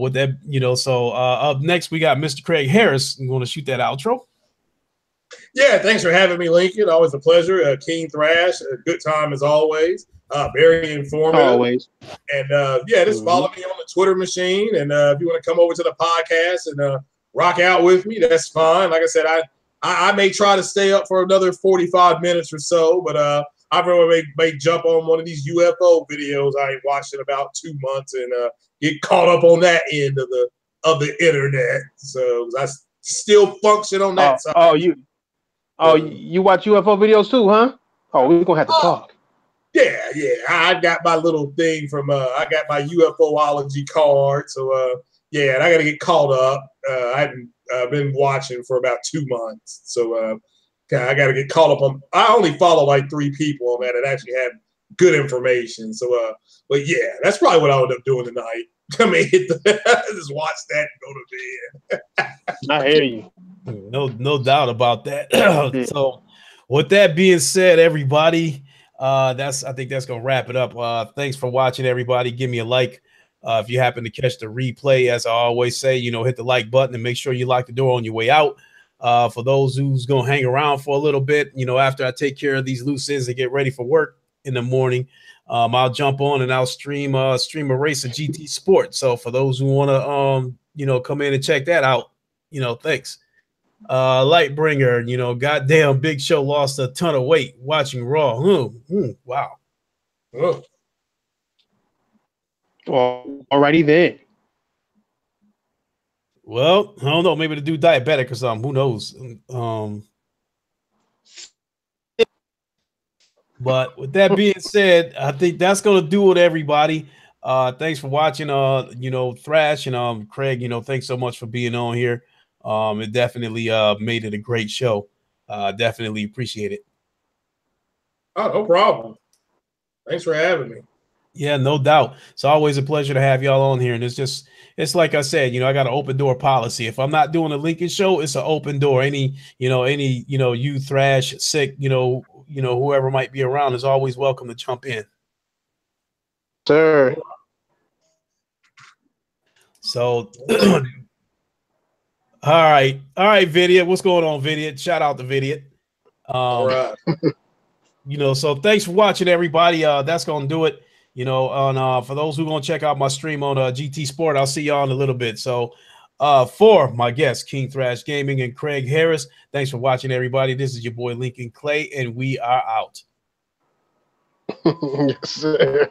With that, you know, so up next we got Mr. Craig Harris. You want to shoot that outro? Yeah, thanks for having me, Lincoln. Always a pleasure. King Thrash, a good time as always. Very informative. Always. And just follow me on the Twitter machine. And if you want to come over to the podcast and rock out with me, that's fine. Like I said, I may try to stay up for another 45 minutes or so, but I probably may jump on one of these UFO videos I ain't watched in about 2 months and get caught up on that end of the internet. So I still function on that side. You watch UFO videos too, huh? Oh, we're gonna have to talk. Yeah. I got my little thing from I got my UFOlogy card. So and I gotta get caught up. I haven't been watching for about 2 months. So I gotta get caught up on. I only follow like 3 people on that actually have good information. So but yeah, that's probably what I'll end up doing tonight. I mean, just watch that and go to bed. I hear you. No doubt about that. So with that being said, everybody, I think that's gonna wrap it up. Thanks for watching, everybody. Give me a like if you happen to catch the replay. As I always say, you know, hit the like button and make sure you lock the door on your way out. For those who's gonna hang around for a little bit, you know, after I take care of these loose ends and get ready for work in the morning, I'll jump on and I'll stream a race of GT Sport. So for those who want to come in and check that out, you know, thanks. Lightbringer, you know, goddamn Big Show lost a ton of weight watching Raw. Wow. Oh. Well, alrighty then. Well, I don't know. Maybe the dude diabetic or something. Who knows? But with that being said, I think that's gonna do it, everybody. Thanks for watching. Thrash and Craig. Thanks so much for being on here. It definitely made it a great show. Definitely appreciate it. Oh, no problem. Thanks for having me. Yeah, no doubt. It's always a pleasure to have y'all on here. And it's like I said, I got an open door policy. If I'm not doing a Lincoln show, it's an open door. Any you Thrash, Sick, whoever might be around is always welcome to jump in. Sir. So all right, Vidiot. What's going on, Vidiot? Shout out to Vidiot. All right. So thanks for watching, everybody. That's gonna do it. For those who gonna check out my stream on GT Sport, I'll see y'all in a little bit. So for my guests, King Thrash Gaming and Craig Harris, thanks for watching, everybody. This is your boy Lincoln Clay, and we are out. Yes, sir.